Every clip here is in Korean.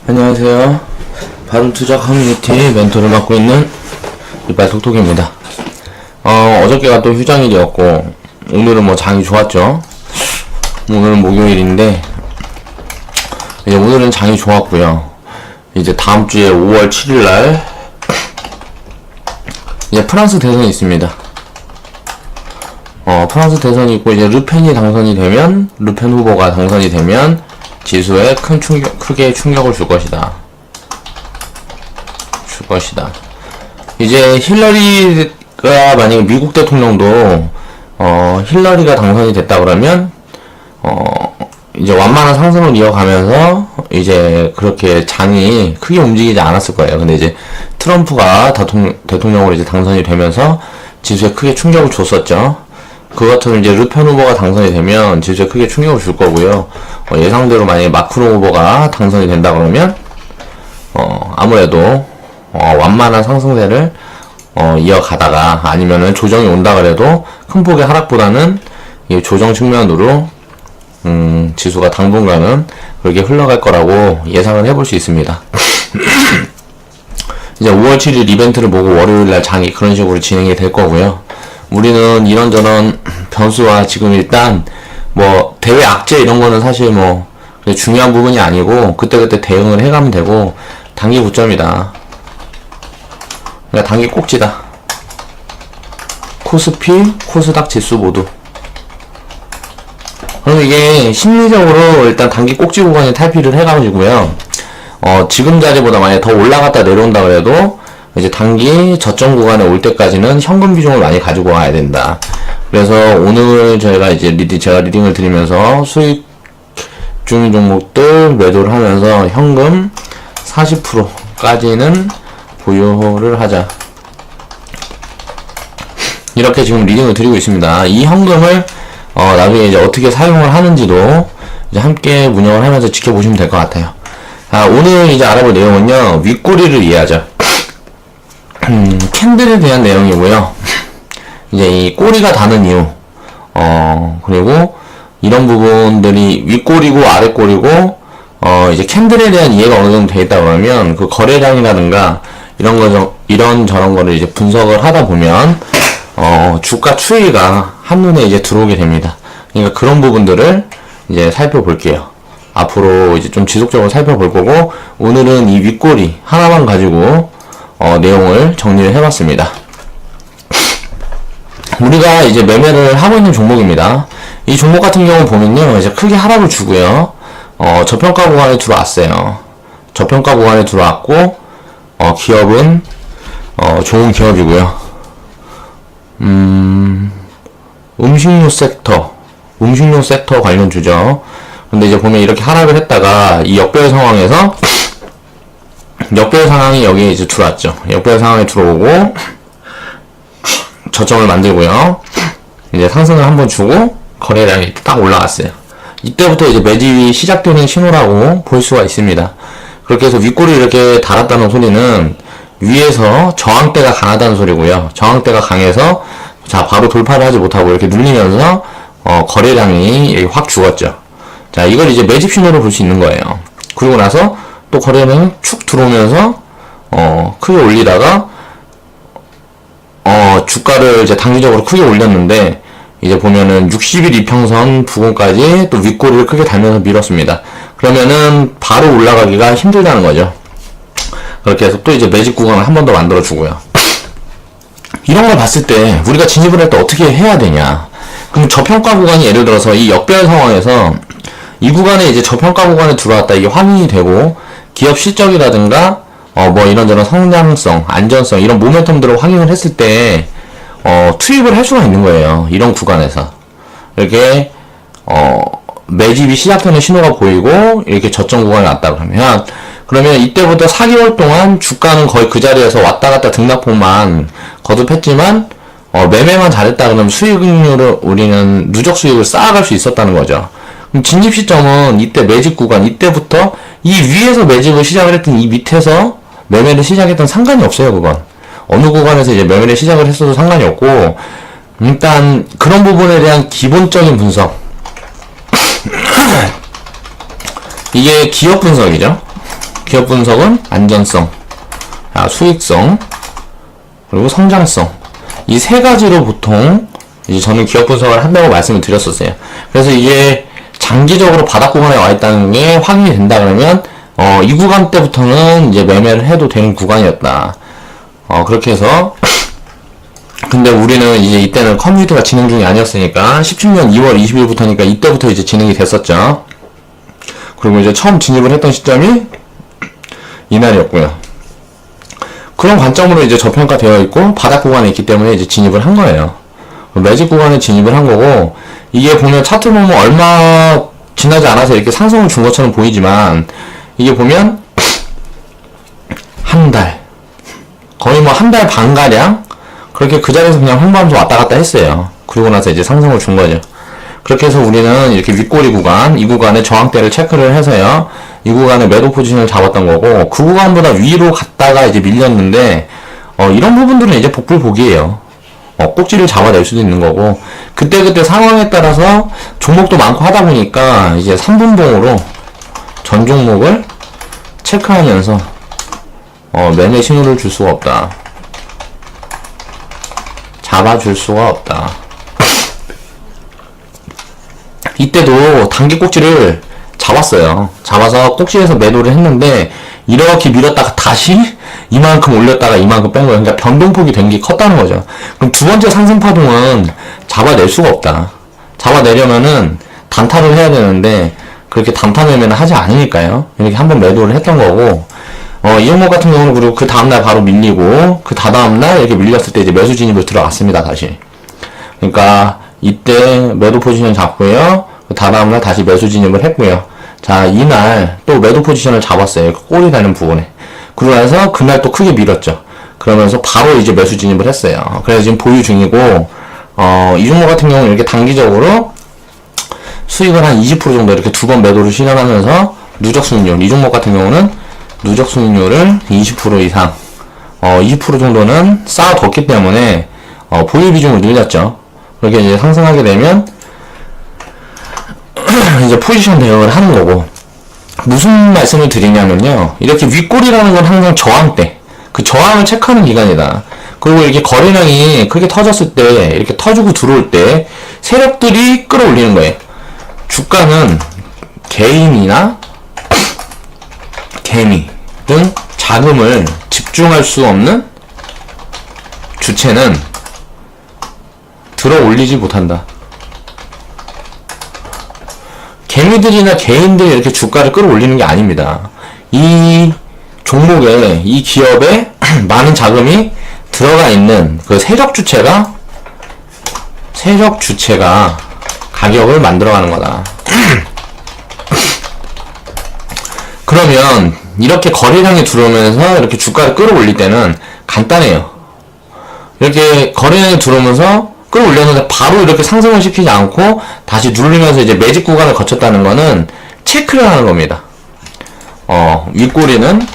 안녕하세요. 바른투자 커뮤니티 멘토를 맡고 있는 이빨 톡톡입니다. 어저께가 또 휴장일이었고 오늘은 뭐 장이 좋았죠. 오늘은 목요일인데 이제 오늘은 장이 좋았고요. 이제 다음 주에 5월 7일날 이제 프랑스 대선이 있습니다. 프랑스 대선이 있고 이제 르펜이 당선이 되면, 르펜 후보가 당선이 되면 지수에 크게 충격을 줄 것이다. 이제 힐러리가 만약에 미국 대통령도 힐러리가 당선이 됐다 그러면 이제 완만한 상승을 이어가면서 이제 그렇게 장이 크게 움직이지 않았을 거예요. 근데 이제 트럼프가 대통령으로 이제 당선이 되면서 지수에 크게 충격을 줬었죠. 그 같으면 이제 르펜 후보가 당선이 되면 지수에 크게 충격을 줄 거고요. 예상대로 만약에 마크롱 후보가 당선이 된다 그러면 아무래도 완만한 상승세를 이어가다가 아니면은 조정이 온다 그래도 큰 폭의 하락보다는 이 조정 측면으로 지수가 당분간은 그렇게 흘러갈 거라고 예상을 해볼 수 있습니다. 이제 5월 7일 이벤트를 보고 월요일날 장이 그런 식으로 진행이 될 거고요. 우리는 이런저런 변수와 지금 일단 뭐 대외 악재 이런 거는 사실 뭐 중요한 부분이 아니고 그때그때 대응을 해가면 되고 단기 고점이다. 그러니까 단기 꼭지다. 코스피, 코스닥 지수 모두. 그럼 이게 심리적으로 일단 단기 꼭지 구간에 탈피를 해가지고요. 지금 자리보다 만약에 더 올라갔다 내려온다 그래도 이제 단기 저점 구간에 올 때까지는 현금 비중을 많이 가지고 와야 된다. 그래서 오늘 저희가 이제 제가 리딩을 드리면서 수익 중인 종목들 매도를 하면서 현금 40%까지는 보유를 하자. 이렇게 지금 리딩을 드리고 있습니다. 이 현금을 나중에 이제 어떻게 사용을 하는지도 이제 함께 운영을 하면서 지켜보시면 될 것 같아요. 오늘 이제 알아볼 내용은요, 윗꼬리를 이해하죠. 캔들에 대한 내용이고요. 이제 이 꼬리가 다는 이유, 그리고 이런 부분들이 윗꼬리고 아랫꼬리고, 이제 캔들에 대한 이해가 어느 정도 되어 있다 그러면 그 거래량이라든가 이런 저런 거를 이제 분석을 하다 보면, 주가 추이가 한눈에 이제 들어오게 됩니다. 그러니까 그런 부분들을 이제 살펴볼게요. 앞으로 이제 좀 지속적으로 살펴볼 거고, 오늘은 이 윗꼬리 하나만 가지고 내용을 정리를 해봤습니다. 우리가 이제 매매를 하고 있는 종목입니다. 이 종목 같은 경우 보면요, 이제 크게 하락을 주고요. 저평가 구간에 들어왔어요. 저평가 구간에 들어왔고, 기업은 좋은 기업이고요. 음식료 섹터 관련주죠. 근데 이제 보면 이렇게 하락을 했다가 이 역별 상황에서 역별 상황이 여기에 이제 들어왔죠. 역별 상황에 들어오고 저점을 만들고요. 이제 상승을 한번 주고 거래량이 딱 올라갔어요. 이때부터 이제 매집이 시작되는 신호라고 볼 수가 있습니다. 그렇게 해서 윗골이 이렇게 달았다는 소리는 위에서 저항대가 강하다는 소리고요. 저항대가 강해서 자 바로 돌파를 하지 못하고 이렇게 눌리면서 거래량이 확 죽었죠. 자 이걸 이제 매집 신호로 볼 수 있는 거예요. 그리고 나서 또 거래량이 축 들어오면서 크게 올리다가 주가를 이제 단기적으로 크게 올렸는데 이제 보면은 60일 이평선 부근까지 또 윗꼬리를 크게 달면서 밀었습니다. 그러면은 바로 올라가기가 힘들다는 거죠. 그렇게 해서 또 이제 매집 구간을 한 번 더 만들어 주고요. 이런 걸 봤을 때 우리가 진입을 할 때 어떻게 해야 되냐? 그럼 저평가 구간이 예를 들어서 이 역별 상황에서 이 구간에 이제 저평가 구간에 들어왔다 이게 확인이 되고 기업 실적이라든가 뭐 이런저런 성장성, 안전성 이런 모멘텀들을 확인을 했을 때 투입을 할 수가 있는 거예요. 이런 구간에서 이렇게 매집이 시작되는 신호가 보이고 이렇게 저점 구간에 왔다 그러면 이때부터 4개월 동안 주가는 거의 그 자리에서 왔다 갔다 등락폭만 거듭했지만 매매만 잘했다 그러면 수익률을 우리는 누적 수익을 쌓아갈 수 있었다는 거죠. 그럼 진입 시점은 이때 매집 구간 이때부터 이 위에서 매집을 시작을 했던 이 밑에서 매매를 시작했던 상관이 없어요. 그건 어느 구간에서 이제 매매를 시작을 했어도 상관이 없고 일단 그런 부분에 대한 기본적인 분석 이게 기업 분석이죠. 기업 분석은 안전성, 수익성, 그리고 성장성. 이 세 가지로 보통 이제 저는 기업 분석을 한다고 말씀을 드렸었어요. 그래서 이게 장기적으로 바닥 구간에 와 있다는 게 확인이 된다 그러면 이 구간 때부터는 이제 매매를 해도 되는 구간이었다. 그렇게 해서 근데 우리는 이제 이때는 커뮤니티가 진행 중이 아니었으니까 17년 2월 20일부터니까 이때부터 이제 진행이 됐었죠. 그리고 이제 처음 진입을 했던 시점이 이날이었고요. 그런 관점으로 이제 저평가되어 있고 바닥 구간에 있기 때문에 이제 진입을 한 거예요. 매직 구간에 진입을 한 거고, 이게 보면 차트 보면 얼마 지나지 않아서 이렇게 상승을 준 것처럼 보이지만 이게 보면 한 달, 거의 뭐 한 달 반가량 그렇게 그 자리에서 그냥 한밤도 왔다 갔다 했어요. 그러고 나서 이제 상승을 준 거죠. 그렇게 해서 우리는 이렇게 윗꼬리 구간, 이 구간의 저항대를 체크를 해서요, 이 구간에 매도 포지션을 잡았던 거고, 그 구간보다 위로 갔다가 이제 밀렸는데, 이런 부분들은 이제 복불복이에요. 꼭지를 잡아낼 수도 있는 거고, 그때그때 상황에 따라서 종목도 많고 하다 보니까 이제 3분봉으로 전 종목을 체크하면서 매매 신호를 줄 수가 없다. 잡아줄 수가 없다. 이때도 단기 꼭지를 잡았어요. 잡아서 꼭지에서 매도를 했는데 이렇게 밀었다가 다시 이만큼 올렸다가 이만큼 뺀 거예요. 그러니까 변동폭이 된 게 컸다는 거죠. 그럼 두 번째 상승 파동은 잡아낼 수가 없다. 잡아내려면은 단타를 해야 되는데 그렇게 단타 매매는 하지 않으니까요. 이렇게 한번 매도를 했던 거고, 이 종목 같은 경우는 그리고 그 다음날 바로 밀리고 그 다다음날 이렇게 밀렸을 때 이제 매수 진입을 들어갔습니다. 다시. 그러니까 이때 매도 포지션 잡고요. 그 다다음날 다시 매수 진입을 했고요. 자, 이날 또 매도 포지션을 잡았어요. 꼬리 다는 부분에. 그러고 나서 그날 또 크게 밀었죠. 그러면서 바로 이제 매수 진입을 했어요. 그래서 지금 보유 중이고, 이 종목 같은 경우는 이렇게 단기적으로 수익을 한 20% 정도 이렇게 두 번 매도를 실현하면서 누적 수익률, 이 종목 같은 경우는 누적 수익률을 20% 이상, 20% 정도는 쌓아뒀기 때문에, 보유 비중을 늘렸죠. 그렇게 이제 상승하게 되면, 이제 포지션 대응을 하는 거고, 무슨 말씀을 드리냐면요, 이렇게 윗골이라는 건 항상 저항대, 그 저항을 체크하는 기간이다. 그리고 이렇게 거래량이 크게 터졌을 때, 이렇게 터지고 들어올 때 세력들이 끌어올리는 거예요. 주가는 개인이나 개미 등 자금을 집중할 수 없는 주체는 들어올리지 못한다. 개미들이나 개인들이 이렇게 주가를 끌어올리는 게 아닙니다. 이 종목에, 이 기업에 많은 자금이 들어가 있는 그 세력 주체가 가격을 만들어가는 거다. 그러면 이렇게 거래량이 들어오면서 이렇게 주가를 끌어올릴 때는 간단해요. 이렇게 거래량이 들어오면서 끌어올렸는데 바로 이렇게 상승을 시키지 않고 다시 누르면서 이제 매직 구간을 거쳤다는 거는 체크를 하는 겁니다. 윗꼬리는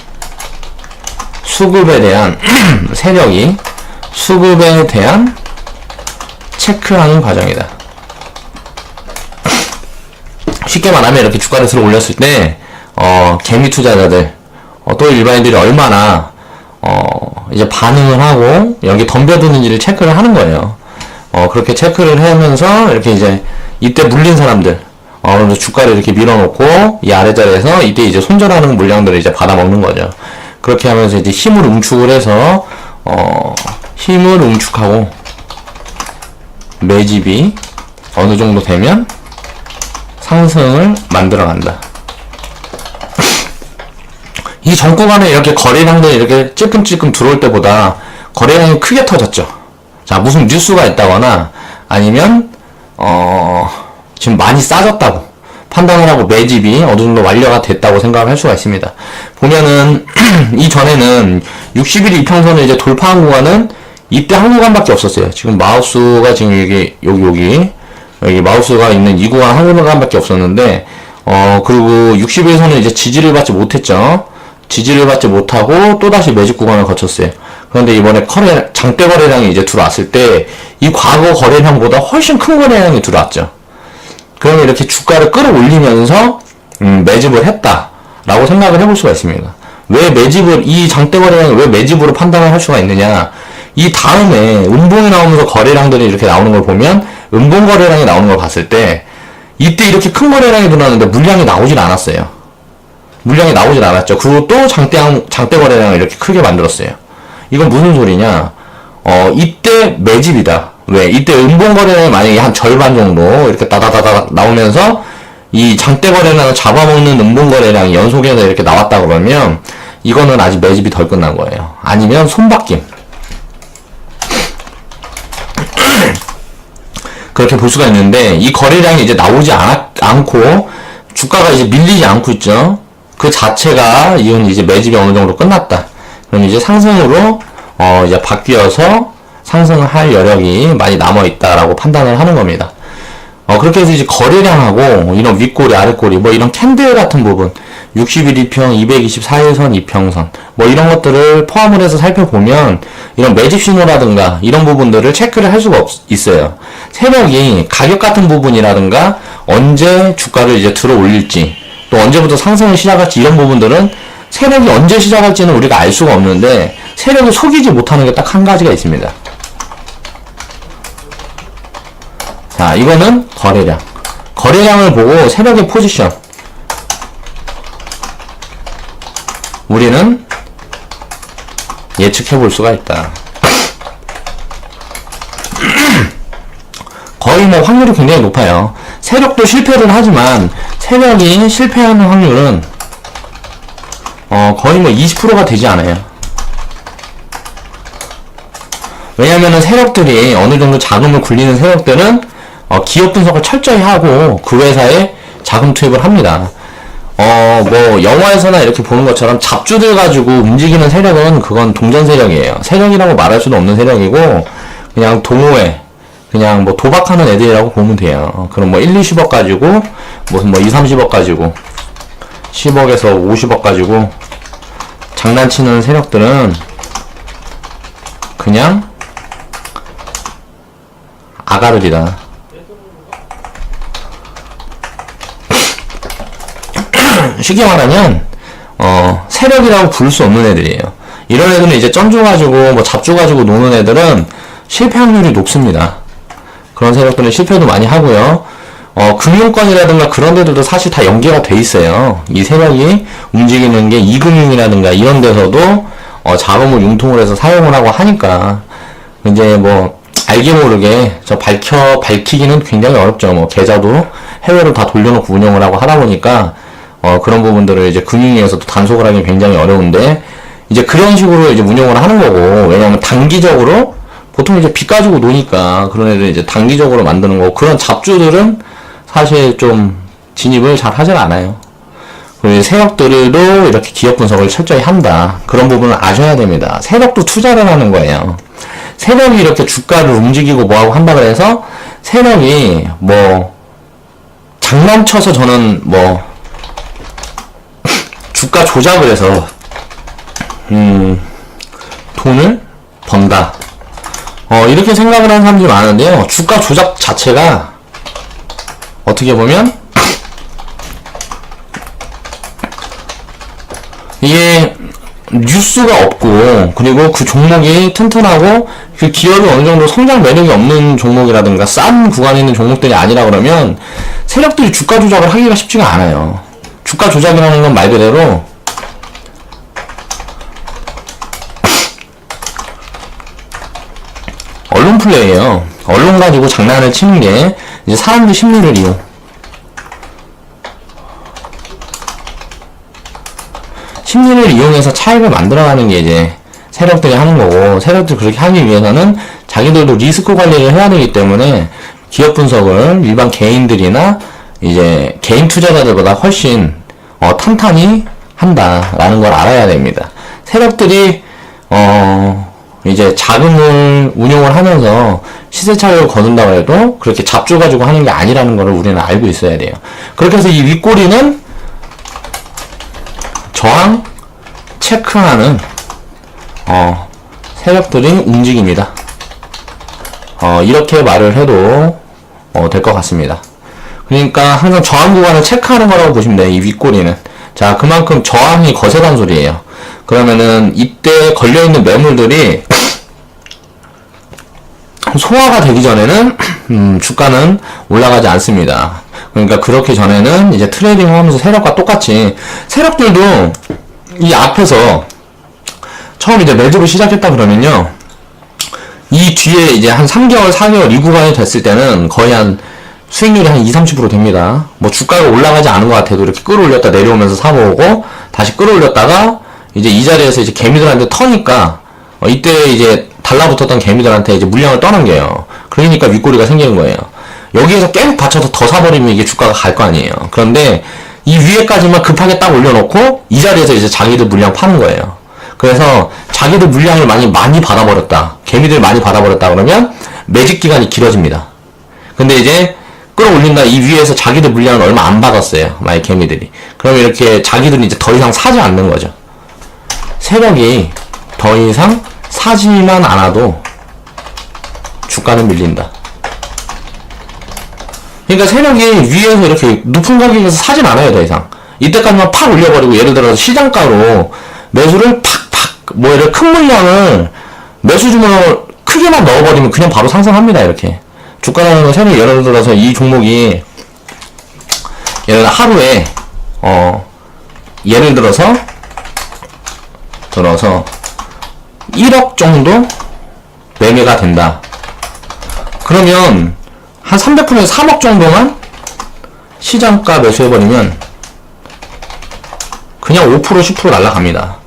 수급에 대한 세력이 수급에 대한 체크하는 과정이다. 쉽게 말하면 이렇게 주가를 들어 올렸을 때 개미 투자자들 또 일반인들이 얼마나 이제 반응을 하고 여기 덤벼드는지를 체크를 하는 거예요. 그렇게 체크를 하면서 이렇게 이제 이때 물린 사람들 그래서 주가를 이렇게 밀어놓고 이 아래자리에서 이때 이제 손절하는 물량들을 이제 받아먹는 거죠. 그렇게 하면서 이제 힘을 응축을 해서 힘을 응축하고 매집이 어느 정도 되면 상승을 만들어간다. 이 전 구간에 이렇게 거래량들이 이렇게 찔끔찔끔 들어올 때보다 거래량이 크게 터졌죠. 자, 무슨 뉴스가 있다거나 아니면 지금 많이 싸졌다고 판단을 하고 매집이 어느 정도 완료가 됐다고 생각을 할 수가 있습니다. 보면은 이전에는 60일 이평선을 이제 돌파한 구간은 이때 한 구간밖에 없었어요. 지금 마우스가 지금 여기 마우스가 있는 이 구간 한 구간밖에 없었는데 그리고 60일선은 이제 지지를 받지 못했죠. 지지를 받지 못하고 또다시 매집 구간을 거쳤어요. 그런데 이번에 장대 거래량이 이제 들어왔을 때 이 과거 거래량보다 훨씬 큰 거래량이 들어왔죠. 그러면 이렇게 주가를 끌어올리면서 매집을 했다라고 생각을 해볼 수가 있습니다. 왜 매집을, 이 장대 거래량을 왜 매집으로 판단을 할 수가 있느냐? 이 다음에 음봉이 나오면서 거래량들이 이렇게 나오는 걸 보면 음봉 거래량이 나오는 걸 봤을 때 이때 이렇게 큰 거래량이 들어왔는데 물량이 나오질 않았어요. 물량이 나오질 않았죠. 그리고 또 장대 거래량을 이렇게 크게 만들었어요. 이건 무슨 소리냐? 이때 매집이다. 왜? 이때 음봉 거래량이 만약에 한 절반 정도 이렇게 따다다다 나오면서 이 장대 거래량을 잡아먹는 음봉 거래량이 연속해서 이렇게 나왔다 그러면 이거는 아직 매집이 덜 끝난 거예요. 아니면 손바뀜. 그렇게 볼 수가 있는데 이 거래량이 이제 나오지 않고 주가가 이제 밀리지 않고 있죠. 그 자체가 이건 이제 매집이 어느 정도 끝났다. 그럼 이제 상승으로 이제 바뀌어서 상승할 여력이 많이 남아 있다라고 판단을 하는 겁니다. 그렇게 해서 이제 거래량하고 이런 윗꼬리, 아랫꼬리, 뭐 이런 캔들 같은 부분, 60일 2평, 224일선, 이평선, 뭐 이런 것들을 포함을 해서 살펴보면 이런 매집 신호라든가 이런 부분들을 체크를 할 수가 있어요. 세력이 가격 같은 부분이라든가 언제 주가를 이제 들어 올릴지, 또 언제부터 상승을 시작할지 이런 부분들은 세력이 언제 시작할지는 우리가 알 수가 없는데 세력을 속이지 못하는 게 딱 한 가지가 있습니다. 자, 이거는 거래량. 거래량을 보고 세력의 포지션. 우리는 예측해 볼 수가 있다. 거의 뭐 확률이 굉장히 높아요. 세력도 실패를 하지만 세력이 실패하는 확률은 거의 뭐 20%가 되지 않아요. 왜냐면은 세력들이 어느 정도 자금을 굴리는 세력들은 기업 분석을 철저히 하고 그 회사에 자금 투입을 합니다. 뭐 영화에서나 이렇게 보는 것처럼 잡주들 가지고 움직이는 세력은 그건 동전 세력이에요. 세력이라고 말할 수도 없는 세력이고 그냥 동호회, 그냥 뭐 도박하는 애들이라고 보면 돼요. 그럼 뭐 1, 20억 가지고 무슨 뭐 2, 30억 가지고 10억에서 50억 가지고 장난치는 세력들은 그냥 아가들이다. 쉽게 말하면 세력이라고 부를 수 없는 애들이에요. 이런 애들은 이제 쩐주 가지고 뭐 잡주 가지고 노는 애들은 실패 확률이 높습니다. 그런 세력들은 실패도 많이 하고요. 금융권이라든가 그런 데들도 사실 다 연계가 돼 있어요. 이 세력이 움직이는 게 이금융이라든가 이런 데서도 자금을 융통을 해서 사용을 하고 하니까 이제 뭐 알게 모르게 밝히기는 굉장히 어렵죠. 뭐 계좌도 해외로 다 돌려놓고 운영을 하고 하다 보니까 그런 부분들을 이제 금융위에서도 단속을 하기 굉장히 어려운데 이제 그런 식으로 이제 운영을 하는 거고, 왜냐하면 단기적으로 보통 이제 빚 가지고 노니까 그런 애들 이제 단기적으로 만드는 거고, 그런 잡주들은 사실 좀 진입을 잘 하질 않아요. 그리고 세력들도 이렇게 기업 분석을 철저히 한다. 그런 부분을 아셔야 됩니다. 세력도 투자를 하는 거예요. 세력이 이렇게 주가를 움직이고 뭐하고 한다 그래서 세력이 뭐 장난쳐서 저는 뭐 주가 조작을 해서 돈을 번다. 이렇게 생각을 하는 사람들이 많은데요. 주가 조작 자체가 어떻게 보면 이게 뉴스가 없고, 그리고 그 종목이 튼튼하고 그 기업이 어느 정도 성장 매력이 없는 종목이라든가 싼 구간에 있는 종목들이 아니라 그러면 세력들이 주가 조작을 하기가 쉽지가 않아요. 주가 조작이라는 건 말 그대로 언론 플레이예요. 언론 가지고 장난을 치는 게 이제 사람들 심리를 이용. 심리를 이용해서 차익을 만들어가는 게 이제 세력들이 하는 거고, 세력들이 그렇게 하기 위해서는 자기들도 리스크 관리를 해야 되기 때문에 기업 분석을 일반 개인들이나 이제 개인 투자자들보다 훨씬 탄탄히 한다라는 걸 알아야 됩니다. 세력들이 이제 자금을 운용을 하면서 시세 차익을 거둔다고 해도 그렇게 잡주 가지고 하는 게 아니라는 걸 우리는 알고 있어야 돼요. 그렇게 해서 이 윗꼬리는 저항 체크하는 세력들의 움직임이다. 이렇게 말을 해도 될 것 같습니다. 그러니까 항상 저항 구간을 체크하는 거라고 보시면 돼요. 이 윗꼬리는. 자, 그만큼 저항이 거세단 소리예요. 그러면은 이때 걸려있는 매물들이 소화가 되기 전에는 주가는 올라가지 않습니다. 그러니까 그렇게 전에는 이제 트레이딩 하면서 세력과 똑같이 세력들도 이 앞에서 처음 이제 매집을 시작했다 그러면요, 이 뒤에 이제 한 3개월, 4개월 이 구간이 됐을 때는 거의 한 수익률이 한 20-30% 됩니다. 뭐 주가가 올라가지 않은 것 같아도 이렇게 끌어올렸다 내려오면서 사모으고 다시 끌어올렸다가 이제 이 자리에서 이제 개미들한테 터니까 이때 이제 달라붙었던 개미들한테 이제 물량을 떠넘겨요. 그러니까 윗꼬리가 생기는 거예요. 여기에서 계속 받쳐서 더 사버리면 이게 주가가 갈 거 아니에요. 그런데 이 위에까지만 급하게 딱 올려놓고 이 자리에서 이제 자기들 물량 파는 거예요. 그래서 자기들 물량을 많이 받아버렸다, 개미들 많이 받아버렸다 그러면 매집 기간이 길어집니다. 근데 이제 끌어올린다, 이 위에서 자기들 물량을 얼마 안 받았어요, 만약 개미들이. 그러면 이렇게 자기들이 이제 더 이상 사지 않는 거죠. 세력이 더 이상 사지만 않아도 주가는 밀린다. 그러니까 세력이 위에서 이렇게 높은 가격에서 사진 않아요, 더 이상. 이때까지만 팍 올려버리고, 예를 들어서 시장가로 매수를 팍팍, 뭐 이런 큰 물량을 매수 주문을 크게만 넣어버리면 그냥 바로 상승합니다, 이렇게. 주가라는 건 세력이 예를 들어서 이 종목이, 예를 들어 하루에, 예를 들어서 1억 정도 매매가 된다. 그러면 한 300%에서 3억 정도만 시장가 매수해버리면 그냥 5% 10% 날라갑니다.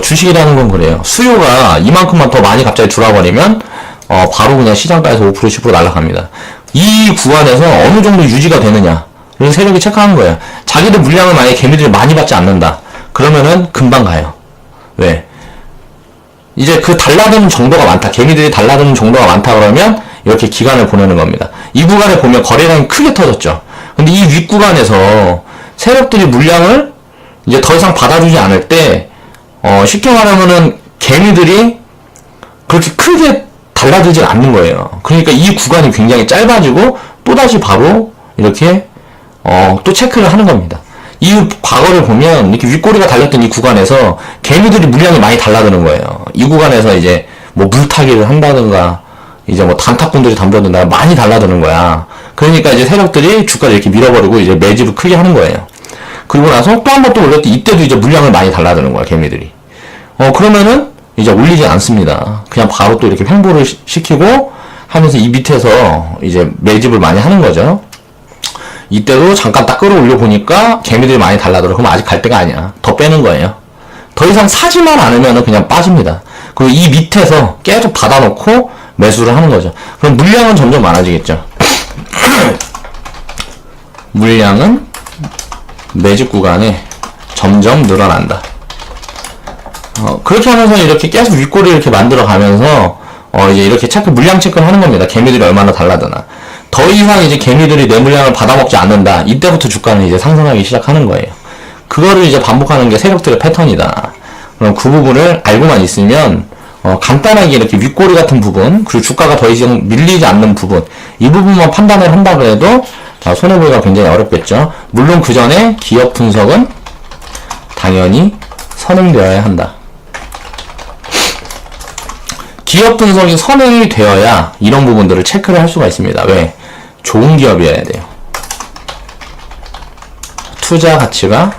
주식이라는 건 그래요. 수요가 이만큼만 더 많이 갑자기 줄어버리면 바로 그냥 시장가에서 5% 10% 날라갑니다. 이 구간에서 어느 정도 유지가 되느냐, 그래서 세력이 체크하는 거예요. 자기들 물량을 만약에 개미들이 많이 받지 않는다 그러면은 금방 가요. 왜? 이제 그 달라드는 정도가 많다, 개미들이 달라드는 정도가 많다 그러면 이렇게 기간을 보내는 겁니다. 이 구간에 보면 거래량이 크게 터졌죠. 근데 이 윗구간에서 세력들이 물량을 이제 더 이상 받아주지 않을 때, 쉽게 말하면은 개미들이 그렇게 크게 달라들지 않는 거예요. 그러니까 이 구간이 굉장히 짧아지고 또다시 바로 이렇게 또 체크를 하는 겁니다. 이 과거를 보면 이렇게 윗꼬리가 달렸던 이 구간에서 개미들이 물량이 많이 달라드는 거예요. 이 구간에서 이제 뭐 물타기를 한다든가 이제 뭐 단타꾼들이 덤벼든다, 많이 달라드는 거야. 그러니까 이제 세력들이 주가를 이렇게 밀어버리고 이제 매집을 크게 하는 거예요. 그리고 나서 또 한 번 또 올렸을 때 이때도 이제 물량을 많이 달라드는 거야, 개미들이. 그러면은 이제 올리지 않습니다. 그냥 바로 또 이렇게 횡보를 시키고 하면서 이 밑에서 이제 매집을 많이 하는 거죠. 이때도 잠깐 딱 끌어올려 보니까 개미들이 많이 달라들어. 그럼 아직 갈 때가 아니야. 더 빼는 거예요. 더 이상 사지만 않으면 그냥 빠집니다. 그리고 이 밑에서 계속 받아놓고 매수를 하는 거죠. 그럼 물량은 점점 많아지겠죠. 물량은 매집 구간에 점점 늘어난다. 그렇게 하면서 이렇게 계속 윗꼬리 이렇게 만들어 가면서 이제 이렇게 물량 체크를 하는 겁니다. 개미들이 얼마나 달라드나. 더 이상 이제 개미들이 내 물량을 받아먹지 않는다, 이때부터 주가는 이제 상승하기 시작하는 거예요. 그거를 이제 반복하는 게 세력들의 패턴이다. 그럼 그 부분을 알고만 있으면 간단하게 이렇게 윗꼬리 같은 부분, 그리고 주가가 더 이상 밀리지 않는 부분, 이 부분만 판단을 한다 그래도 손해보기가 굉장히 어렵겠죠. 물론 그 전에 기업 분석은 당연히 선행되어야 한다. 기업 분석이 선행이 되어야 이런 부분들을 체크를 할 수가 있습니다. 왜? 좋은 기업이어야 돼요. 투자 가치가,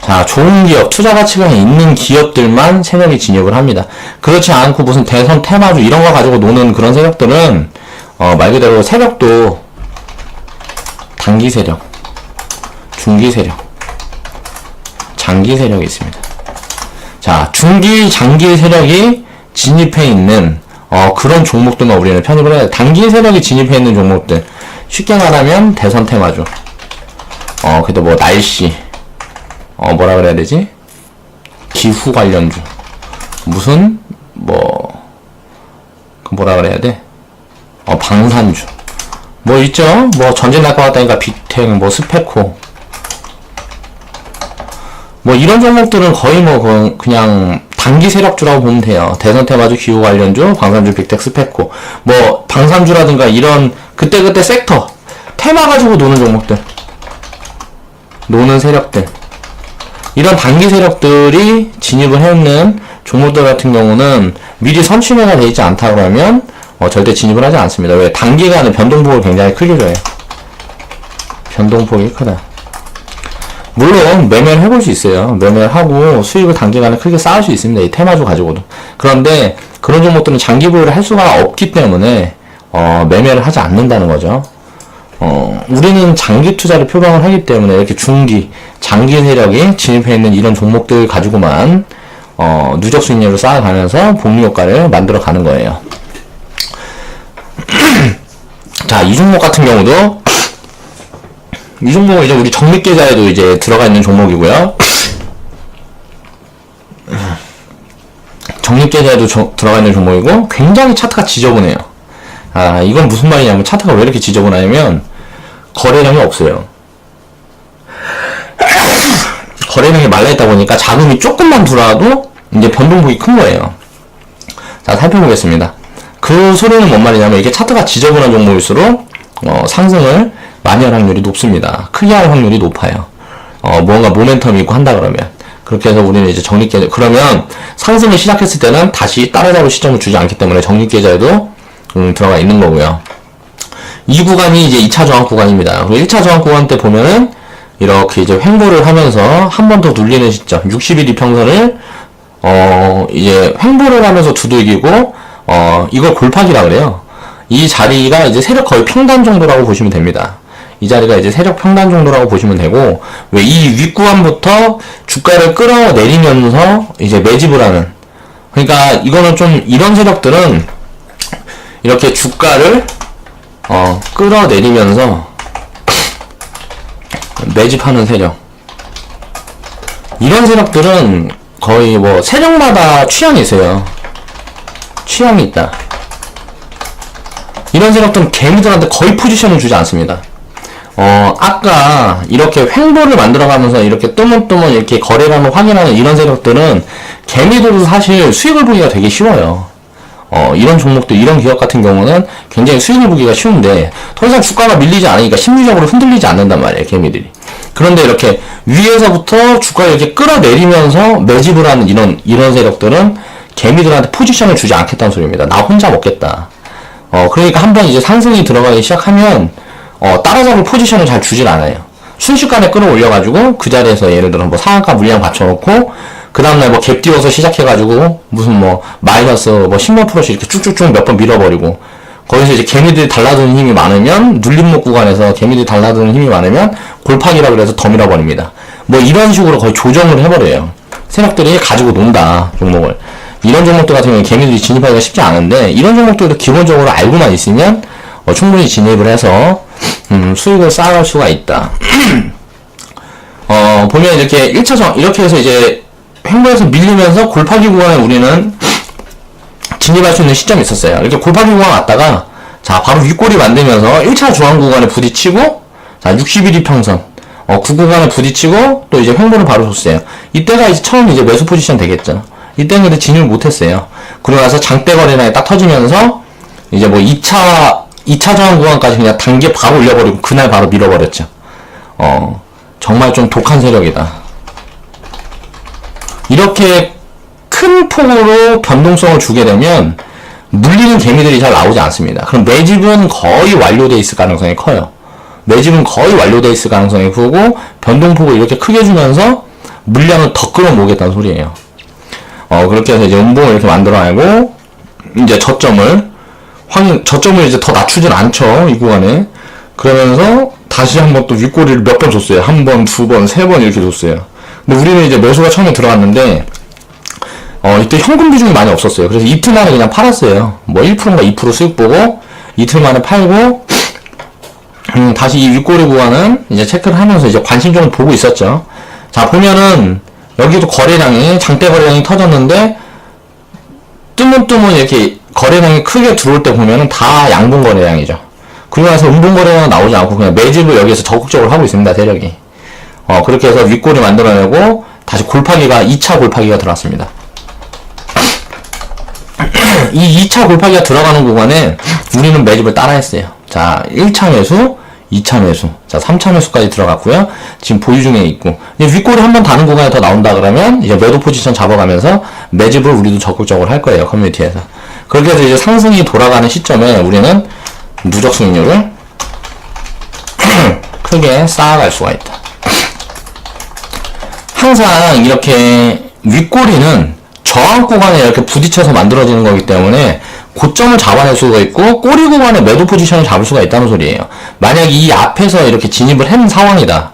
자, 좋은 기업, 투자 가치가 있는 기업들만 세력이 진입을 합니다. 그렇지 않고 무슨 대선 테마주 이런 거 가지고 노는 그런 세력들은 말 그대로 세력도 단기 세력, 중기 세력, 장기 세력이 있습니다. 자, 중기, 장기 세력이 진입해 있는 그런 종목들만 우리는 편입을 해야 돼. 단기 세력이 진입해 있는 종목들, 쉽게 말하면 대선 테마주, 그래도 뭐 날씨, 뭐라 그래야 되지? 기후 관련주, 무슨 뭐라 그래야 돼? 방산주, 뭐 있죠? 뭐 전쟁 날 것 같다니까 빅탱, 뭐 스페코, 뭐 이런 종목들은 거의 뭐 그냥 단기 세력주라고 보면 돼요. 대선 테마주, 기후 관련주, 방산주, 빅텍, 스페코. 뭐 방산주라든가 이런 그때그때 섹터 테마 가지고 노는 종목들, 노는 세력들, 이런 단기 세력들이 진입을 해있는 종목들 같은 경우는 미리 선취매가 되어 있지 않다고 하면 절대 진입을 하지 않습니다. 왜? 단기간에 변동폭을 굉장히 크게 줘요. 변동폭이 크다. 물론 매매를 해볼 수 있어요. 매매를 하고 수익을 단기간에 크게 쌓을 수 있습니다. 이 테마주 가지고도. 그런데 그런 종목들은 장기 보유를 할 수가 없기 때문에 매매를 하지 않는다는 거죠. 우리는 장기 투자를 표방을 하기 때문에 이렇게 중기, 장기 세력이 진입해 있는 이런 종목들 가지고만 누적 수익률을 쌓아가면서 복리 효과를 만들어 가는 거예요. 자, 이 종목 같은 경우도 이 종목은 이제 우리 적립계좌에도 이제 들어가 있는 종목이고요. 적립계좌에도 들어가 있는 종목이고 굉장히 차트가 지저분해요. 아, 이건 무슨 말이냐면 차트가 왜 이렇게 지저분하냐면 거래량이 없어요. 거래량이 말라있다 보니까 자금이 조금만 들어와도 이제 변동폭이 큰 거예요. 자, 살펴보겠습니다. 그 소리는 뭔 말이냐면 이게 차트가 지저분한 종목일수록 상승을 많이 할 확률이 높습니다. 크게 할 확률이 높아요. 뭔가 모멘텀이 있고 한다 그러면. 그렇게 해서 우리는 이제 적립계좌, 그러면 상승을 시작했을 때는 다시 따라잡을 시점을 주지 않기 때문에 적립계좌에도 들어가 있는 거고요. 이 구간이 이제 2차 저항 구간입니다. 그리고 1차 저항 구간 때 보면은 이렇게 이제 횡보를 하면서 한 번 더 눌리는 시점, 60일 이평선을 이제 횡보를 하면서 두들기고 이걸 골파기라 그래요. 이 자리가 이제 세력 거의 평단 정도라고 보시면 됩니다. 이 자리가 이제 세력 평단 정도라고 보시면 되고, 왜 이 윗구간부터 주가를 끌어내리면서 이제 매집을 하는, 그러니까 이거는 좀 이런 세력들은 이렇게 주가를 끌어내리면서 매집하는 세력, 이런 세력들은 거의 뭐 세력마다 취향이 있어요. 취향이 있다. 이런 세력들은 개미들한테 거의 포지션을 주지 않습니다. 아까 이렇게 횡보를 만들어가면서 이렇게 뜨문뜨문 이렇게 거래량을 확인하는 이런 세력들은 개미들도 사실 수익을 보기가 되게 쉬워요. 이런 종목들, 이런 기업 같은 경우는 굉장히 수익을 보기가 쉬운데 더 이상 주가가 밀리지 않으니까 심리적으로 흔들리지 않는단 말이에요, 개미들이. 그런데 이렇게 위에서부터 주가를 이렇게 끌어내리면서 매집을 하는 이런 세력들은 개미들한테 포지션을 주지 않겠다는 소리입니다. 나 혼자 먹겠다. 그러니까 한번 이제 상승이 들어가기 시작하면 따라잡을 포지션을 잘 주질 않아요. 순식간에 끌어올려가지고 그 자리에서 예를 들어 뭐 상한가 물량 받쳐놓고 그 다음날 뭐 갭 띄워서 시작해가지고 무슨 뭐 마이너스 뭐 10몇 프로씩 이렇게 쭉쭉쭉 몇 번 밀어버리고, 거기서 이제 개미들이 달라드는 힘이 많으면, 눌림목 구간에서 개미들이 달라드는 힘이 많으면 골파기라 그래서 더 밀어버립니다. 뭐 이런 식으로 거의 조정을 해버려요. 세력들이 가지고 논다, 종목을. 이런 종목들 같은 경우는 개미들이 진입하기가 쉽지 않은데, 이런 종목들도 기본적으로 알고만 있으면 충분히 진입을 해서 수익을 쌓아갈 수가 있다. 보면 이렇게 1차전 이렇게 해서 이제 횡보에서 밀리면서 골파기 구간에 우리는 진입할 수 있는 시점이 있었어요. 이렇게 골파기 구간 왔다가 자 바로 윗골이 만들면서 1차 저항 구간에 부딪히고, 자 60일 이평선 그 구간에 부딪히고 또 이제 횡보를 바로 줬어요. 이때가 이제 처음 이제 매수 포지션 되겠죠. 이때는 근데 진입을 못했어요. 그러고 나서 장대 거래량이 딱 터지면서 이제 뭐 2차 저항 구간까지 그냥 단계 바로 올려버리고 그날 바로 밀어버렸죠. 정말 좀 독한 세력이다. 이렇게 큰 폭으로 변동성을 주게 되면 물리는 개미들이 잘 나오지 않습니다. 그럼 매집은 거의 완료되어 있을 가능성이 커요. 매집은 거의 완료되어 있을 가능성이 크고, 변동폭을 이렇게 크게 주면서 물량을 더 끌어모으겠다는 소리예요. 그렇게 해서 이제 음봉을 이렇게 만들어내고, 이제 저점을 이제 더 낮추진 않죠, 이 구간에. 그러면서 다시 한번 또 윗꼬리를 몇 번 줬어요. 한 번, 두 번, 세 번 이렇게 줬어요. 근데 우리는 이제 매수가 처음에 들어갔는데, 이때 현금 비중이 많이 없었어요. 그래서 이틀 만에 그냥 팔았어요. 뭐 1%인가 2% 수익 보고, 이틀 만에 팔고, 다시 이 윗꼬리 구간은 이제 체크를 하면서 이제 관심적으로 보고 있었죠. 자, 보면은, 여기도 거래량이, 장대 거래량이 터졌는데, 뜨문뜨문 이렇게 거래량이 크게 들어올 때 보면은 다 양분 거래량이죠. 그러고 나서 음분 거래량은 나오지 않고 그냥 매집을 여기에서 적극적으로 하고 있습니다, 세력이. 그렇게 해서 윗골이 만들어내고, 다시 골파기가, 2차 골파기가 들어왔습니다. 이 2차 골파기가 들어가는 구간에 우리는 매집을 따라 했어요. 자, 1차 매수, 2차 매수, 자, 3차 매수까지 들어갔고요. 지금 보유 중에 있고, 이제 윗골이 한번 다는 구간에 더 나온다 그러면, 이제 매도 포지션 잡아가면서 매집을 우리도 적극적으로 할 거예요, 커뮤니티에서. 그렇게 해서 이제 상승이 돌아가는 시점에 우리는 누적 수익률을 크게 쌓아갈 수가 있다. 항상 이렇게 윗꼬리는 저항 구간에 이렇게 부딪혀서 만들어지는 거기 때문에 고점을 잡아낼 수가 있고 꼬리 구간에 매도 포지션을 잡을 수가 있다는 소리예요. 만약 이 앞에서 이렇게 진입을 한 상황이다.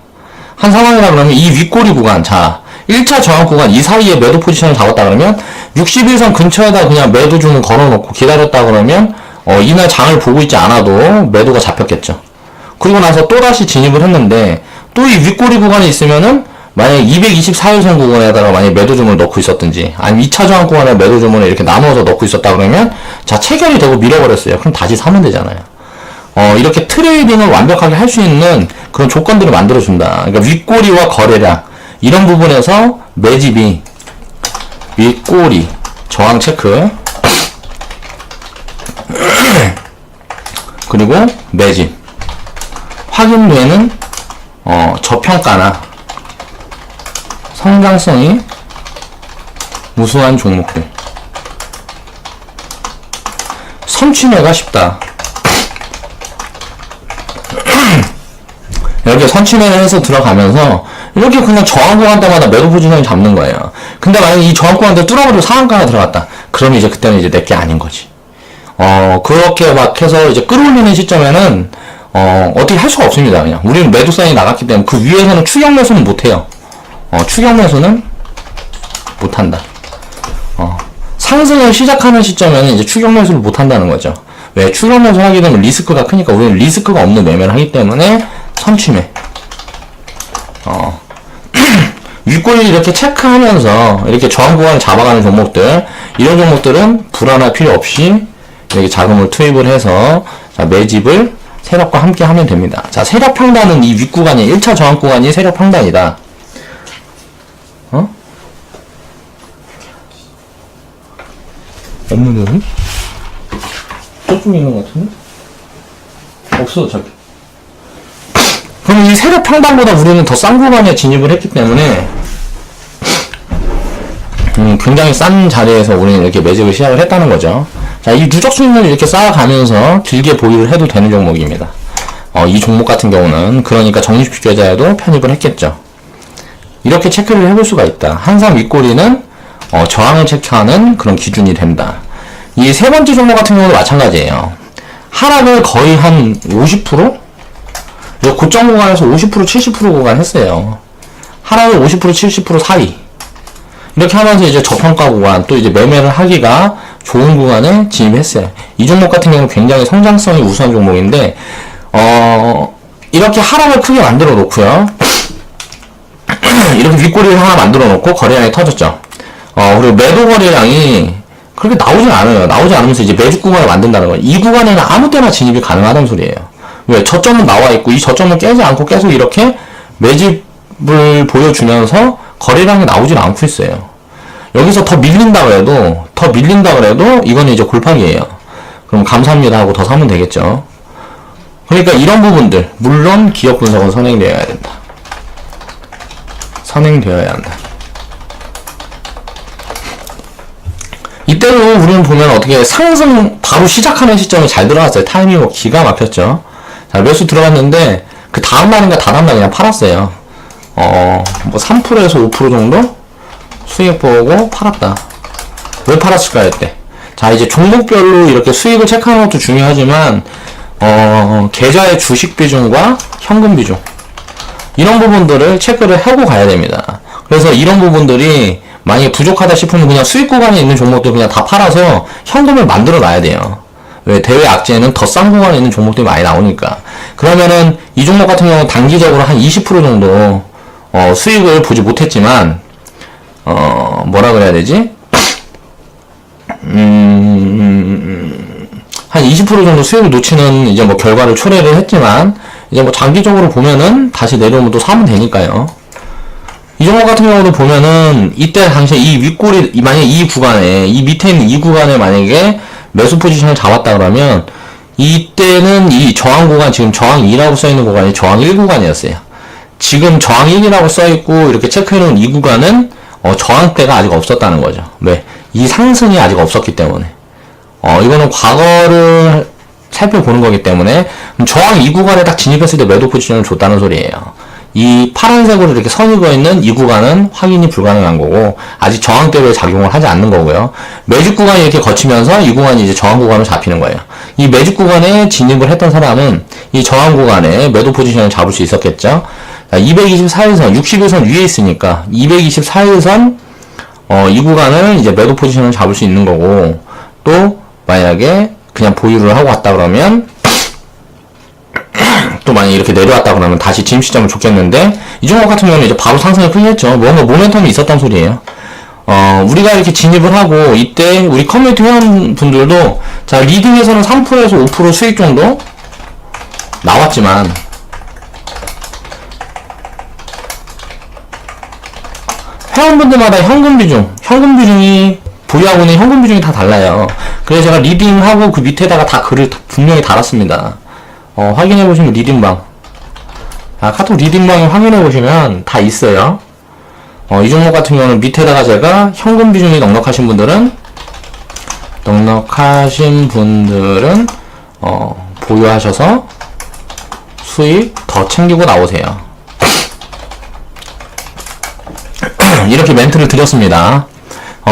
한 상황이라 그러면 이 윗꼬리 구간, 자 1차 저항 구간 이 사이에 매도 포지션을 잡았다 그러면 61선 근처에다 그냥 매도 주문 걸어놓고 기다렸다 그러면 이날 장을 보고 있지 않아도 매도가 잡혔겠죠. 그리고 나서 또다시 진입을 했는데 또 이 윗꼬리 구간에 있으면은 만약에 224일선 구간에다가 만약에 매도 주문을 넣고 있었든지 아니면 2차 저항 구간에 매도 주문을 이렇게 나누어서 넣고 있었다 그러면 자 체결이 되고 밀어버렸어요. 그럼 다시 사면 되잖아요. 이렇게 트레이딩을 완벽하게 할 수 있는 그런 조건들을 만들어준다. 그러니까 윗꼬리와 거래량 이런 부분에서 매집이 윗꼬리 저항 체크 그리고 매집 확인되는 저평가나 성장성이 우수한 종목들 선취매가 쉽다. 이렇게 선취매를 해서 들어가면서 이렇게 그냥 저항 구간 때마다 매도 포지션을 잡는 거예요. 근데 만약에 이 저항 구간을 뚫어버리고 상한가가 들어갔다. 그럼 이제 그때는 이제 내게 아닌 거지. 그렇게 막 해서 이제 끌어올리는 시점에는 어떻게 할 수가 없습니다. 그냥 우리는 매도 사인이 나갔기 때문에 그 위에서는 추격 매수는 못해요. 추격 매수는 못한다. 상승을 시작하는 시점에는 이제 추격 매수를 못한다는 거죠. 왜? 추격 매수 하게 되면 리스크가 크니까 우리는 리스크가 없는 매매를 하기 때문에 선취매. 윗골을 이렇게 체크하면서 이렇게 저항 구간을 잡아가는 종목들, 이런 종목들은 불안할 필요 없이 이렇게 자금을 투입을 해서 자, 매집을 세력과 함께 하면 됩니다. 자, 세력 평단은 이 윗구간이 1차 저항 구간이 세력 평단이다. 없는데 여기? 저쪽에 있는 것 같은데? 없어 저기. 그럼 이 세력 평단보다 우리는 더 싼 구간에 진입을 했기 때문에 굉장히 싼 자리에서 우리는 이렇게 매집을 시작을 했다는 거죠. 자, 이 누적 수익률을 이렇게 쌓아가면서 길게 보유를 해도 되는 종목입니다. 이 종목 같은 경우는 그러니까 적립식 계좌에도 편입을 했겠죠. 이렇게 체크를 해볼 수가 있다. 항상 윗꼬리는 저항을 체크하는 그런 기준이 된다. 이 세 번째 종목 같은 경우도 마찬가지예요. 하락을 거의 한 50%? 고점 구간에서 50% 70% 구간 했어요. 하락을 50% 70% 사이. 이렇게 하면서 이제 저평가 구간 또 이제 매매를 하기가 좋은 구간에 진입했어요. 이 종목 같은 경우는 굉장히 성장성이 우수한 종목인데 이렇게 하락을 크게 만들어 놓고요. 이렇게 윗꼬리를 하나 만들어 놓고 거래량이 터졌죠. 그리고 매도 거래량이 그렇게 나오진 않아요. 나오지 않으면서 이제 매집 구간을 만든다는 거예요. 이 구간에는 아무 때나 진입이 가능하다는 소리예요. 왜? 저점은 나와 있고 이 저점을 깨지 않고 계속 이렇게 매집을 보여주면서 거래량이 나오진 않고 있어요. 여기서 더 밀린다 그래도 이거는 이제 골파기예요. 그럼 감사합니다 하고 더 사면 되겠죠. 그러니까 이런 부분들, 물론 기업 분석은 선행되어야 된다. 선행되어야 한다. 이때도 우리는 보면 어떻게 상승 바로 시작하는 시점에 잘 들어갔어요. 타이밍이 기가 막혔죠. 자, 매수 들어갔는데 그 다음날인가 다다음날 그냥 팔았어요. 뭐 3%에서 5% 정도 수익 보고 팔았다. 왜 팔았을까요, 이때? 자, 이제 종목별로 이렇게 수익을 체크하는 것도 중요하지만 계좌의 주식 비중과 현금 비중 이런 부분들을 체크를 하고 가야 됩니다. 그래서 이런 부분들이 만약에 부족하다 싶으면 그냥 수익 구간에 있는 종목들 그냥 다 팔아서 현금을 만들어 놔야 돼요. 왜? 대외 악재는 더 싼 구간에 있는 종목들이 많이 나오니까. 그러면은 이 종목 같은 경우는 단기적으로 한 20% 정도 수익을 보지 못했지만 뭐라 그래야 되지? 한 20% 정도 수익을 놓치는 이제 뭐 결과를 초래를 했지만 이제 뭐 장기적으로 보면은 다시 내려오면 또 사면 되니까요. 이 종목 같은 경우도 보면은 이때 당시에 이 윗골이 만약에 이 구간에 이 밑에 있는 이 구간에 만약에 매수 포지션을 잡았다 그러면 이때는 이 저항 구간 지금 저항 2라고 써있는 구간이 저항 1 구간이었어요. 지금 저항 1이라고 써있고 이렇게 체크해놓은 이 구간은 저항대가 아직 없었다는 거죠. 왜? 이 상승이 아직 없었기 때문에 이거는 과거를 살펴보는 거기 때문에 저항 2 구간에 딱 진입했을 때 매도 포지션을 줬다는 소리예요. 이 파란색으로 이렇게 선이 그어있는 이 구간은 확인이 불가능한 거고 아직 저항대로 작용을 하지 않는 거고요. 매집 구간이 이렇게 거치면서 이 구간이 이제 저항 구간으로 잡히는 거예요. 이 매집 구간에 진입을 했던 사람은 이 저항 구간에 매도 포지션을 잡을 수 있었겠죠. 224일선, 60일선 위에 있으니까 224일선 이 구간을 이제 매도 포지션을 잡을 수 있는 거고 또 만약에 그냥 보유를 하고 왔다 그러면 또 만약에 이렇게 내려왔다 그러면 다시 진입 시점을 줬겠는데 이 종목 같은 경우는 이제 바로 상승을 크게 했죠. 뭔가 모멘텀이 있었단 소리예요. 우리가 이렇게 진입을 하고 이때 우리 커뮤니티 회원분들도 자 리딩에서는 3%에서 5% 수익 정도 나왔지만 회원분들마다 현금 비중이 보유하고 있는 현금 비중이 다 달라요. 그래서 제가 리딩하고 그 밑에다가 다 글을 분명히 달았습니다. 확인해보시면 리딩방. 카톡 리딩방에 확인해보시면 다 있어요. 이 종목 같은 경우는 밑에다가 제가 현금 비중이 넉넉하신 분들은, 보유하셔서 수익 더 챙기고 나오세요. 이렇게 멘트를 드렸습니다.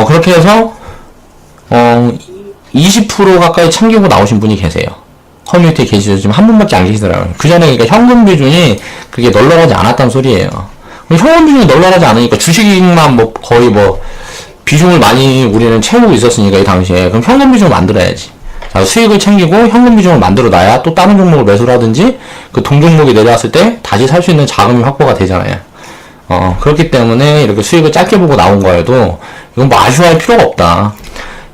그렇게 해서, 20% 가까이 챙기고 나오신 분이 계세요. 커뮤니티에 계시죠. 지금 한 분밖에 안 계시더라고요. 그 전에 그러니까 현금 비중이 그게 널널하지 않았단 소리예요. 현금 비중이 널널하지 않으니까 주식만 거의 비중을 많이 우리는 채우고 있었으니까 이 당시에 그럼 현금 비중을 만들어야지. 자, 수익을 챙기고 현금 비중을 만들어 놔야 또 다른 종목을 매수를 하든지 그 동종목이 내려왔을 때 다시 살 수 있는 자금이 확보가 되잖아요. 그렇기 때문에 이렇게 수익을 짧게 보고 나온 거에도 이건 아쉬워할 필요가 없다.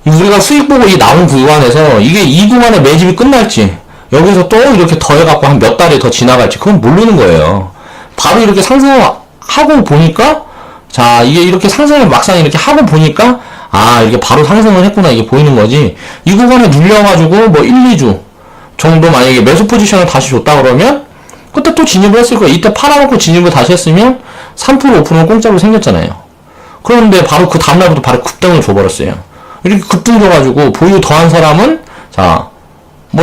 우리가 수익 보고 이 나온 구간에서 이게 이 구간에 매집이 끝날지 여기서 또 이렇게 더해갖고 한 몇 달이 더 지나갈지 그건 모르는 거예요. 바로 이렇게 상승하고 보니까 자 이게 이렇게 상승을 막상 이렇게 하고 보니까 이렇게 바로 상승을 했구나 이게 보이는 거지. 이 구간에 눌려가지고 1, 2주 정도 만약에 매수 포지션을 다시 줬다 그러면 그때 또 진입을 했을 거예요. 이때 팔아놓고 진입을 다시 했으면 3% 5%는 공짜로 생겼잖아요. 그런데 바로 그 다음날부터 바로 급등을 줘버렸어요. 이렇게 급등 줘가지고 보유 더한 사람은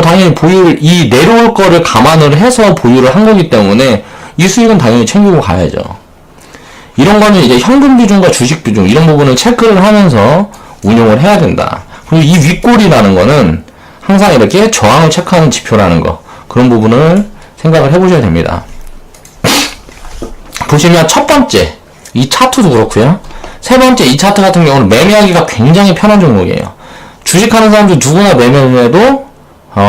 당연히 이 내려올 거를 감안을 해서 보유를 한 거기 때문에 이 수익은 당연히 챙기고 가야죠. 이런 거는 이제 현금 비중과 주식 비중 이런 부분을 체크를 하면서 운용을 해야 된다. 그리고 이 윗골이라는 거는 항상 이렇게 저항을 체크하는 지표라는 거 그런 부분을 생각을 해보셔야 됩니다. 보시면 첫 번째 이 차트도 그렇고요. 세 번째 이 차트 같은 경우는 매매하기가 굉장히 편한 종목이에요. 주식하는 사람들 누구나 매매해도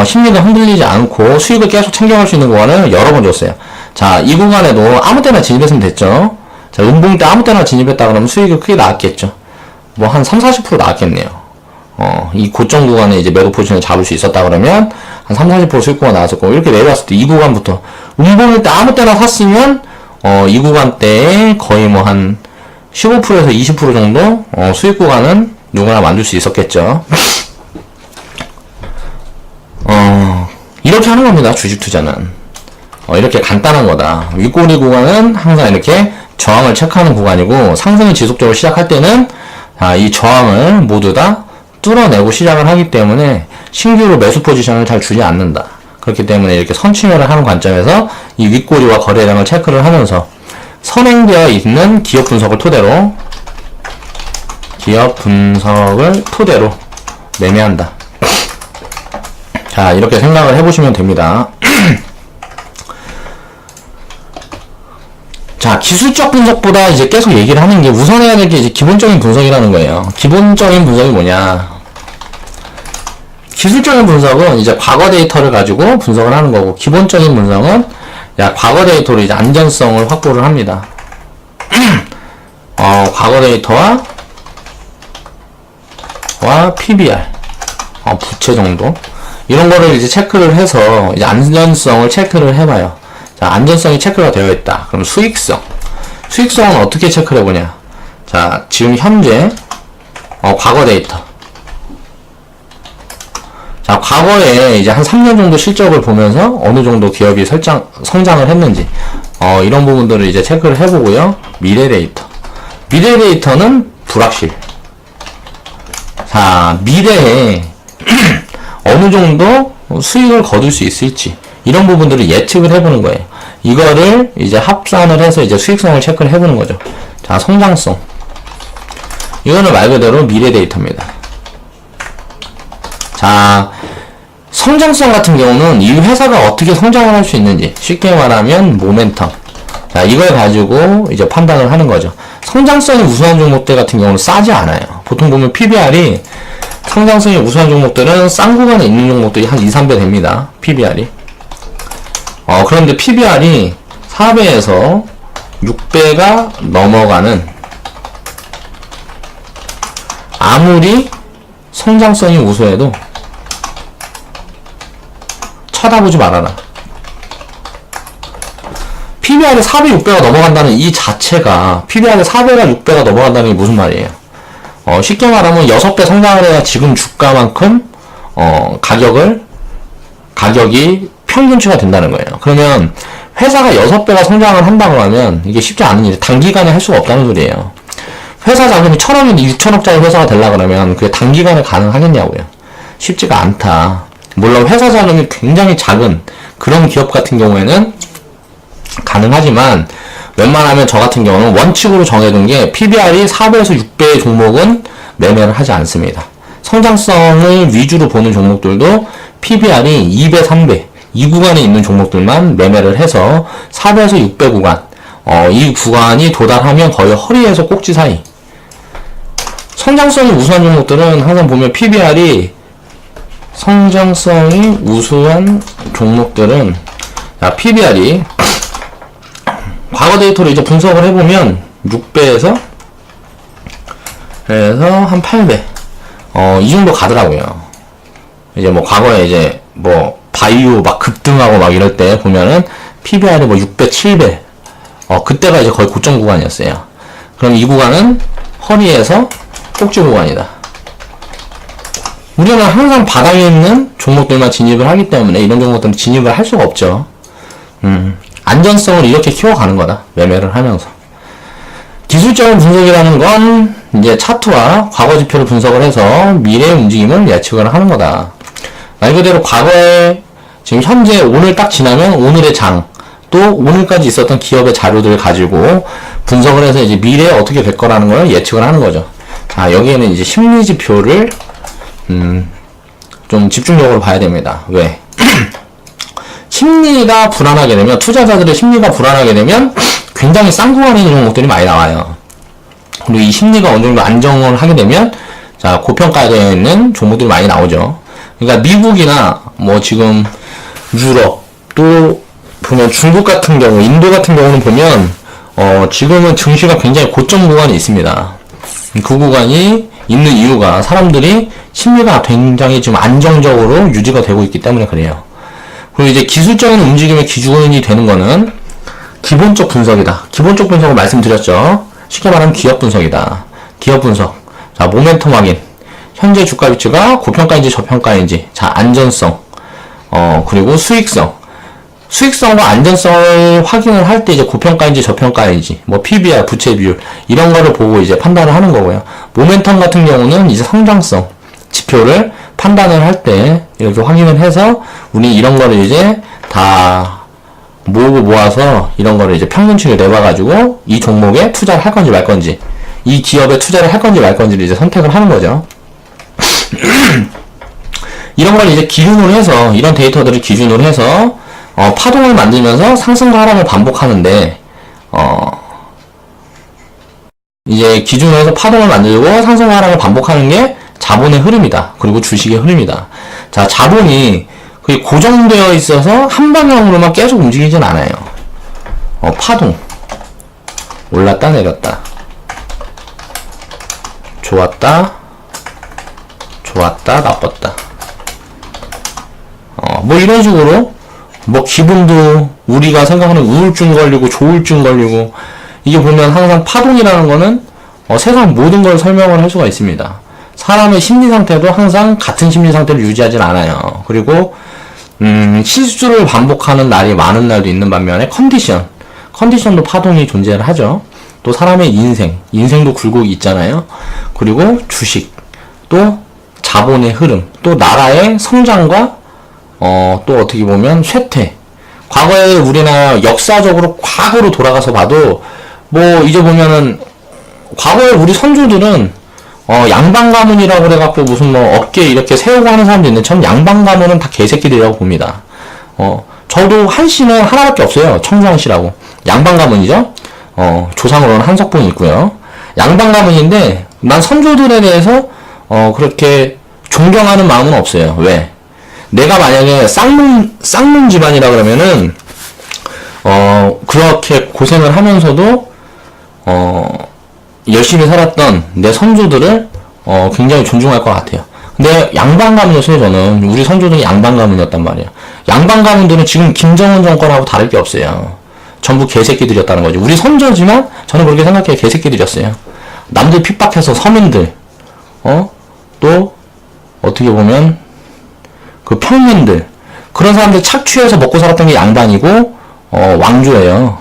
심리가 흔들리지 않고 수익을 계속 챙겨갈 수 있는 구간을 여러 번 줬어요. 자, 이 구간에도 아무 때나 진입했으면 됐죠. 자, 음봉 때 아무 때나 진입했다 그러면 수익이 크게 나왔겠죠. 한 30-40% 나왔겠네요. 이 고점 구간에 이제 매도 포지션을 잡을 수 있었다 그러면 한 30-40% 수익구가 나왔었고 이렇게 내려왔을 때 이 구간부터 음봉일 때 아무 때나 샀으면 이 구간 때에 거의 한 15%에서 20% 정도 수익 구간은 누구나 만들 수 있었겠죠. 이렇게 하는 겁니다. 주식 투자는 이렇게 간단한 거다. 윗꼬리 구간은 항상 이렇게 저항을 체크하는 구간이고 상승이 지속적으로 시작할 때는 이 저항을 모두 다 뚫어내고 시작을 하기 때문에 신규로 매수 포지션을 잘 주지 않는다. 그렇기 때문에 이렇게 선침해를 하는 관점에서 이 윗꼬리와 거래량을 체크를 하면서 선행되어 있는 기업 분석을 토대로 매매한다. 자, 이렇게 생각을 해보시면 됩니다. 자, 기술적 분석보다 이제 계속 얘기를 하는 게 우선해야 될 게 이제 기본적인 분석이라는 거예요. 기본적인 분석이 뭐냐? 기술적인 분석은 이제 과거 데이터를 가지고 분석을 하는 거고, 기본적인 분석은 과거 데이터로 이제 안전성을 확보를 합니다. 과거 데이터와 PBR, 부채 정도 이런 거를 이제 체크를 해서 이제 안전성을 체크를 해봐요. 자, 안전성이 체크가 되어 있다. 그럼 수익성 수익성은 어떻게 체크를 해보냐. 자, 지금 현재 과거 데이터. 자, 과거에 이제 한 3년 정도 실적을 보면서 어느 정도 기업이 성장을 했는지 이런 부분들을 이제 체크를 해보고요. 미래 데이터. 미래 데이터는 불확실. 자, 미래에 어느 정도 수익을 거둘 수 있을지 이런 부분들을 예측을 해보는 거예요. 이거를 이제 합산을 해서 이제 수익성을 체크를 해보는 거죠. 자, 성장성. 이거는 말 그대로 미래 데이터입니다. 자, 성장성 같은 경우는 이 회사가 어떻게 성장을 할 수 있는지, 쉽게 말하면 모멘텀. 자, 이걸 가지고 이제 판단을 하는 거죠. 성장성이 우수한 종목들 같은 경우는 싸지 않아요. 보통 보면 PBR이 성장성이 우수한 종목들은 싼 구간에 있는 종목들이 한 2, 3배 됩니다. PBR이. 그런데 PBR이 4배에서 6배가 넘어가는, 아무리 성장성이 우수해도 쳐다보지 말아라. PBR이 4배, 6배가 넘어간다는 이 자체가, PBR이 4배가 6배가 넘어간다는 게 무슨 말이에요? 쉽게 말하면 6배 성장을 해야 지금 주가만큼 가격이 평균치가 된다는 거예요. 그러면 회사가 6배가 성장을 한다고 하면 이게 쉽지 않은 일이, 단기간에 할 수가 없다는 소리예요. 회사 자금이 1,000억인데 6천억짜리 회사가 되려고 그러면 그게 단기간에 가능하겠냐고요. 쉽지가 않다. 물론 회사 자금이 굉장히 작은 그런 기업 같은 경우에는 가능하지만, 웬만하면 저 같은 경우는 원칙으로 정해둔 게 PBR이 4배에서 6배의 종목은 매매를 하지 않습니다. 성장성을 위주로 보는 종목들도 PBR이 2배, 3배 이 구간에 있는 종목들만 매매를 해서 4배에서 6배 구간, 이 구간이 도달하면 거의 허리에서 꼭지 사이. 성장성이 우수한 종목들은 항상 보면 PBR이, 성장성이 우수한 종목들은, 자, PBR이 과거 데이터를 이제 분석을 해보면 6배에서 한 8배 이 정도 가더라고요. 이제 뭐 과거에 이제 뭐 바이오 막 급등하고 막 이럴 때 보면은 PBR이 뭐 6배, 7배 그때가 이제 거의 고점 구간이었어요. 그럼 이 구간은 허리에서 꼭지 구간이다. 우리는 항상 바닥에 있는 종목들만 진입을 하기 때문에 이런 종목들은 진입을 할 수가 없죠. 안전성을 이렇게 키워가는 거다. 매매를 하면서. 기술적인 분석이라는 건 이제 차트와 과거 지표를 분석을 해서 미래의 움직임을 예측을 하는 거다. 말 그대로 과거에 지금 현재 오늘 딱 지나면 오늘의 장, 또 오늘까지 있었던 기업의 자료들을 가지고 분석을 해서 이제 미래에 어떻게 될 거라는 걸 예측을 하는 거죠. 자, 여기에는 이제 심리 지표를 좀 집중적으로 봐야 됩니다. 왜? 심리가 불안하게 되면, 투자자들의 심리가 불안하게 되면 굉장히 싼 구간에 있는 종목들이 많이 나와요. 그리고 이 심리가 어느 정도 안정을 하게 되면, 자, 고평가되어 있는 종목들이 많이 나오죠. 그러니까 미국이나 뭐 지금 유럽, 또 보면 중국 같은 경우, 인도 같은 경우는 보면 지금은 증시가 굉장히 고점 구간이 있습니다. 그 구간이 있는 이유가 사람들이 심리가 굉장히 좀 안정적으로 유지가 되고 있기 때문에 그래요. 그리고 이제 기술적인 움직임의 기준이 되는 거는 기본적 분석이다. 기본적 분석을 말씀드렸죠. 쉽게 말하면 기업 분석이다. 기업 분석. 자, 모멘텀 확인. 현재 주가 위치가 고평가인지 저평가인지. 자, 안전성. 그리고 수익성. 수익성과 안전성을 확인을 할 때 이제 고평가인지 저평가인지, 뭐 PBR, 부채 비율 이런 거를 보고 이제 판단을 하는 거고요. 모멘텀 같은 경우는 이제 성장성 지표를 판단을 할 때 이렇게 확인을 해서 우리 이런 거를 이제 다 모아서 이런 거를 이제 평균치를 내봐가지고 이 종목에 투자를 할 건지 말 건지, 이 기업에 투자를 할 건지 말 건지를 이제 선택을 하는 거죠. 이런 걸 이제 기준으로 해서, 이런 데이터들을 기준으로 해서 파동을 만들면서 상승과 하락을 반복하는데, 이제 기준으로 해서 파동을 만들고 상승과 하락을 반복하는 게 자본의 흐름이다. 그리고 주식의 흐름이다. 자, 자본이 고정되어 있어서 한 방향으로만 계속 움직이진 않아요. 파동. 올랐다, 내렸다. 좋았다, 나빴다. 뭐 이런 식으로, 뭐 기분도 우리가 생각하는 우울증 걸리고 조울증 걸리고 이게 보면 항상 파동이라는 거는 세상 모든 걸 설명을 할 수가 있습니다. 사람의 심리 상태도 항상 같은 심리 상태를 유지하진 않아요. 그리고 실수를 반복하는 날이 많은 날도 있는 반면에 컨디션도 파동이 존재를 하죠. 또 사람의 인생도 굴곡이 있잖아요. 그리고 주식, 또 자본의 흐름, 또 나라의 성장과 또 어떻게 보면 쇠퇴. 과거에 우리나라 역사적으로 과거로 돌아가서 봐도 이제 보면은 과거에 우리 선조들은 양반 가문이라고 그래갖고 무슨 어깨 이렇게 세우고 하는 사람도 있는데 전 양반 가문은 다 개새끼들이라고 봅니다. 저도 한씨는 하나밖에 없어요. 청주한씨라고. 양반 가문이죠. 조상으로는 한석봉이 있고요. 양반 가문인데 난 선조들에 대해서 그렇게 존경하는 마음은 없어요. 왜? 내가 만약에 쌍문 집안이라 그러면은 그렇게 고생을 하면서도 열심히 살았던 내 선조들을 굉장히 존중할 것 같아요. 근데 양반 가문이었어요. 저는 우리 선조들이 양반 가문이었단 말이에요. 양반 가문들은 지금 김정은 정권하고 다를 게 없어요. 전부 개새끼들이었다는 거죠. 우리 선조지만 저는 그렇게 생각해요. 개새끼들이었어요. 남들 핍박해서 서민들, 또 어떻게 보면 그 평민들, 그런 사람들 착취해서 먹고 살았던 게 양반이고 왕조예요.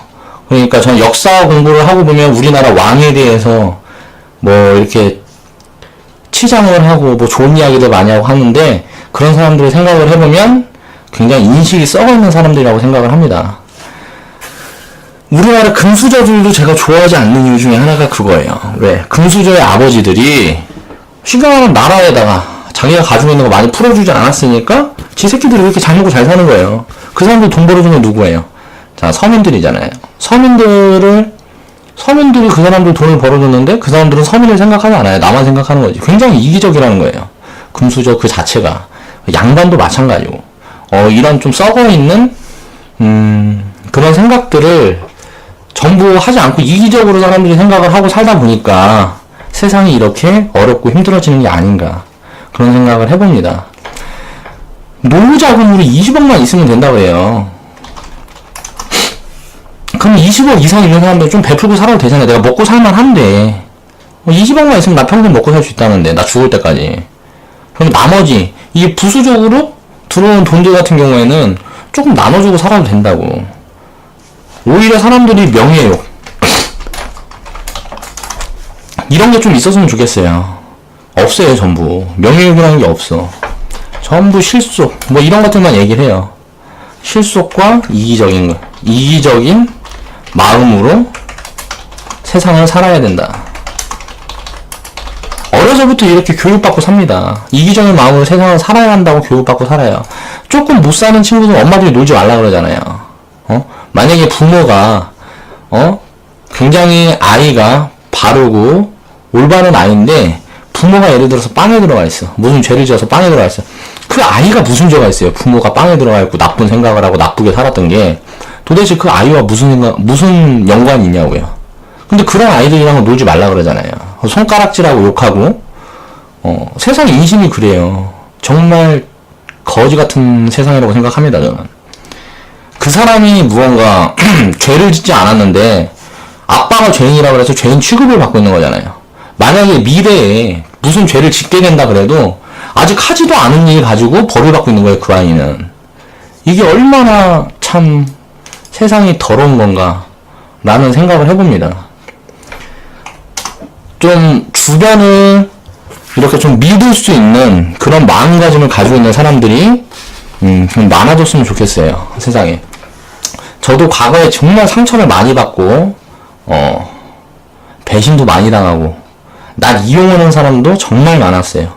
그러니까 저는 역사 공부를 하고 보면 우리나라 왕에 대해서 이렇게 치장을 하고 좋은 이야기들 많이 하고 하는데 그런 사람들을 생각을 해보면 굉장히 인식이 썩어있는 사람들이라고 생각을 합니다. 우리나라 금수저들도 제가 좋아하지 않는 이유 중에 하나가 그거예요. 왜? 금수저의 아버지들이 신경하는 나라에다가 자기가 가지고 있는 거 많이 풀어주지 않았으니까 지 새끼들이 이렇게 잘 먹고 잘 사는 거예요. 그 사람들 돈 벌어준 건 누구예요? 자, 서민들이잖아요. 서민들이 그 사람들 돈을 벌어줬는데 그 사람들은 서민을 생각하지 않아요. 나만 생각하는 거지. 굉장히 이기적이라는 거예요. 금수저 그 자체가. 양반도 마찬가지고. 이런 좀 썩어있는 그런 생각들을 전부 하지 않고 이기적으로 사람들이 생각을 하고 살다 보니까 세상이 이렇게 어렵고 힘들어지는 게 아닌가 그런 생각을 해봅니다. 노후 자금으로 20억만 있으면 된다고 해요. 그럼 20억 이상 있는 사람들 좀 베풀고 살아도 되잖아요. 내가 먹고 살만 한데 20억만 있으면 나 평생 먹고 살 수 있다는데 나 죽을 때까지. 그럼 나머지 이게 부수적으로 들어오는 돈들 같은 경우에는 조금 나눠주고 살아도 된다고. 오히려 사람들이 명예욕 이런 게 좀 있었으면 좋겠어요. 없어요. 전부 명예욕이라는 게 없어. 전부 실속 이런 것들만 얘기를 해요. 실속과 이기적인 마음으로 세상을 살아야 된다. 어려서부터 이렇게 교육받고 삽니다. 이기적인 마음으로 세상을 살아야 한다고 교육받고 살아요. 조금 못 사는 친구들은 엄마들이 놀지 말라 그러잖아요. 만약에 부모가 굉장히 아이가 바르고 올바른 아이인데 부모가 예를 들어서 빵에 들어가 있어. 무슨 죄를 지어서 빵에 들어가 있어. 그 아이가 무슨 죄가 있어요? 부모가 빵에 들어가 있고 나쁜 생각을 하고 나쁘게 살았던 게 도대체 그 아이와 무슨 연관이 있냐고요. 근데 그런 아이들이랑은 놀지 말라 그러잖아요. 손가락질하고 욕하고 세상 인심이 그래요. 정말 거지 같은 세상이라고 생각합니다. 저는. 그 사람이 무언가 죄를 짓지 않았는데 아빠가 죄인이라고 해서 죄인 취급을 받고 있는 거잖아요. 만약에 미래에 무슨 죄를 짓게 된다 그래도 아직 하지도 않은 일 가지고 벌을 받고 있는 거예요. 그 아이는. 이게 얼마나 참 세상이 더러운 건가 라는 생각을 해봅니다. 좀 주변을 이렇게 좀 믿을 수 있는 그런 마음가짐을 가지고 있는 사람들이 좀 많아졌으면 좋겠어요. 세상에. 저도 과거에 정말 상처를 많이 받고 배신도 많이 당하고 날 이용하는 사람도 정말 많았어요.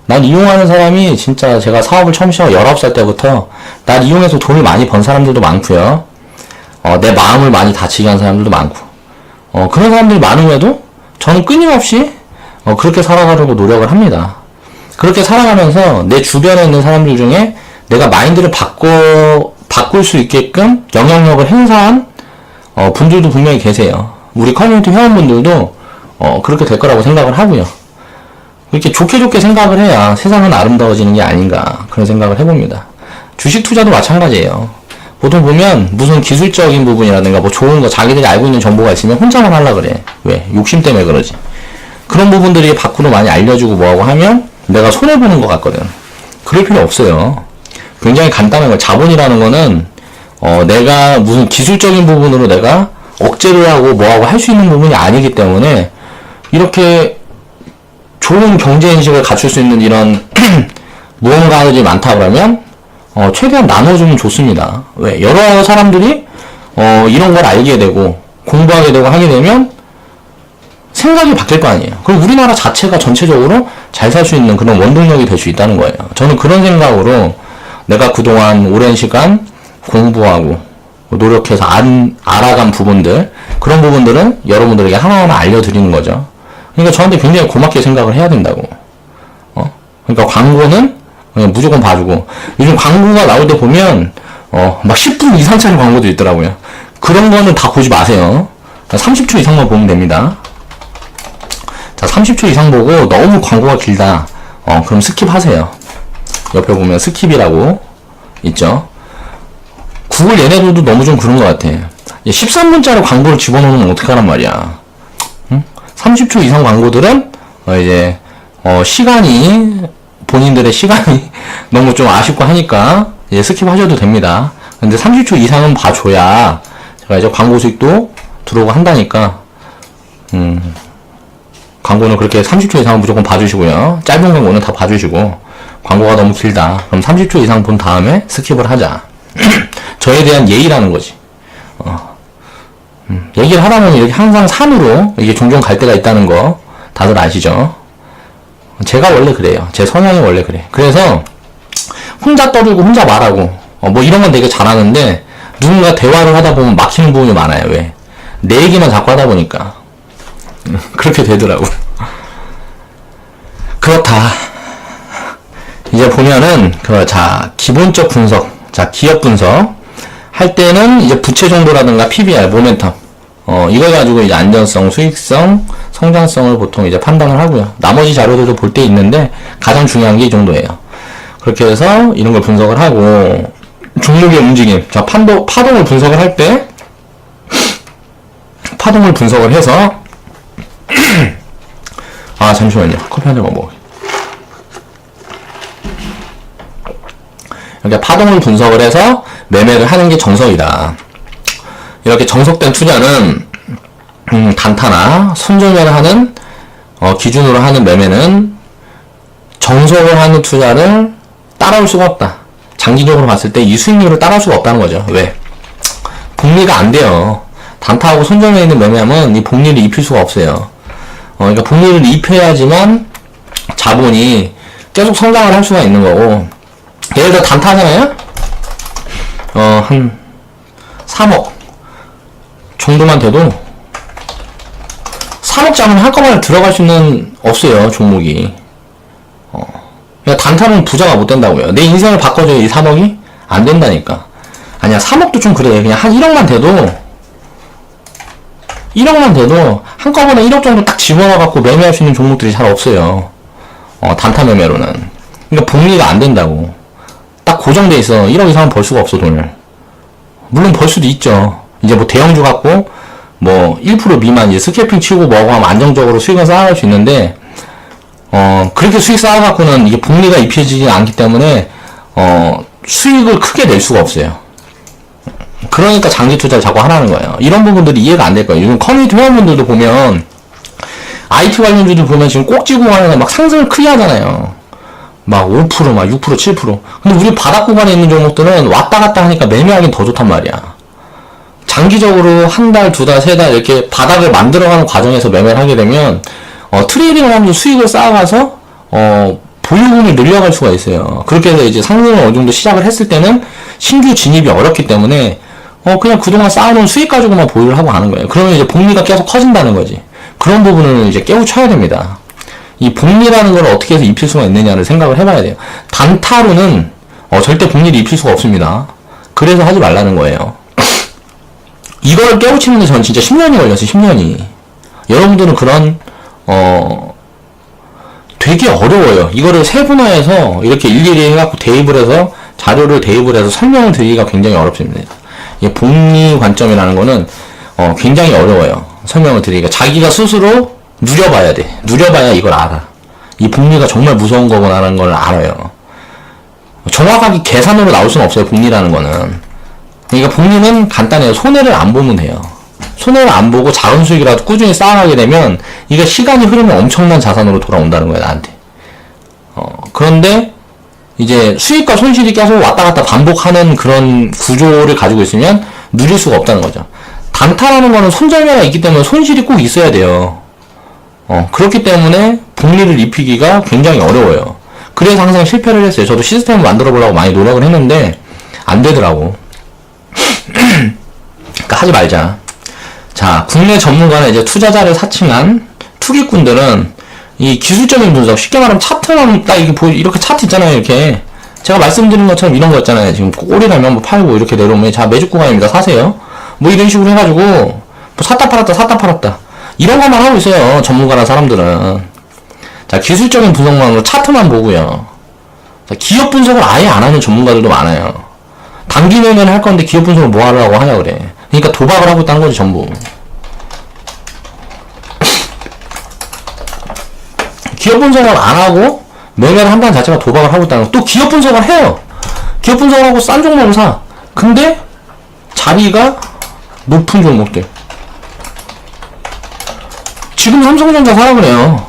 날 이용하는 사람이 진짜 제가 사업을 처음 시작 19살 때부터 날 이용해서 돈을 많이 번 사람들도 많고요. 내 마음을 많이 다치게 한 사람들도 많고 그런 사람들이 많음에도 저는 끊임없이 그렇게 살아가려고 노력을 합니다. 그렇게 살아가면서 내 주변에 있는 사람들 중에 내가 마인드를 바꿀 수 있게끔 영향력을 행사한 분들도 분명히 계세요. 우리 커뮤니티 회원분들도 그렇게 될 거라고 생각을 하고요. 이렇게 좋게 생각을 해야 세상은 아름다워지는 게 아닌가 그런 생각을 해봅니다. 주식 투자도 마찬가지예요. 보통 보면 무슨 기술적인 부분이라든가 뭐 좋은 거 자기들이 알고 있는 정보가 있으면 혼자만 하려 그래. 왜? 욕심 때문에 그러지. 그런 부분들이 밖으로 많이 알려주고 뭐하고 하면 내가 손해보는 것 같거든. 그럴 필요 없어요. 굉장히 간단한 거야. 자본이라는 거는 내가 무슨 기술적인 부분으로 내가 억제를 하고 뭐하고 할 수 있는 부분이 아니기 때문에 이렇게 좋은 경제인식을 갖출 수 있는 이런 무언가들이 많다 그러면 최대한 나눠주면 좋습니다. 왜? 여러 사람들이 이런 걸 알게 되고 공부하게 되고 하게 되면 생각이 바뀔 거 아니에요. 그럼 우리나라 자체가 전체적으로 잘 살 수 있는 그런 원동력이 될 수 있다는 거예요. 저는 그런 생각으로 내가 그동안 오랜 시간 공부하고 노력해서 알아간 부분들, 그런 부분들은 여러분들에게 하나하나 알려드리는 거죠. 그러니까 저한테 굉장히 고맙게 생각을 해야 된다고. 그러니까 광고는 그냥 무조건 봐주고, 요즘 광고가 나올 때 보면 막 10분 이상짜리 광고도 있더라고요. 그런 거는 다 보지 마세요. 30초 이상만 보면 됩니다. 자, 30초 이상 보고 너무 광고가 길다. 그럼 스킵하세요. 옆에 보면 스킵이라고 있죠. 구글 얘네들도 너무 좀 그런 것 같아. 13분짜리 광고를 집어넣으면 어떡하란 말이야. 응? 30초 이상 광고들은 이제 시간이, 본인들의 시간이 너무 좀 아쉽고 하니까 이제 스킵하셔도 됩니다. 근데 30초 이상은 봐줘야 제가 이제 광고 수익도 들어오고 한다니까. 광고는 그렇게 30초 이상은 무조건 봐주시고요. 짧은 광고는 다 봐주시고, 광고가 너무 길다 그럼 30초 이상 본 다음에 스킵을 하자. 저에 대한 예의라는 거지. 얘기를 하다 보면 이렇게 항상 산으로 이게 종종 갈 때가 있다는 거 다들 아시죠? 제가 원래 그래요. 제 성향이 원래 그래. 그래서 혼자 떠들고 혼자 말하고 뭐 이런 건 되게 잘하는데, 누군가 대화를 하다 보면 막히는 부분이 많아요. 왜? 내 얘기만 자꾸 하다 보니까 그렇게 되더라고. 그렇다. 이제 보면은 자, 기본적 분석, 자, 기업 분석 할 때는 이제 부채 정도라든가 PBR, 모멘텀 이걸 가지고 이제 안전성, 수익성, 성장성을 보통 이제 판단을 하고요. 나머지 자료들도 볼 때 있는데 가장 중요한 게 이 정도예요. 그렇게 해서 이런 걸 분석을 하고, 종목의 움직임, 자, 파동을 분석을 할 때 파동을 분석을 해서 아, 잠시만요. 커피 한 잔만 먹어. 이렇게 파동을 분석을 해서 매매를 하는 게 정석이다. 이렇게 정석된 투자는 단타나 손절매를 하는 기준으로 하는 매매는 정석을 하는 투자를 따라올 수가 없다. 장기적으로 봤을 때 이 수익률을 따라올 수가 없다는 거죠. 왜? 복리가 안 돼요. 단타하고 손절매 있는 매매하면 이 복리를 입힐 수가 없어요. 그러니까 복리를 입혀야지만 자본이 계속 성장을 할 수가 있는 거고, 예를 들어 단타 하잖아요? 한 3억 정도만 돼도 3억 자금 한꺼번에 들어갈 수는 없어요, 종목이. 그냥 단타는 부자가 못 된다고요. 내 인생을 바꿔줘야 이 3억이? 안 된다니까. 아니야, 3억도 좀 그래. 그냥 한 1억만 돼도 한꺼번에 1억 정도 딱 집어넣어갖고 매매할 수 있는 종목들이 잘 없어요. 단타 매매로는. 그러니까 복리가 안 된다고. 딱 고정돼 있어. 1억 이상은 벌 수가 없어, 돈을. 물론 벌 수도 있죠. 이제 뭐 대형주 갖고 뭐 1% 미만 이제 스캐핑 치고 뭐하고 하면 안정적으로 수익을 쌓아갈 수 있는데, 그렇게 수익 쌓아갖고는 이게 복리가 입혀지지 않기 때문에 수익을 크게 낼 수가 없어요. 그러니까 장기 투자를 자꾸 하라는 거예요. 이런 부분들이 이해가 안 될 거예요. 요즘 커뮤니티 회원분들도 보면 IT 관련주들 보면 지금 꼭지고 가는 막 상승을 크게 하잖아요. 막 5%, 막 6%, 7%. 근데 우리 바닥 구간에 있는 종목들은 왔다 갔다 하니까 매매하기는 더 좋단 말이야. 장기적으로 한 달, 두 달, 세 달 이렇게 바닥을 만들어가는 과정에서 매매를 하게 되면 트레이딩을 하면서 수익을 쌓아가서 보유금을 늘려갈 수가 있어요. 그렇게 해서 이제 상승을 어느 정도 시작을 했을 때는 신규 진입이 어렵기 때문에 그냥 그동안 쌓아놓은 수익 가지고만 보유를 하고 가는 거예요. 그러면 이제 복리가 계속 커진다는 거지. 그런 부분은 이제 깨우쳐야 됩니다. 이 복리라는 걸 어떻게 해서 입힐 수가 있느냐를 생각을 해봐야 돼요. 단타로는 절대 복리를 입힐 수가 없습니다. 그래서 하지 말라는 거예요. 이거를 깨우치는데 저는 진짜 10년이 걸렸어요. 10년이. 여러분들은 그런 되게 어려워요. 이거를 세분화해서 이렇게 일일이 해갖고 대입을 해서 자료를 대입을 해서 설명을 드리기가 굉장히 어렵습니다. 이 복리 관점이라는 거는 굉장히 어려워요. 설명을 드리기가. 자기가 스스로 누려봐야 돼. 누려봐야 이걸 알아. 이 복리가 정말 무서운 거구나라는 걸 알아요. 정확하게 계산으로 나올 수는 없어요. 복리라는 거는. 그러니까 복리는 간단해요. 손해를 안 보면 돼요. 손해를 안 보고 작은 수익이라도 꾸준히 쌓아가게 되면 이게 시간이 흐르면 엄청난 자산으로 돌아온다는 거예요. 나한테. 그런데 이제 수익과 손실이 계속 왔다 갔다 반복하는 그런 구조를 가지고 있으면 누릴 수가 없다는 거죠. 단타라는 거는 손절매가 있기 때문에 손실이 꼭 있어야 돼요. 그렇기 때문에 복리를 입히기가 굉장히 어려워요. 그래서 항상 실패를 했어요. 저도 시스템을 만들어 보려고 많이 노력을 했는데 안 되더라고. 그러니까 하지 말자. 자, 국내 전문가는 이제 투자자를 사칭한 투기꾼들은 이 기술적인 분석, 쉽게 말하면 차트만 딱 이렇게 차트 있잖아요. 이렇게 제가 말씀드린 것처럼 이런 거 있잖아요. 지금 꼬리라면 뭐 팔고 이렇게 내려오면 자, 매집 구간입니다. 사세요. 뭐 이런 식으로 해가지고 뭐 샀다 팔았다 이런 것만 하고 있어요. 전문가란 사람들은. 자, 기술적인 분석만으로 차트만 보고요. 자, 기업 분석을 아예 안 하는 전문가들도 많아요. 단기 매매를 할 건데 기업 분석을 뭐 하려고 하냐 그래. 그러니까 도박을 하고 있다는 거지, 전부. 기업 분석을 안 하고 매매를 한다는 자체가 도박을 하고 있다는 거. 또 기업 분석을 해요. 기업 분석을 하고 싼 종목을 사. 근데 자리가 높은 종목들. 지금 삼성전자 사라 그래요.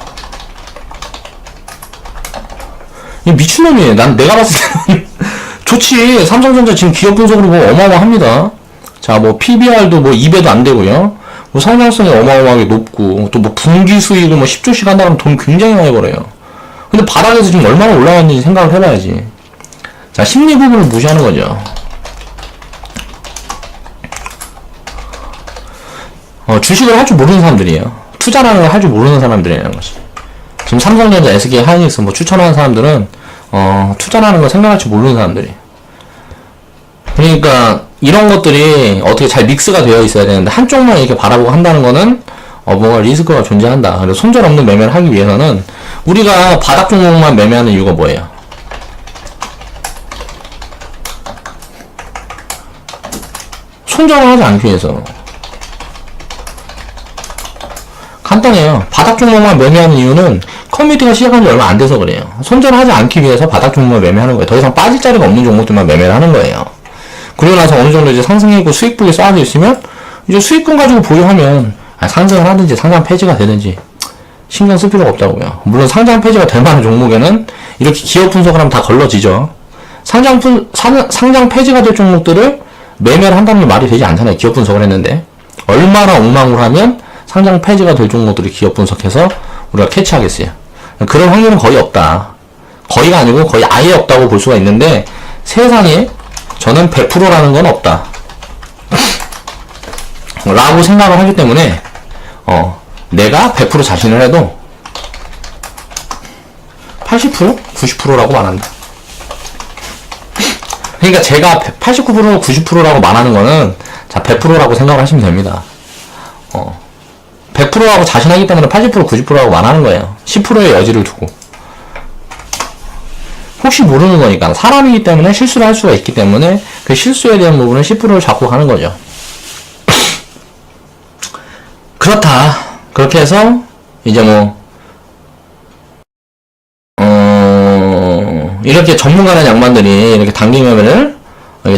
이 미친놈이에요. 내가 봤을 때는 좋지. 삼성전자 지금 기업 분석으로 뭐 어마어마합니다. 자, 뭐 PBR도 뭐 2배도 안 되고요. 뭐 성장성이 어마어마하게 높고 또 뭐 분기 수익을 뭐 10조씩 한다면 돈 굉장히 많이 벌어요. 근데 바닥에서 지금 얼마나 올라갔는지 생각을 해봐야지. 자, 심리 부분을 무시하는 거죠. 주식을 할 줄 모르는 사람들이에요. 투자라는 걸 할 줄 모르는 사람들이라는 거지. 지금 삼성전자, SK, 하이닉스 뭐 추천하는 사람들은 투자라는 걸 생각할 줄 모르는 사람들이에요. 그러니까 이런 것들이 어떻게 잘 믹스가 되어 있어야 되는데 한쪽만 이렇게 바라보고 한다는 거는 뭔가 리스크가 존재한다. 그래서 손절 없는 매매를 하기 위해서는 우리가 바닥 종목만 매매하는 이유가 뭐예요? 손절을 하지 않기 위해서. 간단해요. 바닥 종목만 매매하는 이유는 커뮤니티가 시작한 지 얼마 안 돼서 그래요. 손절을 하지 않기 위해서 바닥 종목을 매매하는 거예요. 더 이상 빠질 자리가 없는 종목들만 매매를 하는 거예요. 그러고 나서 어느 정도 이제 상승했고 수익폭이 쌓여져 있으면 이제 수익금 가지고 보유하면 상승을 하든지 상장 폐지가 되든지 신경 쓸 필요가 없다고요. 물론 상장 폐지가 될 만한 종목에는 이렇게 기업 분석을 하면 다 걸러지죠. 상장 폐지가 될 종목들을 매매를 한다는 게 말이 되지 않잖아요. 기업 분석을 했는데 얼마나 엉망으로 하면 상장 폐지가 될 종목들을 기업 분석해서 우리가 캐치하겠어요. 그런 확률은 거의 없다. 거의가 아니고 거의 아예 없다고 볼 수가 있는데 세상에 저는 100%라는 건 없다 라고 생각을 하기 때문에 내가 100% 자신을 해도 80%? 90%라고 말한다. 그러니까 제가 89% 90%라고 말하는 거는 자 100%라고 생각을 하시면 됩니다. 100%라고 자신하기 때문에 80% 90%라고 말하는 거예요. 10%의 여지를 두고. 혹시 모르는 거니까 사람이기 때문에 실수를 할 수가 있기 때문에 그 실수에 대한 부분은 10%를 잡고 가는 거죠. 그렇다. 그렇게 해서 이제 뭐 이렇게 전문가는 양반들이 이렇게 단기 매매를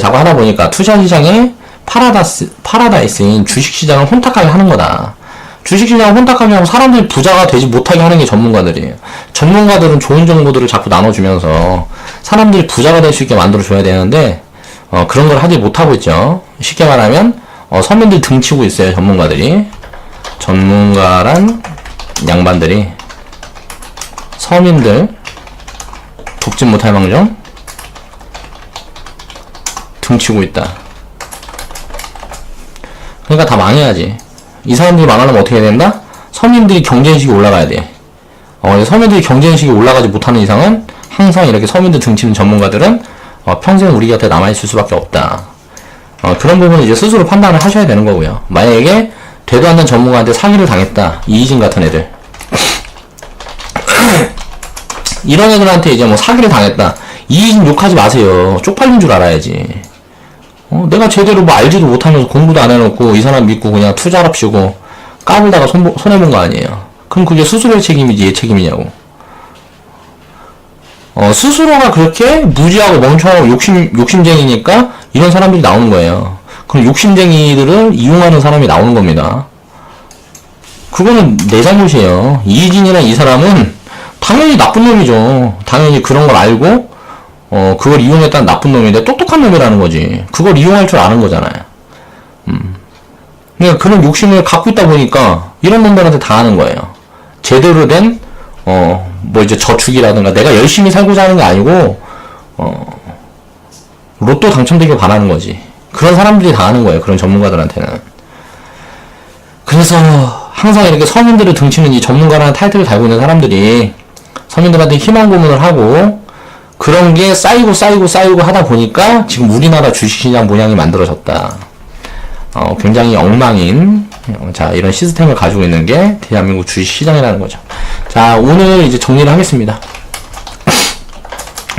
자꾸 하다 보니까 투자 시장의 파라다이스인 주식 시장을 혼탁하게 하는 거다. 주식시장을 혼탁하게 하면 사람들이 부자가 되지 못하게 하는 게 전문가들이에요. 전문가들은 좋은 정보들을 자꾸 나눠주면서 사람들이 부자가 될 수 있게 만들어줘야 되는데 그런 걸 하지 못하고 있죠. 쉽게 말하면 서민들 등치고 있어요. 전문가들이. 전문가란 양반들이 서민들 돕지 못할 망정 등치고 있다. 그러니까 다 망해야지. 이 사람들이 망하려면 어떻게 해야 된다? 서민들이 경제인식이 올라가야 돼. 서민들이 경제인식이 올라가지 못하는 이상은 항상 이렇게 서민들 등치는 전문가들은 평생 우리 곁에 남아있을 수밖에 없다. 그런 부분은 이제 스스로 판단을 하셔야 되는 거고요. 만약에 되도 않는 전문가한테 사기를 당했다. 이희진 같은 애들. 이런 애들한테 이제 뭐 사기를 당했다. 이의진 욕하지 마세요. 쪽팔린 줄 알아야지. 내가 제대로 뭐 알지도 못하면서 공부도 안 해놓고 이 사람 믿고 그냥 투자랍시고 까불다가 손해본 거 아니에요. 그럼 그게 스스로의 책임이지 얘 책임이냐고. 스스로가 그렇게 무지하고 멍청하고 욕심쟁이니까 이런 사람들이 나오는 거예요. 그럼 욕심쟁이들을 이용하는 사람이 나오는 겁니다. 그거는 내 잘못이에요. 이희진이나 이 사람은 당연히 나쁜 놈이죠. 당연히 그런 걸 알고 그걸 이용했다는 나쁜 놈인데 똑똑한 놈이라는 거지. 그걸 이용할 줄 아는 거잖아요. 그러니까 그런 욕심을 갖고 있다 보니까 이런 놈들한테 다 하는 거예요. 제대로 된 뭐 이제 저축이라든가 내가 열심히 살고자 하는 게 아니고 로또 당첨되길 바라는 거지. 그런 사람들이 다 하는 거예요. 그런 전문가들한테는. 그래서 항상 이렇게 서민들을 등치는 이 전문가라는 타이틀을 달고 있는 사람들이 서민들한테 희망 고문을 하고 그런 게 쌓이고 하다 보니까 지금 우리나라 주식시장 모양이 만들어졌다. 굉장히 엉망인 자 이런 시스템을 가지고 있는 게 대한민국 주식시장이라는 거죠. 자 오늘 이제 정리를 하겠습니다.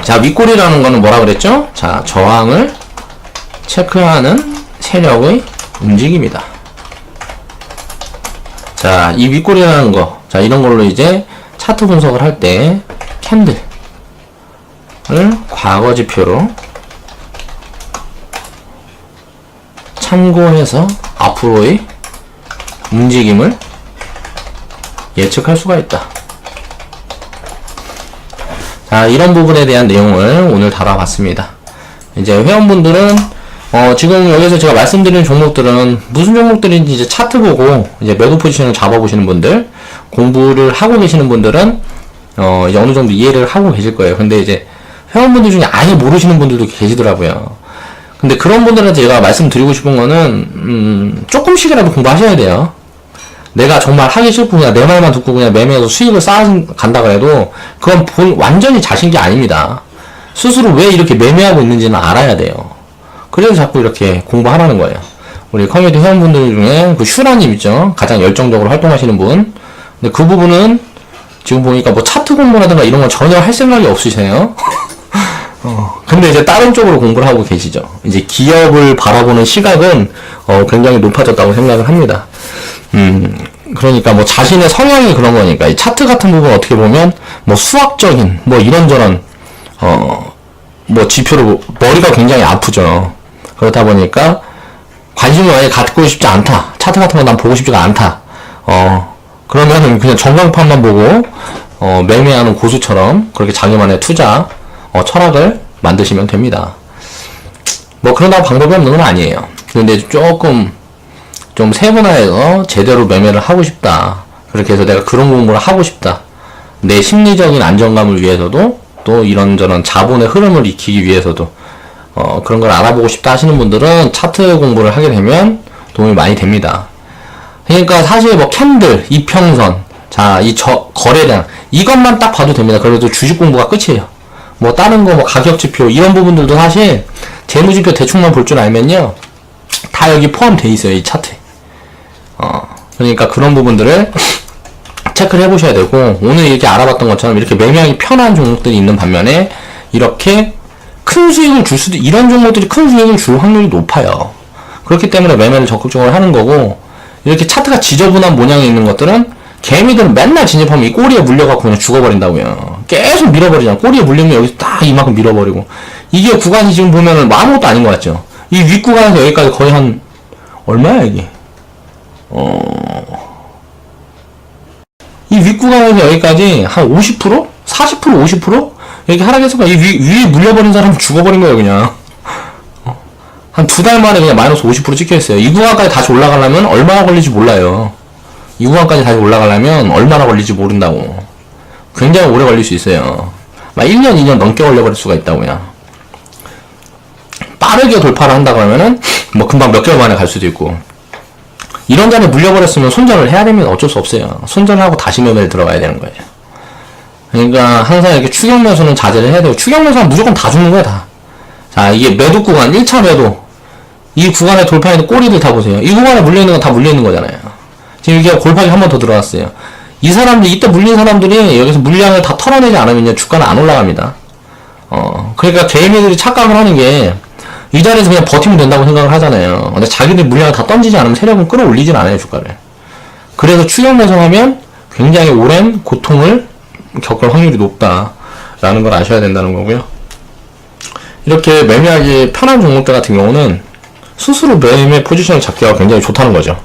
자 윗골이라는 거는 뭐라 그랬죠? 자 저항을 체크하는 세력의 움직임이다. 자 이 윗골이라는 거 자 이런 걸로 이제 차트 분석을 할 때 캔들을 과거 지표로 참고해서 앞으로의 움직임을 예측할 수가 있다. 자, 이런 부분에 대한 내용을 오늘 다뤄봤습니다. 이제 회원분들은 지금 여기서 제가 말씀드리는 종목들은 무슨 종목들인지 이제 차트 보고 이제 매도 포지션을 잡아보시는 분들, 공부를 하고 계시는 분들은 이제 어느 정도 이해를 하고 계실 거예요. 근데 이제 회원분들 중에 아예 모르시는 분들도 계시더라고요. 근데 그런 분들한테 제가 말씀드리고 싶은 거는 조금씩이라도 공부하셔야 돼요. 내가 정말 하기 싫고 그냥 내 말만 듣고 그냥 매매해서 수익을 쌓아간다 그래도 그건 완전히 자신 게 아닙니다. 스스로 왜 이렇게 매매하고 있는지는 알아야 돼요. 그래서 자꾸 이렇게 공부하라는 거예요. 우리 커뮤니티 회원분들 중에 그 슈라님 있죠? 가장 열정적으로 활동하시는 분. 근데 그 부분은 지금 보니까 뭐 차트 공부라든가 이런 건 전혀 할 생각이 없으세요. 근데 이제 다른 쪽으로 공부를 하고 계시죠. 이제 기업을 바라보는 시각은 굉장히 높아졌다고 생각을 합니다. 그러니까 뭐 자신의 성향이 그런 거니까 이 차트 같은 부분 어떻게 보면 뭐 수학적인 뭐 이런저런 뭐 지표로 머리가 굉장히 아프죠. 그렇다 보니까 관심을 많이 갖고 싶지 않다. 차트 같은 거 난 보고 싶지가 않다. 그러면은 그냥 전광판만 보고 매매하는 고수처럼 그렇게 자기만의 투자 철학을 만드시면 됩니다. 뭐 그런다고 방법이 없는 건 아니에요. 근데 조금 좀 세분화해서 제대로 매매를 하고 싶다. 그렇게 해서 내가 그런 공부를 하고 싶다. 내 심리적인 안정감을 위해서도 또 이런저런 자본의 흐름을 익히기 위해서도 그런 걸 알아보고 싶다 하시는 분들은 차트 공부를 하게 되면 도움이 많이 됩니다. 그러니까 사실 뭐 캔들, 이평선, 자, 거래량 이것만 딱 봐도 됩니다. 그래도 주식 공부가 끝이에요. 뭐 다른 거 뭐 가격 지표 이런 부분들도 사실 재무지표 대충만 볼 줄 알면요 다 여기 포함되어 있어요. 이 차트에. 그러니까 그런 부분들을 체크를 해보셔야 되고 오늘 이렇게 알아봤던 것처럼 이렇게 매매하기 편한 종목들이 있는 반면에 이렇게 큰 수익을 줄 수도 이런 종목들이 큰 수익을 줄 확률이 높아요. 그렇기 때문에 매매를 적극적으로 하는 거고 이렇게 차트가 지저분한 모양이 있는 것들은 개미들은 맨날 진입하면 이 꼬리에 물려갖고 그냥 죽어버린다고요. 계속 밀어버리잖아. 꼬리에 물리면 여기서 딱 이만큼 밀어버리고 이게 구간이 지금 보면은 뭐 아무것도 아닌 것 같죠. 이 윗구간에서 여기까지 거의 한 얼마야 이게 이 윗구간에서 여기까지 한 50%? 40%? 50%? 이렇게 하락해서 이 위에 물려버린 사람은 죽어버린 거예요 그냥. 한 2달 만에 그냥 마이너스 50% 찍혀있어요. 이 구간까지 다시 올라가려면 얼마나 걸릴지 몰라요. 이 구간까지 다시 올라가려면 얼마나 걸릴지 모른다고. 굉장히 오래 걸릴 수 있어요. 막 1년, 2년 넘게 걸려버릴 수가 있다고요. 빠르게 돌파를 한다 그러면은 뭐 금방 몇 개월 만에 갈 수도 있고. 이런 자리에 물려버렸으면 손절을 해야 되면 어쩔 수 없어요. 손절을 하고 다시 매매를 들어가야 되는 거예요. 그러니까 항상 이렇게 추격 매수는 자제를 해야 되고 추격 매수는 무조건 다 죽는 거야 다. 자 이게 매도 구간 1차 매도 이 구간에 돌파해있는 꼬리들 다 보세요. 이 구간에 물려있는 건 다 물려있는 거잖아요. 지금 이게 골파기 한 번 더 들어왔어요. 이 사람들 이때 물린 사람들이 여기서 물량을 다 털어내지 않으면 주가는 안 올라갑니다. 그러니까 개미들이 착각을 하는 게 이 자리에서 그냥 버티면 된다고 생각을 하잖아요. 근데 자기들 물량을 다 던지지 않으면 세력은 끌어올리진 않아요, 주가를. 그래서 추격 매수하면 굉장히 오랜 고통을 겪을 확률이 높다라는 걸 아셔야 된다는 거고요. 이렇게 매매하기 편한 종목들 같은 경우는 스스로 매매 포지션을 잡기가 굉장히 좋다는 거죠.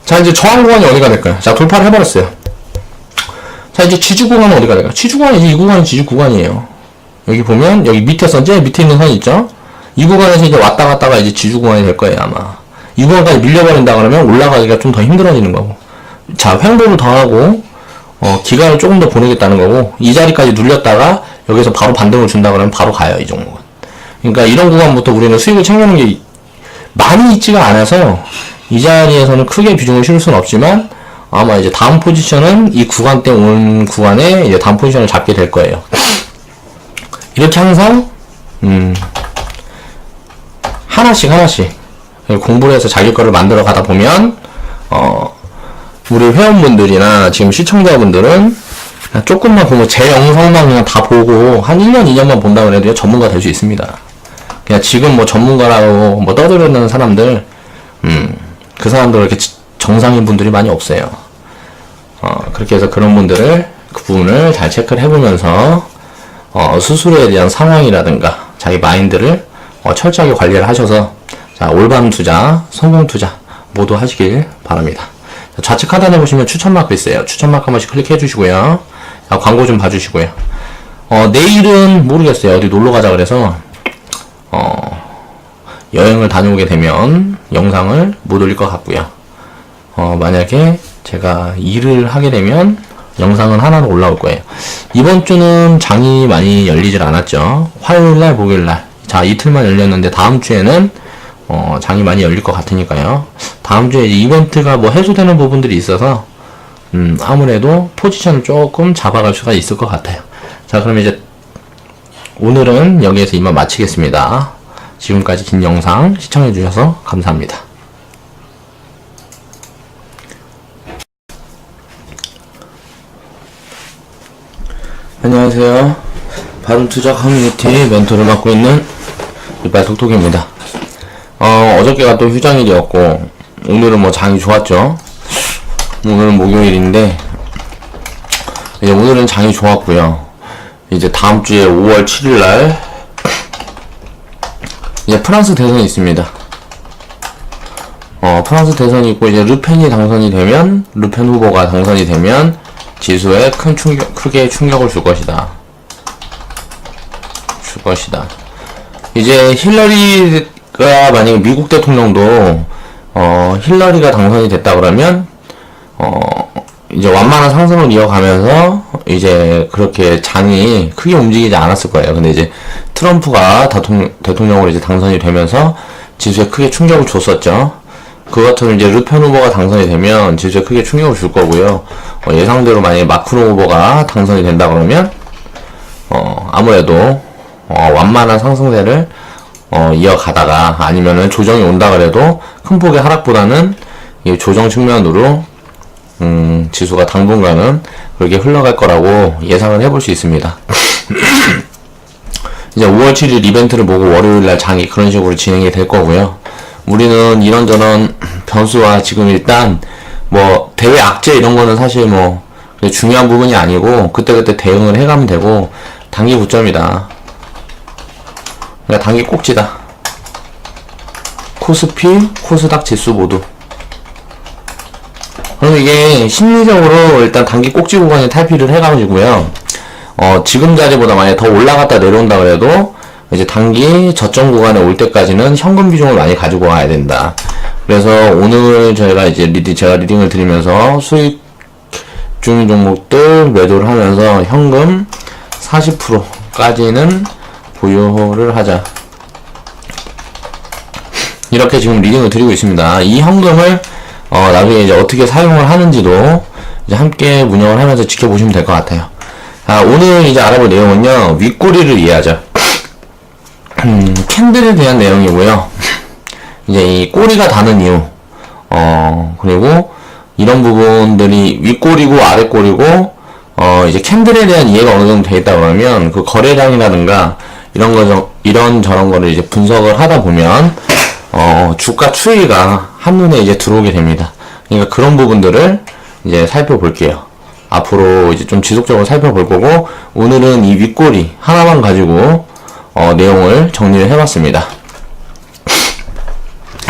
자, 이제 저항 구간이 어디가 될까요? 자, 돌파를 해버렸어요. 자, 이제 지지 구간은 어디가 될까요? 지지 구간이 이 구간이 지지 구간이에요. 여기 보면 여기 밑에 선, 제일 밑에 있는 선 있죠? 이 구간에서 이제 왔다 갔다가 이제 지지 구간이 될 거예요, 아마. 이 구간까지 밀려버린다 그러면 올라가기가 좀 더 힘들어지는 거고. 자, 횡보를 더 하고 기간을 조금 더 보내겠다는 거고, 이 자리까지 눌렸다가 여기서 바로 반등을 준다 그러면 바로 가요, 이 종목은. 그러니까 이런 구간부터 우리는 수익을 챙기는 게 많이 있지가 않아서 이 자리에서는 크게 비중을 실을 수는 없지만 아마 이제 다음 포지션은 이 구간 때 온 구간에 이제 다음 포지션을 잡게 될 거예요. 이렇게 항상 하나씩 공부를 해서 자기 거를 만들어 가다 보면 우리 회원분들이나 지금 시청자분들은 조금만 보면 제 영상만 그냥 다 보고 한 1년, 2년만 본다고 해도 전문가 될 수 있습니다. 그냥 지금 뭐 전문가라고 뭐 떠들어대는 사람들, 그 사람들 이렇게 정상인 분들이 많이 없어요. 그렇게 해서 그런 분들을 그 부분을 잘 체크를 해보면서 스스로에 대한 상황이라든가 자기 마인드를 철저하게 관리를 하셔서 자, 올바른 투자, 성공 투자 모두 하시길 바랍니다. 자, 좌측 하단에 보시면 추천 마크 있어요. 추천 마크 한 번씩 클릭해 주시고요. 자, 광고 좀 봐주시고요. 내일은 모르겠어요. 어디 놀러 가자 그래서 여행을 다녀오게 되면 영상을 못 올릴 것 같고요. 만약에 제가 일을 하게 되면 영상은 하나로 올라올 거예요. 이번 주는 장이 많이 열리질 않았죠. 화요일날, 목요일날. 자, 이틀만 열렸는데 다음 주에는 장이 많이 열릴 것 같으니까요. 다음 주에 이제 이벤트가 뭐 해소되는 부분들이 있어서 아무래도 포지션을 조금 잡아갈 수가 있을 것 같아요. 자, 그럼 이제 오늘은 여기에서 이만 마치겠습니다. 지금까지 긴 영상 시청해주셔서 감사합니다. 안녕하세요. 바른투자 커뮤니티 멘토를 맡고 있는 이빨 톡톡입니다. 어저께가 또 휴장일이었고 오늘은 뭐 장이 좋았죠. 오늘은 목요일인데 이제 오늘은 장이 좋았고요. 이제 다음 주에 5월 7일날 이제 프랑스 대선이 있습니다. 프랑스 대선이 있고 이제 르펜이 당선이 되면 르펜 후보가 당선이 되면 지수에 크게 충격을 줄 것이다. 이제 힐러리가 만약에 미국 대통령도 힐러리가 당선이 됐다 그러면 이제 완만한 상승을 이어가면서 이제 그렇게 장이 크게 움직이지 않았을 거예요. 근데 이제 트럼프가 대통령으로 이제 당선이 되면서 지수에 크게 충격을 줬었죠. 그것처럼 이제 르펜 후보가 당선이 되면 지수에 크게 충격을 줄 거고요. 예상대로 만약에 마크롱 후보가 당선이 된다 그러면 아무래도 완만한 상승세를 이어가다가 아니면은 조정이 온다 그래도 큰 폭의 하락보다는 이 조정 측면으로 지수가 당분간은 그렇게 흘러갈 거라고 예상을 해볼 수 있습니다. 이제 5월 7일 이벤트를 보고 월요일날 장이 그런 식으로 진행이 될 거고요. 우리는 이런저런 변수와 지금 일단 뭐 대외 악재 이런 거는 사실 뭐 중요한 부분이 아니고 그때그때 대응을 해가면 되고 단기 고점이다. 그러니까 단기 꼭지다. 코스피, 코스닥 지수 모두. 그럼 이게 심리적으로 일단 단기 꼭지 구간에 탈피를 해가지고요. 지금 자리보다 만약에 더 올라갔다 내려온다 그래도 이제 단기 저점 구간에 올 때까지는 현금 비중을 많이 가지고 와야 된다. 그래서 오늘 저희가 이제 제가 리딩을 드리면서 수익 중인 종목들 매도를 하면서 현금 40%까지는 보유를 하자. 이렇게 지금 리딩을 드리고 있습니다. 이 현금을 나중에 이제 어떻게 사용을 하는지도 이제 함께 운영을 하면서 지켜보시면 될 것 같아요. 오늘 이제 알아볼 내용은요, 윗꼬리를 이해하죠. 캔들에 대한 내용이고요. 이제 이 꼬리가 다는 이유, 그리고 이런 부분들이 윗꼬리고 아랫꼬리고 이제 캔들에 대한 이해가 어느 정도 돼 있다 그러면 그 거래량이라든가 이런 저런 거를 이제 분석을 하다 보면 주가 추이가 한눈에 이제 들어오게 됩니다. 그러니까 그런 부분들을 이제 살펴볼게요. 앞으로 이제 좀 지속적으로 살펴볼 거고, 오늘은 이 윗꼬리 하나만 가지고 내용을 정리를 해봤습니다.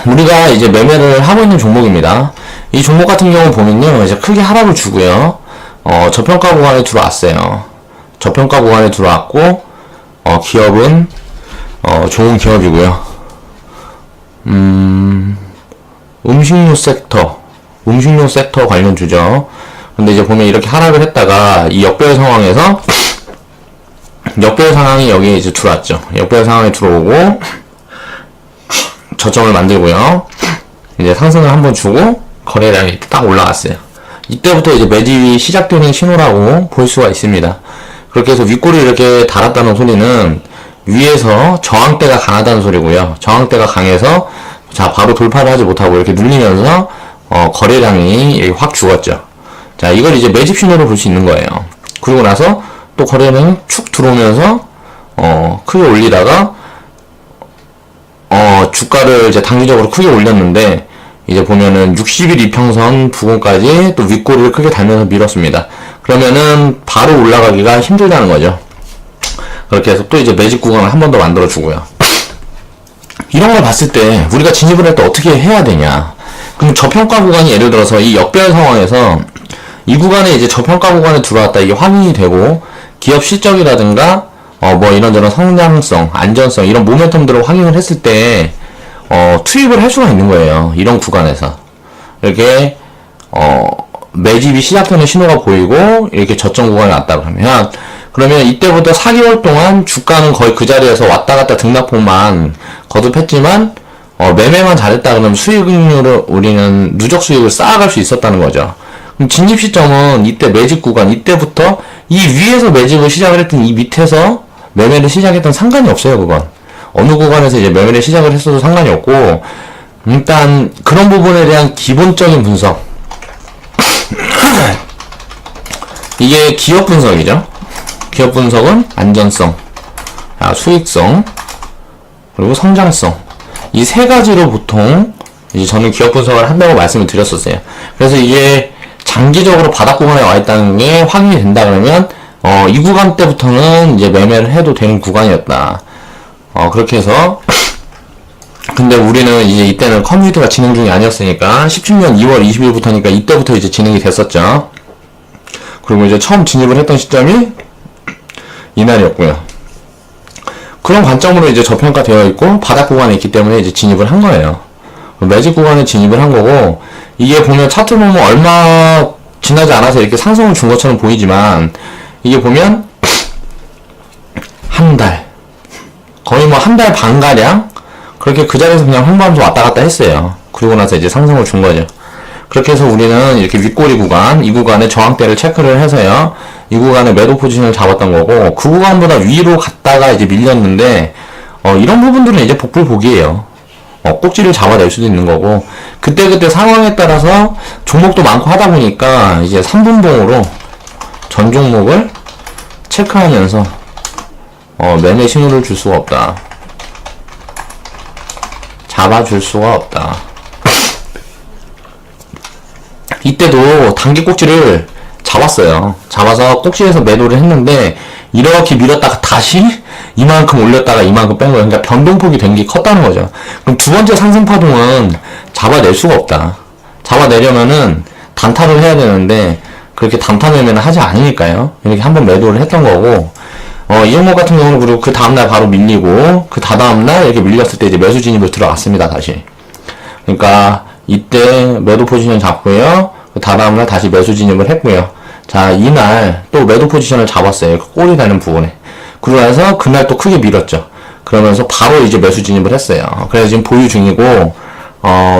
우리가 이제 매매를 하고 있는 종목입니다. 이 종목 같은 경우 보면요, 이제 크게 하락을 주고요. 저평가 구간에 들어왔어요. 저평가 구간에 들어왔고, 기업은, 좋은 기업이고요. 음식료 섹터 관련주죠. 근데 이제 보면 이렇게 하락을 했다가, 이 역별 상황에서, 역별 상황이 여기에 이제 들어왔죠. 역별 상황에 들어오고, 저점을 만들고요. 이제 상승을 한번 주고, 거래량이 딱 올라갔어요. 이때부터 이제 매집이 시작되는 신호라고 볼 수가 있습니다. 그렇게 해서 윗골이 이렇게 달았다는 소리는 위에서 저항대가 강하다는 소리고요. 저항대가 강해서 자 바로 돌파를 하지 못하고 이렇게 눌리면서 거래량이 확 죽었죠. 자 이걸 이제 매집 신호로 볼 수 있는 거예요. 그리고 나서 또 거래량이 축 들어오면서 크게 올리다가 주가를 이제 단기적으로 크게 올렸는데 이제 보면은 60일 이평선 부근까지 또 윗꼬리를 크게 달면서 밀었습니다. 그러면은 바로 올라가기가 힘들다는 거죠. 그렇게 해서 또 이제 매집 구간을 한 번 더 만들어 주고요. 이런 걸 봤을 때 우리가 진입을 할 때 어떻게 해야 되냐? 그럼 저평가 구간이 예를 들어서 이 역별 상황에서 이 구간에 이제 저평가 구간에 들어왔다 이게 확인이 되고 기업 실적이라든가 뭐 이런저런 성장성, 안전성 이런 모멘텀들을 확인을 했을 때 투입을 할 수가 있는 거예요. 이런 구간에서. 이렇게, 매집이 시작되는 신호가 보이고, 이렇게 저점 구간에 왔다 그러면 이때부터 4개월 동안 주가는 거의 그 자리에서 왔다 갔다 등락폭만 거듭했지만, 매매만 잘했다 그러면 수익률을, 우리는 누적 수익을 쌓아갈 수 있었다는 거죠. 그럼 진입 시점은 이때 매집 구간, 이때부터 이 위에서 매집을 시작을 했던 이 밑에서 매매를 시작했던 상관이 없어요, 그건. 어느 구간에서 이제 매매를 시작을 했어도 상관이 없고, 일단 그런 부분에 대한 기본적인 분석. 이게 기업 분석이죠. 기업 분석은 안전성, 수익성, 그리고 성장성. 이 세 가지로 보통 이제 저는 기업 분석을 한다고 말씀을 드렸었어요. 그래서 이게 장기적으로 바닥 구간에 와 있다는 게 확인이 된다 그러면 이 구간 때부터는 이제 매매를 해도 되는 구간이었다. 그렇게 해서, 근데 우리는 이제 이때는 커뮤니티가 진행 중이 아니었으니까, 17년 2월 20일부터니까 이때부터 이제 진행이 됐었죠. 그리고 이제 처음 진입을 했던 시점이 이날이었고요. 그런 관점으로 이제 저평가 되어 있고, 바닥 구간에 있기 때문에 이제 진입을 한 거예요. 매집 구간에 진입을 한 거고, 이게 보면 차트 보면 얼마 지나지 않아서 이렇게 상승을 준 것처럼 보이지만, 이게 보면, 한 달, 거의 뭐 한 달 반가량? 그렇게 그 자리에서 그냥 홍보하면서 왔다 갔다 했어요. 그리고 나서 이제 상승을 준 거죠. 그렇게 해서 우리는 이렇게 윗꼬리 구간, 이 구간에 저항대를 체크를 해서요. 이 구간에 매도 포지션을 잡았던 거고, 그 구간보다 위로 갔다가 이제 밀렸는데, 이런 부분들은 이제 복불복이에요. 꼭지를 잡아낼 수도 있는 거고, 그때그때 상황에 따라서 종목도 많고 하다 보니까 이제 3분봉으로 전 종목을 체크하면서 매매 신호를 줄 수가 없다. 잡아줄 수가 없다. 이때도 단기 꼭지를 잡았어요. 잡아서 꼭지에서 매도를 했는데 이렇게 밀었다가 다시 이만큼 올렸다가 이만큼 뺀 거예요. 그러니까 변동폭이 된 게 컸다는 거죠. 그럼 두 번째 상승 파동은 잡아낼 수가 없다. 잡아내려면은 단타를 해야 되는데 그렇게 단타 매매는 하지 않으니까요. 이렇게 한번 매도를 했던 거고, 이 종목 같은 경우는 그리고 그 다음날 바로 밀리고, 그 다다음날 이렇게 밀렸을 때 이제 매수 진입을 들어갔습니다, 다시. 그러니까, 이때 매도 포지션 잡고요. 그 다다음날 다시 매수 진입을 했고요. 자, 이날 또 매도 포지션을 잡았어요. 그 꼬리 달린 부분에. 그러고 나서 그날 또 크게 밀었죠. 그러면서 바로 이제 매수 진입을 했어요. 그래서 지금 보유 중이고,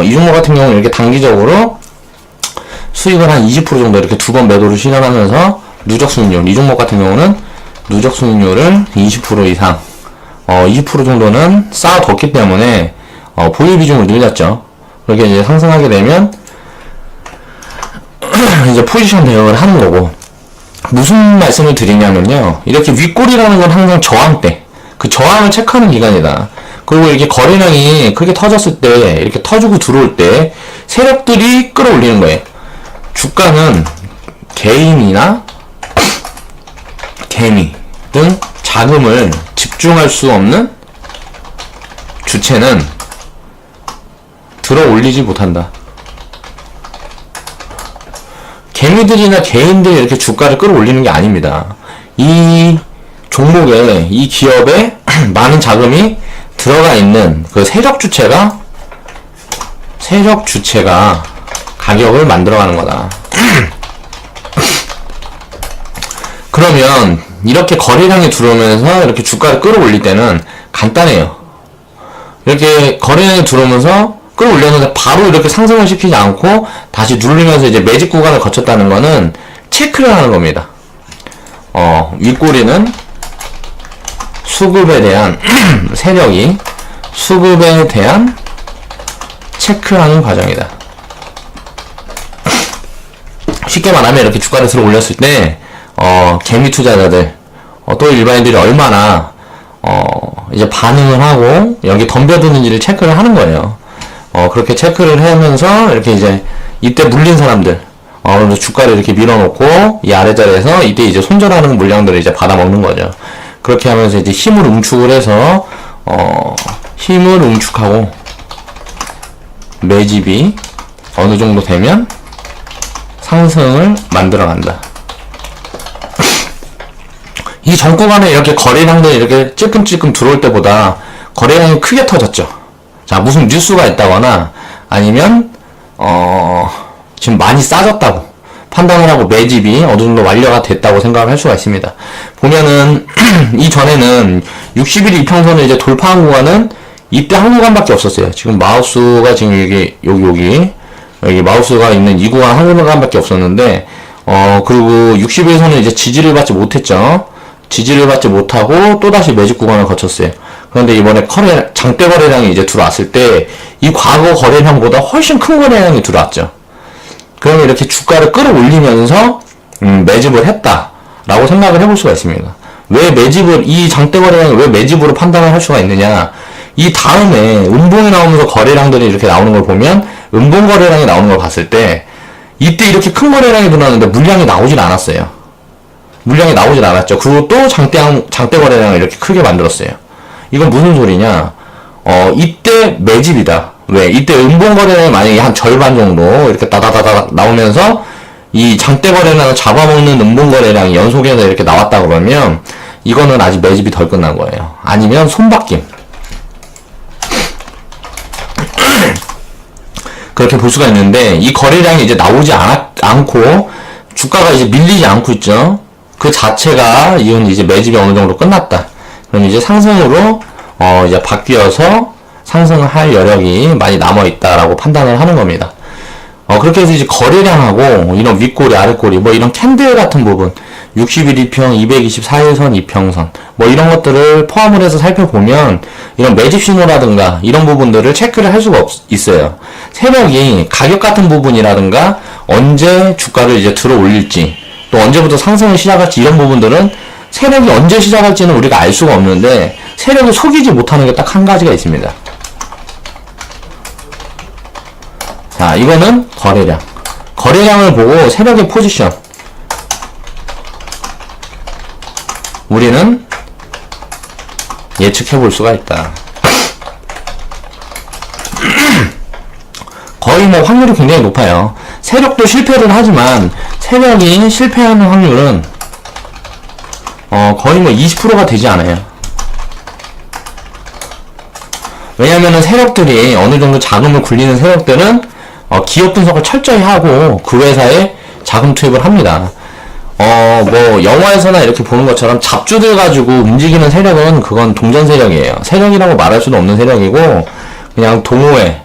이 종목 같은 경우는 이렇게 단기적으로 수익을 한 20% 정도 이렇게 두 번 매도를 실현하면서 누적 수익률, 이 종목 같은 경우는 누적 수익률을 20% 이상, 20% 정도는 쌓아뒀기 때문에, 보유 비중을 늘렸죠. 그렇게 이제 상승하게 되면, 이제 포지션 대응을 하는 거고, 무슨 말씀을 드리냐면요. 이렇게 윗골이라는 건 항상 저항대. 그 저항을 체크하는 기간이다. 그리고 이렇게 거래량이 크게 터졌을 때, 이렇게 터지고 들어올 때, 세력들이 끌어올리는 거예요. 주가는 개인이나 개미 등 자금을 집중할 수 없는 주체는 들어올리지 못한다. 개미들이나 개인들이 이렇게 주가를 끌어올리는 게 아닙니다. 이 종목에, 이 기업에 많은 자금이 들어가 있는 그 세력 주체가 가격을 만들어가는 거다. 그러면 이렇게 거래량이 들어오면서 이렇게 주가를 끌어올릴 때는 간단해요. 이렇게 거래량이 들어오면서 끌어올렸는데 바로 이렇게 상승을 시키지 않고 다시 누르면서 이제 매집 구간을 거쳤다는 거는 체크를 하는 겁니다. 윗꼬리는 수급에 대한 세력이 수급에 대한 체크하는 과정이다. 쉽게 말하면 이렇게 주가를 들어 올렸을 때 개미 투자자들 또 일반인들이 얼마나 이제 반응을 하고 여기 덤벼드는지를 체크를 하는 거예요. 그렇게 체크를 하면서 이렇게 이제 이때 물린 사람들 주가를 이렇게 밀어놓고 이 아래자리에서 이때 이제 손절하는 물량들을 이제 받아먹는 거죠. 그렇게 하면서 이제 힘을 응축을 해서 힘을 응축하고 매집이 어느 정도 되면 상승을 만들어 간다. 이 전 구간에 이렇게 거래량들이 이렇게 찔끔찔끔 들어올 때보다 거래량이 크게 터졌죠. 자, 무슨 뉴스가 있다거나 아니면 지금 많이 싸졌다고 판단을 하고 매집이 어느 정도 완료가 됐다고 생각을 할 수가 있습니다. 보면은 이전에는 60일 이평선을 이제 돌파한 구간은 이때 한 구간밖에 없었어요. 지금 마우스가 지금 여기 마우스가 있는 이 구간 한 구간밖에 없었는데 그리고 60일선은 이제 지지를 받지 못했죠. 지지를 받지 못하고 또다시 매집 구간을 거쳤어요. 그런데 이번에 장대 거래량이 이제 들어왔을 때 이 과거 거래량보다 훨씬 큰 거래량이 들어왔죠. 그러면 이렇게 주가를 끌어올리면서 매집을 했다라고 생각을 해볼 수가 있습니다. 왜 매집을, 이 장대 거래량을 왜 매집으로 판단을 할 수가 있느냐? 이 다음에 음봉이 나오면서 거래량들이 이렇게 나오는 걸 보면 음봉 거래량이 나오는 걸 봤을 때 이때 이렇게 큰 거래량이 들어왔는데 물량이 나오질 않았어요. 물량이 나오질 않았죠. 그리고 또 장대 거래량을 이렇게 크게 만들었어요. 이건 무슨 소리냐? 이때 매집이다. 왜? 이때 음봉 거래량이 만약에 한 절반 정도 이렇게 따다다다 나오면서 이 장대 거래량을 잡아먹는 음봉 거래량이 연속해서 이렇게 나왔다 그러면 이거는 아직 매집이 덜 끝난 거예요. 아니면 손바뀜. 그렇게 볼 수가 있는데 이 거래량이 이제 나오지 않고 주가가 이제 밀리지 않고 있죠. 그 자체가 이건 이제 매집이 어느 정도 끝났다. 그럼 이제 상승으로 이제 바뀌어서 상승을 할 여력이 많이 남아 있다라고 판단을 하는 겁니다. 그렇게 해서 이제 거래량하고 이런 윗꼬리, 아랫꼬리, 뭐 이런 캔들 같은 부분, 60일 이평, 224일선 이평선, 뭐 이런 것들을 포함을 해서 살펴보면 이런 매집 신호라든가 이런 부분들을 체크를 할 수가 있어요. 세력이 가격 같은 부분이라든가 언제 주가를 이제 들어 올릴지 또 언제부터 상승을 시작할지 이런 부분들은 세력이 언제 시작할지는 우리가 알 수가 없는데 세력을 속이지 못하는 게 딱 한 가지가 있습니다. 자, 이거는 거래량. 거래량을 보고 세력의 포지션. 우리는 예측해 볼 수가 있다. 거의 뭐 확률이 굉장히 높아요. 세력도 실패를 하지만 세력이 실패하는 확률은 거의 뭐 20%가 되지 않아요. 왜냐면은 세력들이 어느 정도 자금을 굴리는 세력들은 기업 분석을 철저히 하고 그 회사에 자금 투입을 합니다. 뭐 영화에서나 이렇게 보는 것처럼 잡주들 가지고 움직이는 세력은 그건 동전 세력이에요. 세력이라고 말할 수는 없는 세력이고 그냥 동호회,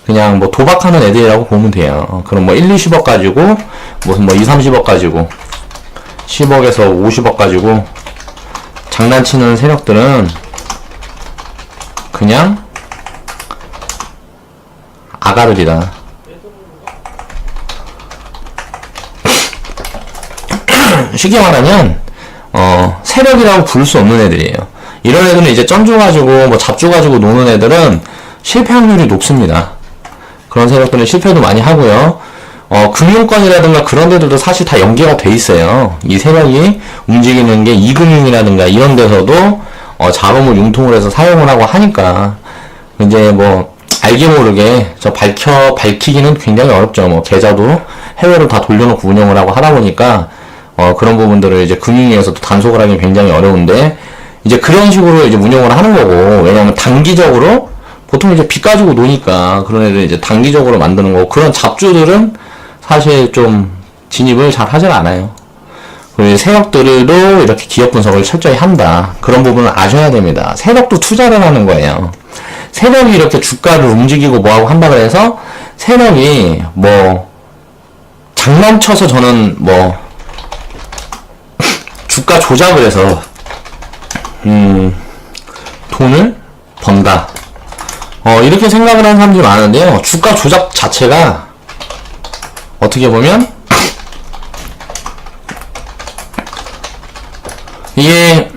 그냥 뭐 도박하는 애들이라고 보면 돼요. 그럼 뭐 1, 20억 가지고 무슨 뭐 2, 30억 가지고 10억에서 50억 가지고 장난치는 세력들은 그냥 아가들이다. 쉽게 말하면 세력이라고 부를 수 없는 애들이에요. 이런 애들은 이제 쩐주 가지고 뭐 잡주 가지고 노는 애들은 실패 확률이 높습니다. 그런 세력들은 실패도 많이 하고요. 금융권이라든가 그런 데들도 사실 다 연계가 돼 있어요. 이 세력이 움직이는 게 이금융이라든가 이런 데서도 자금을 융통을 해서 사용을 하고 하니까 이제 뭐 알게 모르게 밝히기는 굉장히 어렵죠. 뭐 계좌도 해외로 다 돌려놓고 운영을 하고 하다 보니까 그런 부분들을 이제 금융위에서도 단속을 하기 굉장히 어려운데 이제 그런 식으로 이제 운영을 하는 거고, 왜냐면 단기적으로 보통 이제 빚 가지고 노니까 그런 애들 이제 단기적으로 만드는 거고, 그런 잡주들은 사실 좀 진입을 잘 하질 않아요. 그리고 세력들도 이렇게 기업 분석을 철저히 한다. 그런 부분을 아셔야 됩니다. 세력도 투자를 하는 거예요. 세력이 이렇게 주가를 움직이고 뭐하고 한다 그래서 세력이 뭐 장난쳐서 저는 뭐 주가 조작을 해서 돈을 번다. 이렇게 생각을 하는 사람들이 많은데요. 주가 조작 자체가 어떻게 보면 이게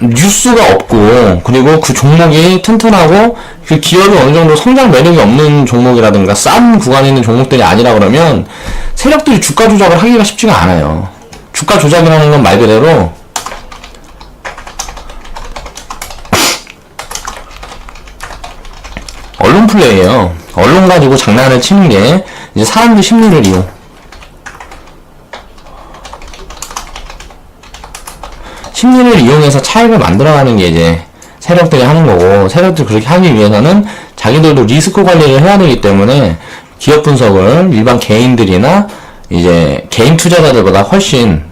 뉴스가 없고, 그리고 그 종목이 튼튼하고 그 기업이 어느 정도 성장 매력이 없는 종목이라든가 싼 구간에 있는 종목들이 아니라 그러면 세력들이 주가 조작을 하기가 쉽지가 않아요. 주가 조작이라는 건 말 그대로 언론 플레이예요. 언론 가지고 장난을 치는 게 이제 사람들 심리를 이용. 심리를 이용해서 차익을 만들어가는 게 이제 세력들이 하는 거고, 세력들이 그렇게 하기 위해서는 자기들도 리스크 관리를 해야 되기 때문에 기업 분석을 일반 개인들이나 이제 개인 투자자들보다 훨씬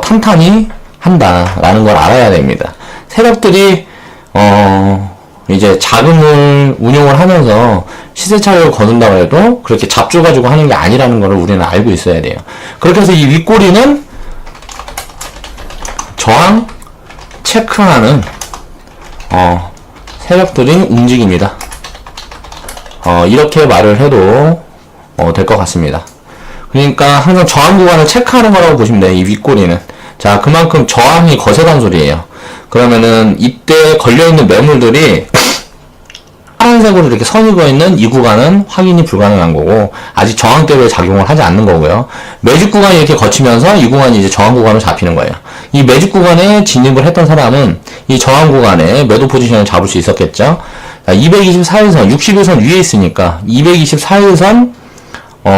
탄탄히 한다라는 걸 알아야 됩니다. 세력들이 이제 자금을 운용을 하면서 시세 차익을 거둔다고 해도 그렇게 잡주 가지고 하는 게 아니라는 걸 우리는 알고 있어야 돼요. 그렇게 해서 이 윗꼬리는 저항 체크하는 세력들이 움직입니다. 이렇게 말을 해도 될 것 같습니다. 그러니까 항상 저항 구간을 체크하는 거라고 보시면 돼요. 이 윗꼬리는. 자, 그만큼 저항이 거세단 소리예요. 그러면은 이때 걸려있는 매물들이 파란색으로 이렇게 선이 그어있는 이 구간은 확인이 불가능한 거고, 아직 저항 때문에 작용을 하지 않는 거고요. 매집 구간이 이렇게 거치면서 이 구간이 이제 저항 구간으로 잡히는 거예요. 이 매집 구간에 진입을 했던 사람은 이 저항 구간에 매도 포지션을 잡을 수 있었겠죠. 224일선, 60일선 위에 있으니까 224일선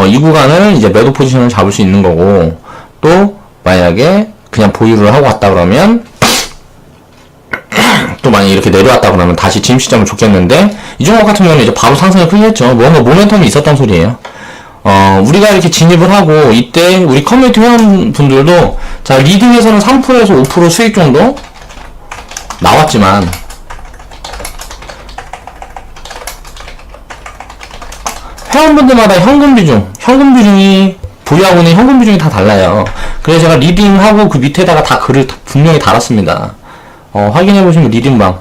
이 구간을 이제 매도 포지션을 잡을 수 있는 거고, 또 만약에 그냥 보유를 하고 왔다 그러면 또 만약에 이렇게 내려왔다 그러면 다시 진입 시점을 줬겠는데, 이 종목 같은 경우는 이제 바로 상승을 크게 했죠. 뭔가 모멘텀이 있었단 소리예요. 우리가 이렇게 진입을 하고, 이때 우리 커뮤니티 회원분들도 자, 리딩에서는 3%에서 5% 수익 정도 나왔지만, 회원분들마다 현금 비중이 보유하고 있는 현금 비중이 다 달라요. 그래서 제가 리딩하고 그 밑에다가 다 글을 분명히 달았습니다. 확인해보시면 리딩방.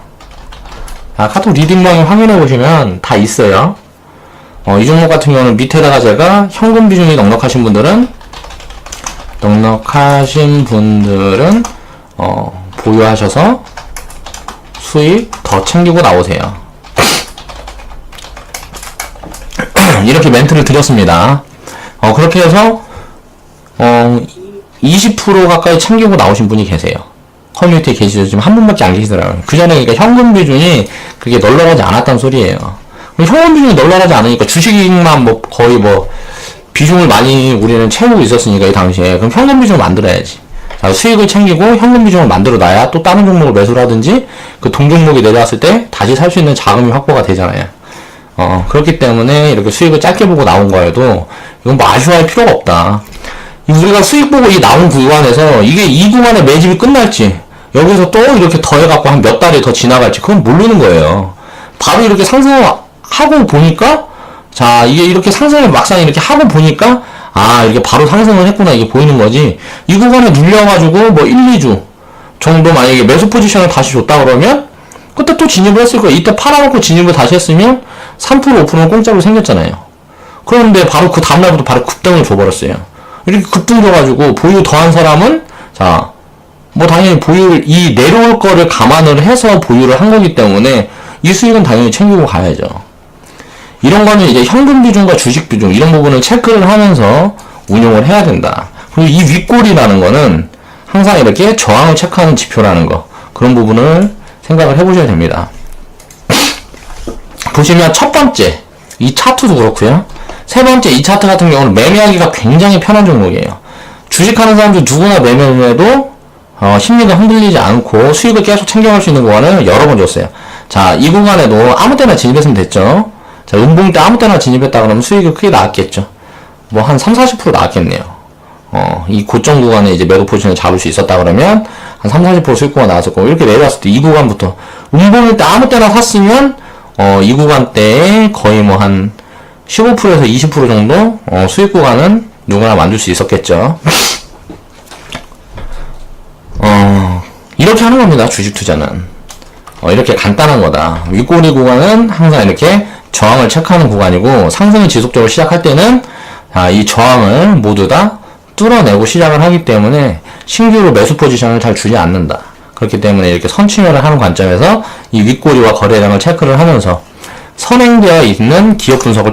카톡 리딩방에 확인해보시면 다 있어요. 이 종목 같은 경우는 밑에다가 제가 현금 비중이 넉넉하신 분들은 보유하셔서 수익 더 챙기고 나오세요. 이렇게 멘트를 드렸습니다. 그렇게 해서 20% 가까이 챙기고 나오신 분이 계세요. 커뮤니티에 계시죠. 지금 한 분밖에 안 계시더라고요. 그 전에 그러니까 현금 비중이 그렇게 널널하지 않았단 소리예요. 현금 비중이 널널하지 않으니까 주식만 뭐 거의 뭐 비중을 많이 우리는 채우고 있었으니까 이 당시에, 그럼 현금 비중을 만들어야지. 자, 수익을 챙기고 현금 비중을 만들어 놔야 또 다른 종목을 매수를 하든지 그 동종목이 내려왔을 때 다시 살 수 있는 자금이 확보가 되잖아요. 그렇기 때문에 이렇게 수익을 짧게 보고 나온 거에도 이건 뭐 아쉬워할 필요가 없다. 우리가 수익 보고 이 나온 구간에서 이게 이 구간에 매집이 끝날지, 여기서 또 이렇게 더해갖고 한 몇 달이 더 지나갈지 그건 모르는 거예요. 바로 이렇게 상승하고 보니까, 자, 이게 이렇게 상승을 막상 이렇게 하고 보니까, 이렇게 바로 상승을 했구나, 이게 보이는 거지. 이 구간에 눌려가지고 뭐 1, 2주 정도 만약에 매수 포지션을 다시 줬다 그러면 그때 또 진입을 했을 거예요. 이때 팔아놓고 진입을 다시 했으면 3%, 5%는 공짜로 생겼잖아요. 그런데 바로 그 다음날부터 바로 급등을 줘버렸어요. 이렇게 급등 줘가지고 보유 더한 사람은 자, 뭐 당연히 이 내려올 거를 감안을 해서 보유를 한 거기 때문에 이 수익은 당연히 챙기고 가야죠. 이런 거는 이제 현금 비중과 주식 비중 이런 부분을 체크를 하면서 운용을 해야 된다. 그리고 이 윗골이라는 거는 항상 이렇게 저항을 체크하는 지표라는 거, 그런 부분을 생각을 해보셔야 됩니다. 보시면 첫 번째 이 차트도 그렇고요, 세 번째 이 차트 같은 경우는 매매하기가 굉장히 편한 종목이에요. 주식하는 사람들 누구나 매매를 해도 심리가 흔들리지 않고 수익을 계속 챙겨갈 수 있는 구간을 여러 번 줬어요. 자, 이 구간에도 아무 때나 진입했으면 됐죠. 자, 음봉 때 아무 때나 진입했다 그러면 수익이 크게 나왔겠죠. 뭐 한 30-40% 나왔겠네요. 이 고점 구간에 이제 매도 포지션을 잡을 수 있었다 그러면 한 30-40% 수익구가 나왔었고, 이렇게 내려왔을 때 이 구간부터 음봉일 때 아무 때나 샀으면 이 구간 때에 거의 뭐 한 15%에서 20% 정도 수익 구간은 누구나 만들 수 있었겠죠. 이렇게 하는 겁니다. 주식 투자는 이렇게 간단한 거다. 윗꼬리 구간은 항상 이렇게 저항을 체크하는 구간이고, 상승이 지속적으로 시작할 때는 이 저항을 모두 다 뚫어내고 시작을 하기 때문에 신규로 매수 포지션을 잘 주지 않는다. 그렇기 때문에 이렇게 선침해를 하는 관점에서 이 윗꼬리와 거래량을 체크를 하면서 선행되어 있는 기업 분석을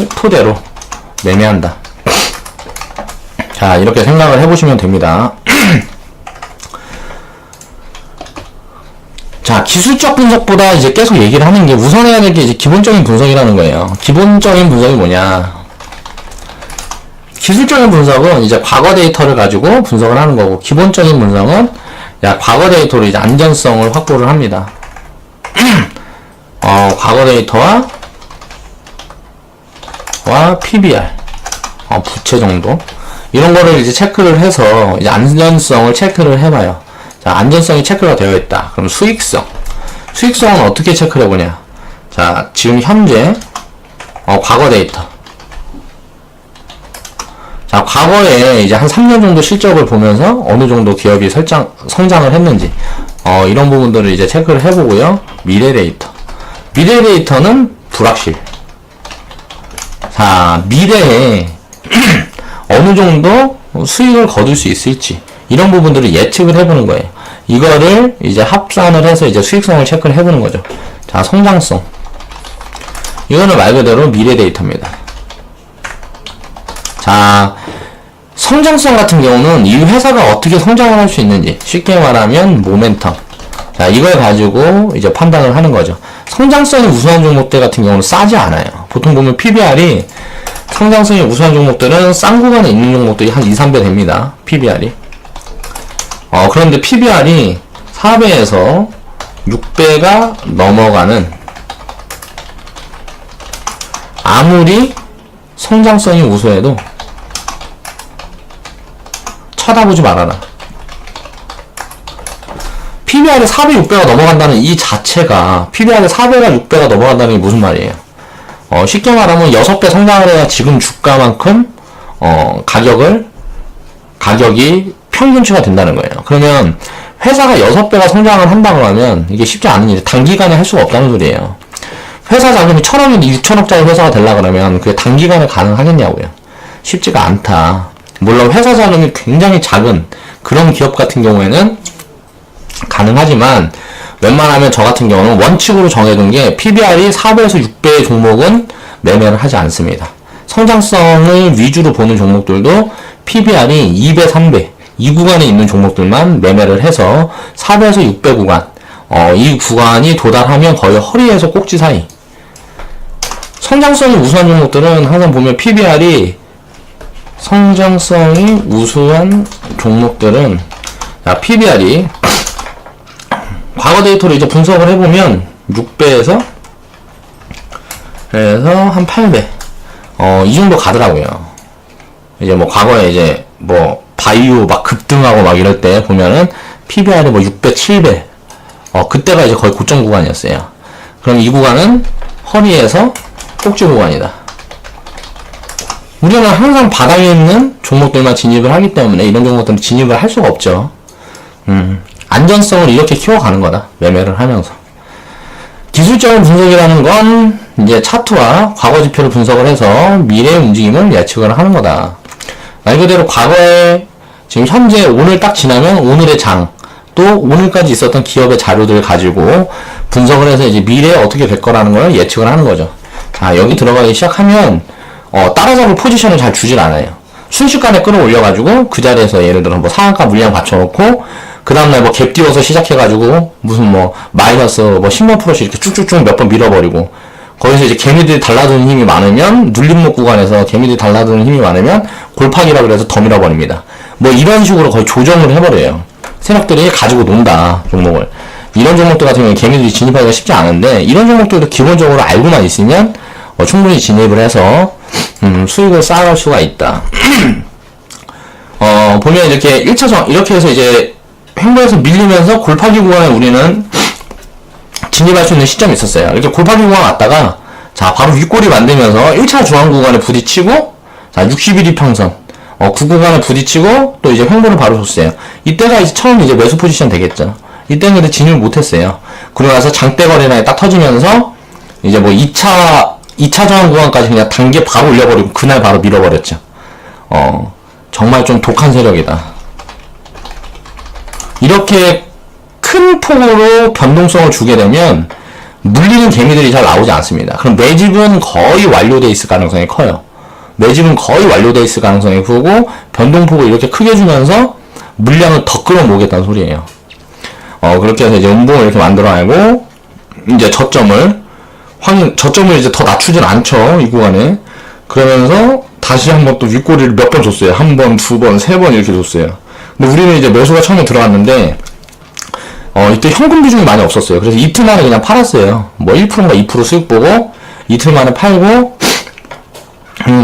토대로 매매한다. 자, 이렇게 생각을 해보시면 됩니다. 자, 기술적 분석보다 이제 계속 얘기를 하는 게, 우선해야 될 게 이제 기본적인 분석이라는 거예요. 기본적인 분석이 뭐냐? 기술적인 분석은 이제 과거 데이터를 가지고 분석을 하는 거고, 기본적인 분석은 과거 데이터로 이제 안전성을 확보를 합니다. 과거 데이터와 PBR, 부채 정도, 이런 거를 이제 체크를 해서 이제 안전성을 체크를 해봐요. 자, 안전성이 체크가 되어 있다. 그럼 수익성은 어떻게 체크를 해보냐? 자, 지금 현재 과거 데이터. 자, 과거에 이제 한 3년 정도 실적을 보면서 어느 정도 기업이 성장을 했는지 이런 부분들을 이제 체크를 해보고요. 미래 데이터는 불확실. 자, 미래에 어느 정도 수익을 거둘 수 있을지 이런 부분들을 예측을 해보는 거예요. 이거를 이제 합산을 해서 이제 수익성을 체크를 해보는 거죠. 자, 성장성. 이거는 말 그대로 미래 데이터입니다. 자, 성장성 같은 경우는 이 회사가 어떻게 성장을 할 수 있는지, 쉽게 말하면 모멘텀. 자, 이걸 가지고 이제 판단을 하는 거죠. 성장성이 우수한 종목들 같은 경우는 싸지 않아요. 보통 보면 PBR이, 성장성이 우수한 종목들은 싼 구간에 있는 종목들이 한 2-3배 됩니다. PBR이. 그런데 PBR이 4배에서 6배가 넘어가는, 아무리 성장성이 우수해도 쳐다보지 말아라. PBR이 4배, 6배가 넘어간다는 이 자체가, PBR이 4배가 6배가 넘어간다는 게 무슨 말이에요? 쉽게 말하면 6배 성장을 해야 지금 주가만큼 가격이 평균치가 된다는 거예요. 그러면 회사가 6배가 성장을 한다고 하면 이게 쉽지 않은 일이, 단기간에 할 수가 없다는 소리예요. 회사 자금이 1,000억인데 6,000억짜리 회사가 되려고 그러면 그게 단기간에 가능하겠냐고요. 쉽지가 않다. 물론 회사 자금이 굉장히 작은 그런 기업 같은 경우에는 가능하지만, 웬만하면 저 같은 경우는 원칙으로 정해둔 게 PBR이 4배에서 6배의 종목은 매매를 하지 않습니다. 성장성을 위주로 보는 종목들도 PBR이 2배, 3배 이 구간에 있는 종목들만 매매를 해서 4배에서 6배 구간, 이 구간이 도달하면 거의 허리에서 꼭지 사이. 성장성이 우수한 종목들은 항상 보면 PBR이, 성장성이 우수한 종목들은 PBR이 과거 데이터를 이제 분석을 해보면 6배에서 그래서 한 8배 이 정도 가더라고요. 이제 뭐 과거에 이제 뭐 바이오 막 급등하고 막 이럴 때 보면은 PBR이 뭐 6배, 7배 그때가 이제 거의 고점 구간이었어요. 그럼 이 구간은 허리에서 꼭지 구간이다. 우리는 항상 바닥에 있는 종목들만 진입을 하기 때문에 이런 종목들은 진입을 할 수가 없죠. 안전성을 이렇게 키워가는 거다. 매매를 하면서. 기술적인 분석이라는 건 이제 차트와 과거 지표를 분석을 해서 미래의 움직임을 예측을 하는 거다. 말 그대로 과거에 지금 현재 오늘 딱 지나면 오늘의 장, 또 오늘까지 있었던 기업의 자료들을 가지고 분석을 해서 이제 미래에 어떻게 될 거라는 걸 예측을 하는 거죠. 자, 여기 들어가기 시작하면 따라잡을 포지션을 잘 주질 않아요. 순식간에 끌어올려가지고 그 자리에서 예를 들어 뭐 상한가 물량 받쳐놓고 그 다음날 뭐 갭 띄워서 시작해가지고 무슨 뭐 마이너스 뭐 10몇 프로씩 이렇게 쭉쭉쭉 몇 번 밀어버리고 거기서 이제 개미들이 달라드는 힘이 많으면 눌림목 구간에서 개미들이 달라드는 힘이 많으면 골팍이라 그래서 더 밀어버립니다. 뭐 이런 식으로 거의 조정을 해버려요. 세력들이 가지고 논다 종목을. 이런 종목들 같은 경우에 개미들이 진입하기가 쉽지 않은데 이런 종목들도 기본적으로 알고만 있으면 충분히 진입을 해서 수익을 쌓아갈 수가 있다. 보면 이렇게 1차전 이렇게 해서 이제 횡보해서 밀리면서 골파기 구간에 우리는 진입할 수 있는 시점이 있었어요. 이렇게 골파기 구간 왔다가 자 바로 윗골이 만들면서 1차 중앙 구간에 부딪히고 자 60일 이평선 그 구간에 부딪히고 또 이제 횡보를 바로 줬어요. 이때가 이제 처음 이제 매수 포지션 되겠죠. 이때는 근데 진입을 못했어요. 그러고 나서 장대 거래량이 딱 터지면서 이제 뭐 2차 저항 구간까지 그냥 단계 바로 올려버리고 그날 바로 밀어버렸죠. 정말 좀 독한 세력이다. 이렇게 큰 폭으로 변동성을 주게 되면 물리는 개미들이 잘 나오지 않습니다. 그럼 매집은 거의 완료돼 있을 가능성이 커요. 매집은 거의 완료돼 있을 가능성이 크고 변동폭을 이렇게 크게 주면서 물량을 더 끌어모으겠다는 소리예요. 그렇게 해서 이제 음봉을 이렇게 만들어내고 이제 저점을 이제 더 낮추진 않죠. 이 구간에. 그러면서 다시 한번 또 윗꼬리를 몇 번 줬어요. 한 번, 두 번, 세 번 이렇게 줬어요. 근데 우리는 이제 매수가 처음에 들어갔는데 이때 현금 비중이 많이 없었어요. 그래서 이틀 만에 그냥 팔았어요. 뭐 1%인가 2% 수익 보고 이틀 만에 팔고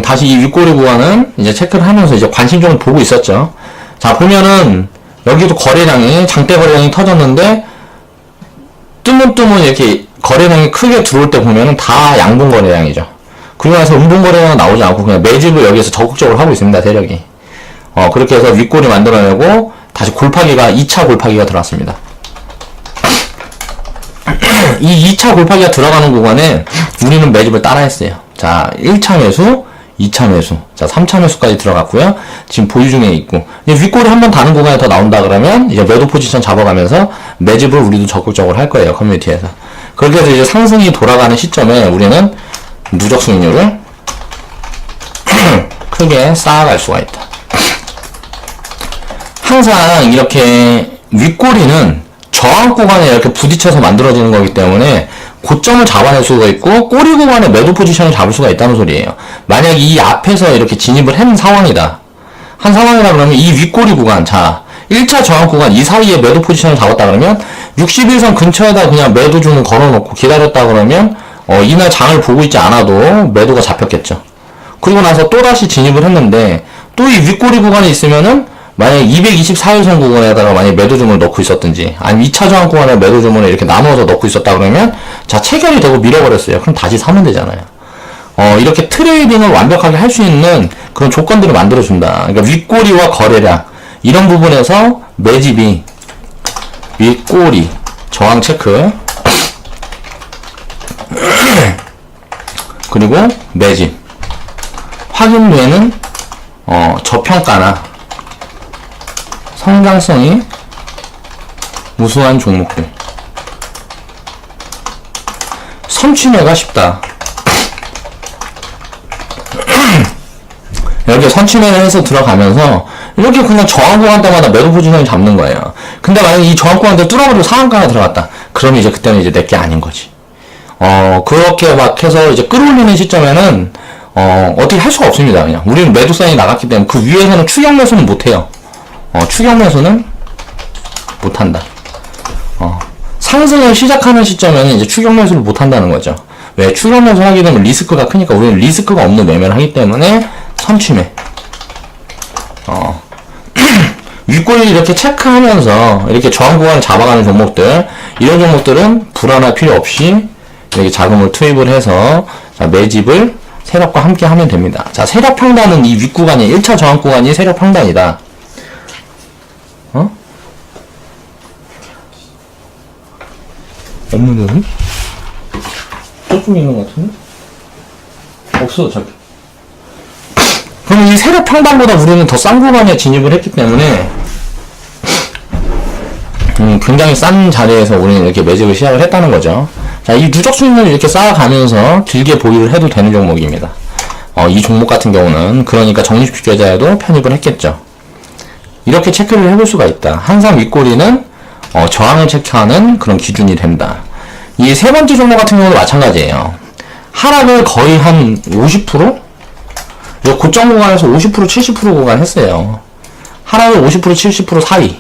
다시 이 윗꼬리 구간은 이제 체크를 하면서 이제 관심종을 보고 있었죠. 자, 보면은 여기도 거래량이 장대 거래량이 터졌는데 뜨문뜨문 이렇게 거래량이 크게 들어올 때 보면은 다 양봉 거래량이죠. 그러고 나서 음봉 거래량은 나오지 않고 그냥 매집을 여기에서 적극적으로 하고 있습니다. 세력이. 그렇게 해서 윗골이 만들어내고 다시 골파기가 2차 골파기가 들어왔습니다. 이 2차 골파기가 들어가는 구간에 우리는 매집을 따라 했어요. 자, 1차 매수, 2차 매수, 자 3차 매수까지 들어갔고요. 지금 보유 중에 있고 이제 윗골이 한 번 다른 구간에 더 나온다 그러면 이제 매도 포지션 잡아가면서 매집을 우리도 적극적으로 할 거예요. 커뮤니티에서. 그렇게 해서 이제 상승이 돌아가는 시점에 우리는 누적 수익률을 크게 쌓아갈 수가 있다. 항상 이렇게 윗꼬리는 저항 구간에 이렇게 부딪혀서 만들어지는 거기 때문에 고점을 잡아낼 수가 있고 꼬리 구간에 매도 포지션을 잡을 수가 있다는 소리예요. 만약 이 앞에서 이렇게 진입을 한 상황이다. 한 상황이라 그러면 이 윗꼬리 구간, 자 1차 저항 구간 이 사이에 매도 포지션을 잡았다 그러면 61선 근처에다 그냥 매도 주문 걸어놓고 기다렸다 그러면 이날 장을 보고 있지 않아도 매도가 잡혔겠죠. 그리고 나서 또다시 진입을 했는데 또 이 윗꼬리 구간에 있으면은 만약에 224일선 구간에다가 만약에 매도 주문을 넣고 있었든지 아니면 2차 저항 구간에 매도 주문을 이렇게 나누어서 넣고 있었다 그러면 자 체결이 되고 밀어버렸어요. 그럼 다시 사면 되잖아요. 이렇게 트레이딩을 완벽하게 할 수 있는 그런 조건들을 만들어준다. 그러니까 윗꼬리와 거래량 이런 부분에서 매집이 윗꼬리 저항 체크 그리고 매집 확인되는 저평가나 성장성이 우수한 종목들 선취매가 쉽다. 이렇게 선취매를 해서 들어가면서 이렇게 그냥 저항 구간 때마다 매도 포지션을 잡는 거예요. 근데 만약에 이 저항 구간을 뚫어버리고 상한가가 들어갔다. 그러면 이제 그때는 이제 내게 아닌 거지. 그렇게 막 해서 이제 끌어올리는 시점에는 어떻게 할 수가 없습니다. 그냥 우리는 매도 사인이 나갔기 때문에 그 위에서는 추격 매수는 못해요. 추격 매수는 못한다. 상승을 시작하는 시점에는 이제 추격 매수를 못한다는 거죠. 왜? 추격 매수를 하게 되면 리스크가 크니까 우리는 리스크가 없는 매매를 하기 때문에 선취매. 윗골 이렇게 체크하면서 이렇게 저항 구간을 잡아가는 종목들, 이런 종목들은 불안할 필요 없이 이렇게 자금을 투입을 해서 자, 매집을 세력과 함께 하면 됩니다. 자, 세력 평단은 이 윗구간이 1차 저항 구간이 세력 평단이다. 없는데? 저쪽에 있는 것 같은데? 없어, 저기. 그럼 이 세력 평단보다 우리는 더 싼 구간에 진입을 했기 때문에 굉장히 싼 자리에서 우리는 이렇게 매집을 시작을 했다는 거죠. 자, 이 누적 수익률을 이렇게 쌓아가면서 길게 보유를 해도 되는 종목입니다. 이 종목 같은 경우는 그러니까 적립식 계좌에도 편입을 했겠죠. 이렇게 체크를 해볼 수가 있다. 항상 윗꼬리는 저항을 체크하는 그런 기준이 된다. 이 세 번째 종목 같은 경우도 마찬가지예요. 하락을 거의 한 50%? 고점 구간에서 50% 70% 구간 했어요. 하락을 50% 70% 사이.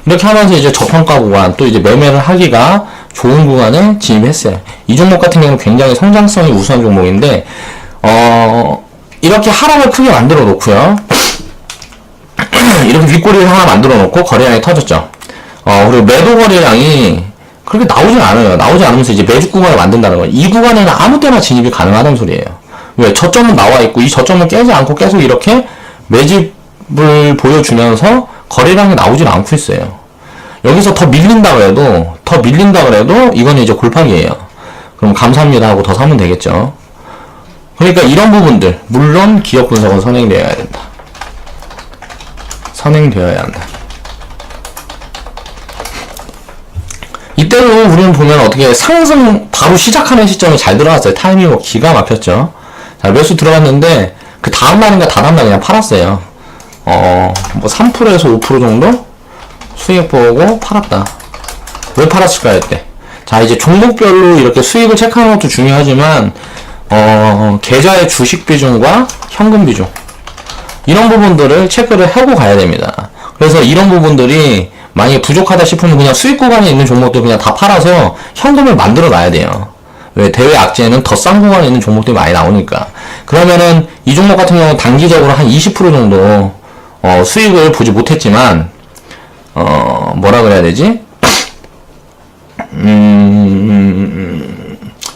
이렇게 하면서 이제 저평가 구간, 또 이제 매매를 하기가 좋은 구간에 진입했어요. 이 종목 같은 경우는 굉장히 성장성이 우수한 종목인데, 이렇게 하락을 크게 만들어 놓고요. 이렇게 윗꼬리를 하나 만들어 놓고 거래량이 터졌죠. 그리고 매도 거래량이 그렇게 나오진 않아요. 나오지 않으면서 이제 매집 구간을 만든다는 거예요. 이 구간에는 아무 때나 진입이 가능하다는 소리예요. 왜? 저점은 나와 있고, 이 저점을 깨지 않고 계속 이렇게 매집을 보여주면서 거래량이 나오질 않고 있어요. 여기서 더 밀린다 그래도, 이거는 이제 골판이에요. 그럼 감사합니다 하고 더 사면 되겠죠. 그러니까 이런 부분들, 물론 기업 분석은 선행되어야 된다. 선행되어야 한다. 이때도 우리는 보면 어떻게 상승 바로 시작하는 시점에 잘 들어갔어요. 타이밍이 기가 막혔죠. 자, 매수 들어갔는데 그 다음날인가 다다음날 그냥 팔았어요. 뭐 3%에서 5% 정도 수익 보고 팔았다. 왜 팔았을까요, 이때? 자, 이제 종목별로 이렇게 수익을 체크하는 것도 중요하지만 계좌의 주식 비중과 현금 비중, 이런 부분들을 체크를 하고 가야 됩니다. 그래서 이런 부분들이 만약에 부족하다 싶으면 그냥 수익 구간에 있는 종목들 그냥 다 팔아서 현금을 만들어 놔야 돼요. 왜? 대외 악재는 더 싼 구간에 있는 종목들이 많이 나오니까. 그러면은 이 종목 같은 경우는 단기적으로 한 20% 정도 수익을 보지 못했지만 뭐라 그래야 되지?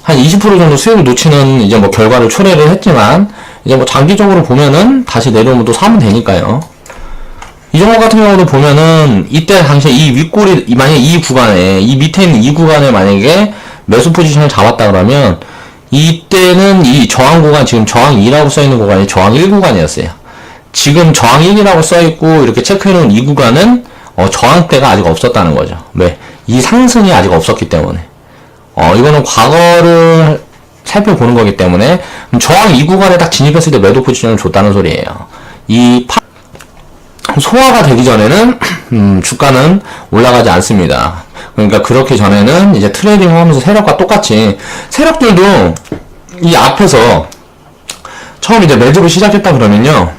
한 20% 정도 수익을 놓치는 이제 뭐 결과를 초래를 했지만, 이제 뭐 장기적으로 보면은 다시 내려오면 또 사면 되니까요. 이 종목 같은 경우도 보면은 이때 당시에 이 윗꼬리, 만약에 이 구간에, 이 밑에 있는 이 구간에 만약에 매수 포지션을 잡았다 그러면 이때는 이 저항 구간, 지금 저항 2라고 써있는 구간이 저항 1 구간이었어요. 지금 저항 1이라고 써있고 이렇게 체크해놓은 이 구간은 저항대가 아직 없었다는 거죠. 왜? 이 상승이 아직 없었기 때문에. 이거는 과거를 살펴보는 거기 때문에 저항 2 구간에 딱 진입했을 때 매도 포지션을 줬다는 소리예요. 소화가 되기 전에는 주가는 올라가지 않습니다. 그러니까 그렇게 전에는 이제 트레이딩 하면서 세력과 똑같이, 세력들도 이 앞에서 처음 이제 매집을 시작했다 그러면요,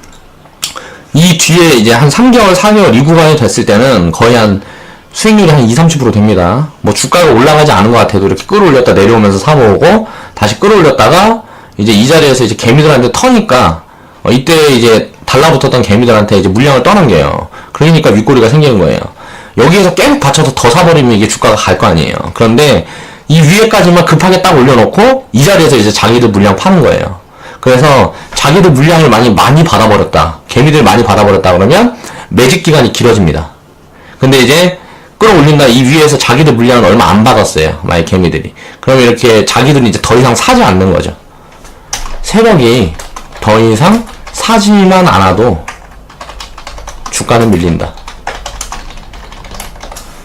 이 뒤에 이제 한 3개월, 4개월 이 구간이 됐을 때는 거의 한 수익률이 한 20-30% 됩니다. 뭐 주가가 올라가지 않은 것 같아도 이렇게 끌어올렸다 내려오면서 사모으고, 다시 끌어올렸다가 이제 이 자리에서 이제 개미들한테 터니까 이때 이제 달라붙었던 개미들한테 이제 물량을 떠넘겨요. 그러니까 윗꼬리가 생기는 거예요. 여기에서 계속 받쳐서 더 사버리면 이게 주가가 갈 거 아니에요. 그런데 이 위에까지만 급하게 딱 올려놓고 이 자리에서 이제 자기들 물량 파는 거예요. 그래서 자기들 물량을 많이 받아버렸다, 개미들 많이 받아버렸다 그러면 매집 기간이 길어집니다. 근데 이제 끌어올린다, 이 위에서 자기들 물량을 얼마 안 받았어요, 만약 개미들이. 그러면 이렇게 자기들이 이제 더 이상 사지 않는 거죠. 세력이 더 이상 사지만 않아도 주가는 밀린다.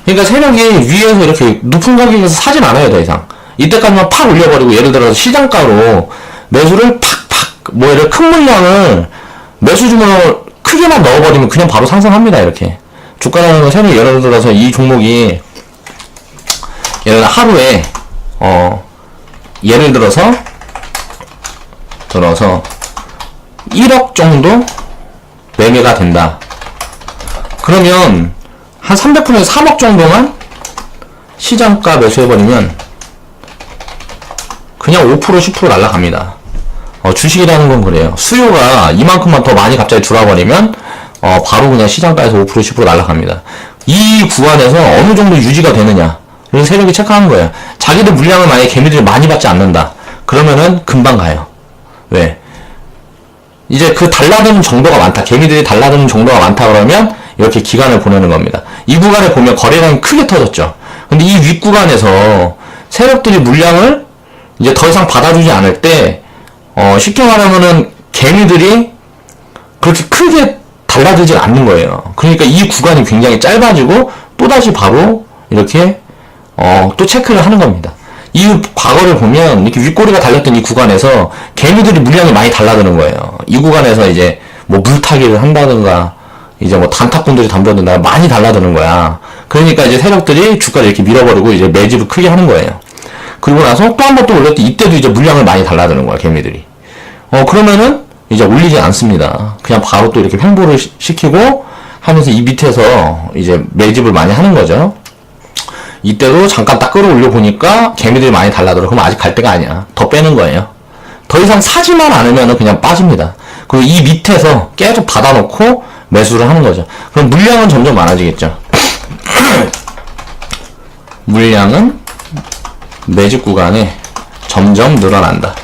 그러니까 세력이 위에서 이렇게 높은 가격에서 사진 않아요, 더 이상. 이때까지만 팍 올려버리고, 예를 들어서 시장가로 매수를 팍팍, 뭐 이렇게 큰 물량을 매수 주문을 크게만 넣어버리면 그냥 바로 상승합니다, 이렇게. 주가라는 건 세력이 예를 들어서 이 종목이, 예를 들어 하루에, 예를 들어서 1억 정도 매매가 된다. 그러면 한 300%에서 3억 정도만 시장가 매수해버리면 그냥 5% 10% 날아갑니다. 주식이라는 건 그래요. 수요가 이만큼만 더 많이 갑자기 줄어버리면 바로 그냥 시장가에서 5% 10% 날아갑니다. 이 구간에서 어느 정도 유지가 되느냐, 그래서 세력이 체크하는 거예요. 자기들 물량을 만약에 개미들이 많이 받지 않는다 그러면은 금방 가요. 왜? 이제 그 달라드는 정도가 많다, 개미들이 달라드는 정도가 많다 그러면 이렇게 기간을 보내는 겁니다. 이 구간에 보면 거래량이 크게 터졌죠. 근데 이 윗구간에서 세력들이 물량을 이제 더 이상 받아주지 않을 때, 쉽게 말하면은 개미들이 그렇게 크게 달라들질 않는 거예요. 그러니까 이 구간이 굉장히 짧아지고 또다시 바로 이렇게 또 체크를 하는 겁니다. 이 과거를 보면 이렇게 윗꼬리가 달렸던 이 구간에서 개미들이 물량이 많이 달라드는 거예요. 이 구간에서 이제 뭐 물타기를 한다든가 이제 뭐 단타꾼들이 덤벼든가 많이 달라드는 거야. 그러니까 이제 세력들이 주가를 이렇게 밀어버리고 이제 매집을 크게 하는 거예요. 그리고 나서 또 한 번 또 올렸더니 이때도 이제 물량을 많이 달라드는 거야, 개미들이. 그러면은 이제 올리지 않습니다. 그냥 바로 또 이렇게 횡보를 시키고 하면서 이 밑에서 이제 매집을 많이 하는 거죠. 이때도 잠깐 딱 끌어올려 보니까 개미들이 많이 달라들어. 그럼 아직 갈 때가 아니야. 더 빼는 거예요. 더 이상 사지만 않으면 그냥 빠집니다. 그리고 이 밑에서 계속 받아놓고 매수를 하는 거죠. 그럼 물량은 점점 많아지겠죠. 물량은 매집 구간에 점점 늘어난다.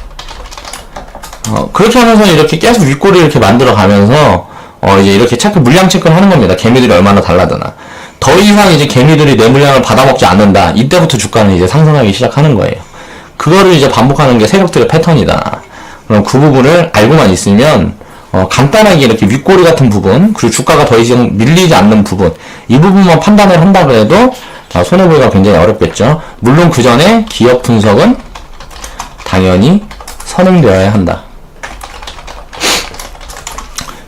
그렇게 하면서 이렇게 계속 윗꼬리 이렇게 만들어 가면서 이제 이렇게 물량 체크를 하는 겁니다. 개미들이 얼마나 달라드나. 더 이상 이제 개미들이 내 물량을 받아먹지 않는다. 이때부터 주가는 이제 상승하기 시작하는 거예요. 그거를 이제 반복하는 게 세력들의 패턴이다. 그럼 그 부분을 알고만 있으면 간단하게 이렇게 윗꼬리 같은 부분, 그리고 주가가 더 이상 밀리지 않는 부분, 이 부분만 판단을 한다 그래도 손해보기가 굉장히 어렵겠죠. 물론 그 전에 기업 분석은 당연히 선행되어야 한다.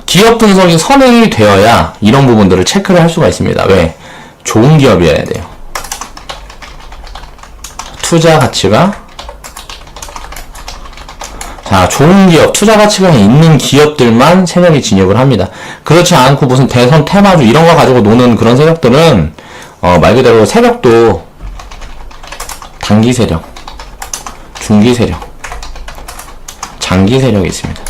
기업 분석이 선행이 되어야 이런 부분들을 체크를 할 수가 있습니다. 왜? 좋은 기업이어야 돼요. 투자 가치가 좋은 기업, 투자 가치가 있는 기업들만 세력이 진입을 합니다. 그렇지 않고 무슨 대선 테마주 이런 거 가지고 노는 그런 세력들은 말 그대로 세력도 단기 세력, 중기 세력, 장기 세력이 있습니다.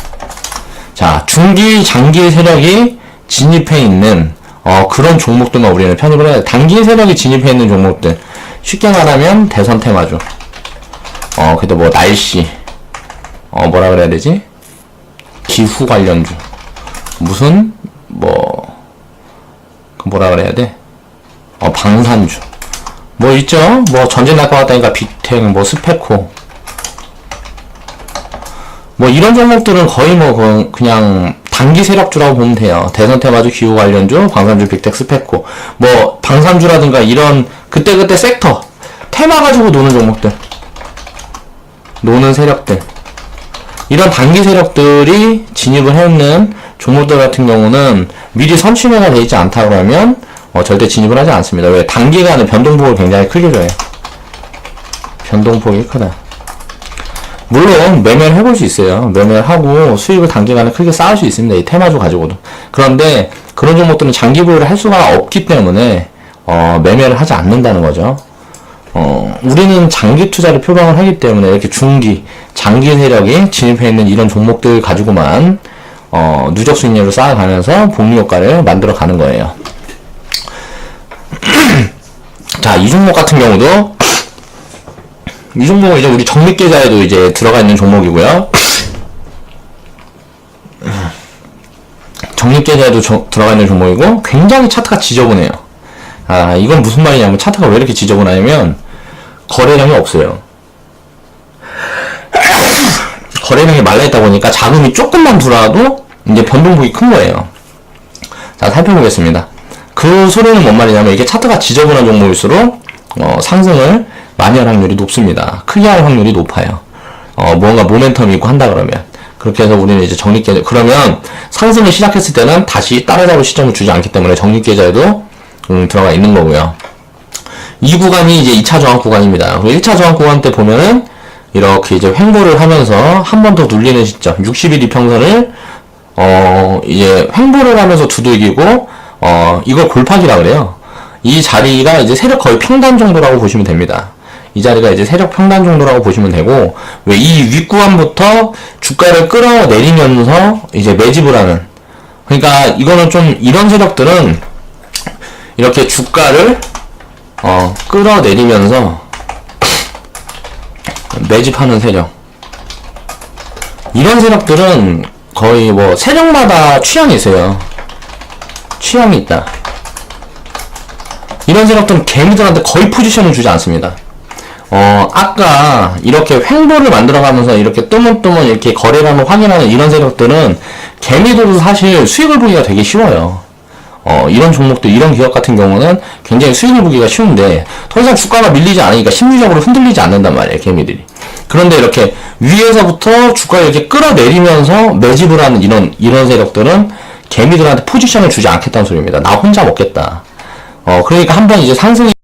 중기, 장기 세력이 진입해 있는 그런 종목들만 우리는 편입을 해야 돼. 단기 세력이 진입해 있는 종목들, 쉽게 말하면 대선 테마주, 그래도 뭐 날씨, 뭐라 그래야 되지? 기후 관련주, 무슨 뭐라 그래야 돼? 방산주, 뭐 있죠? 뭐 전쟁 날 것 같다니까 빅탱, 뭐 스페코, 뭐 이런 종목들은 거의 뭐 그냥 단기 세력주라고 보면 돼요. 대선 테마주, 기후 관련주, 방산주, 빅텍, 스페코. 뭐 방산주라든가 이런 그때그때 섹터 테마 가지고 노는 종목들, 노는 세력들, 이런 단기 세력들이 진입을 해있는 종목들 같은 경우는 미리 선취매가 되어 있지 않다 그러면 절대 진입을 하지 않습니다. 왜? 단기간에 변동폭을 굉장히 크게 줘요. 변동폭이 크다. 물론 매매를 해볼 수 있어요. 매매를 하고 수익을 단기간에 크게 쌓을 수 있습니다. 이 테마주 가지고도. 그런데 그런 종목들은 장기 보유를 할 수가 없기 때문에 매매를 하지 않는다는 거죠. 우리는 장기 투자를 표방을 하기 때문에 이렇게 중기, 장기 세력이 진입해 있는 이런 종목들 가지고만 누적 수익률을 쌓아가면서 복리 효과를 만들어 가는 거예요. 자, 이 종목 같은 경우도 이 종목은 이제 우리 적립계좌에도 이제 들어가 있는 종목이고요. 적립계좌에도 들어가 있는 종목이고 굉장히 차트가 지저분해요. 이건 무슨 말이냐면 차트가 왜 이렇게 지저분하냐면 거래량이 없어요. 거래량이 말라있다 보니까 자금이 조금만 들어와도 이제 변동폭이 큰 거예요. 자, 살펴보겠습니다. 그 소리는 뭔 말이냐면 이게 차트가 지저분한 종목일수록 상승을 많이 할 확률이 높습니다. 크게 할 확률이 높아요. 뭔가 모멘텀이 있고 한다 그러면. 그렇게 해서 우리는 이제 적립계좌, 그러면 상승을 시작했을 때는 다시 따라잡을 시점을 주지 않기 때문에 적립계좌에도 들어가 있는 거고요. 이 구간이 이제 2차 저항 구간입니다. 1차 저항 구간 때 보면은 이렇게 이제 횡보를 하면서 한 번 더 눌리는 시점, 60일 이평선을 이제 횡보를 하면서 두들기고 이걸 골파기라 그래요. 이 자리가 이제 세력 거의 평단 정도라고 보시면 됩니다. 이 자리가 이제 세력 평단 정도라고 보시면 되고, 왜 이 윗구간부터 주가를 끌어내리면서 이제 매집을 하는, 그러니까 이거는 좀 이런 세력들은 이렇게 주가를 끌어내리면서 매집하는 세력, 이런 세력들은 거의 뭐 세력마다 취향이 있어요. 취향이 있다. 이런 세력들은 개미들한테 거의 포지션을 주지 않습니다. 아까 이렇게 횡보를 만들어가면서 이렇게 뜨문뜨문 이렇게 거래량을 확인하는 이런 세력들은 개미들도 사실 수익을 보기가 되게 쉬워요. 이런 종목들, 이런 기업 같은 경우는 굉장히 수익을 보기가 쉬운데, 더 이상 주가가 밀리지 않으니까 심리적으로 흔들리지 않는단 말이에요, 개미들이. 그런데 이렇게 위에서부터 주가를 이렇게 끌어내리면서 매집을 하는 이런 세력들은 개미들한테 포지션을 주지 않겠다는 소리입니다. 나 혼자 먹겠다. 그러니까 한번 이제 상승이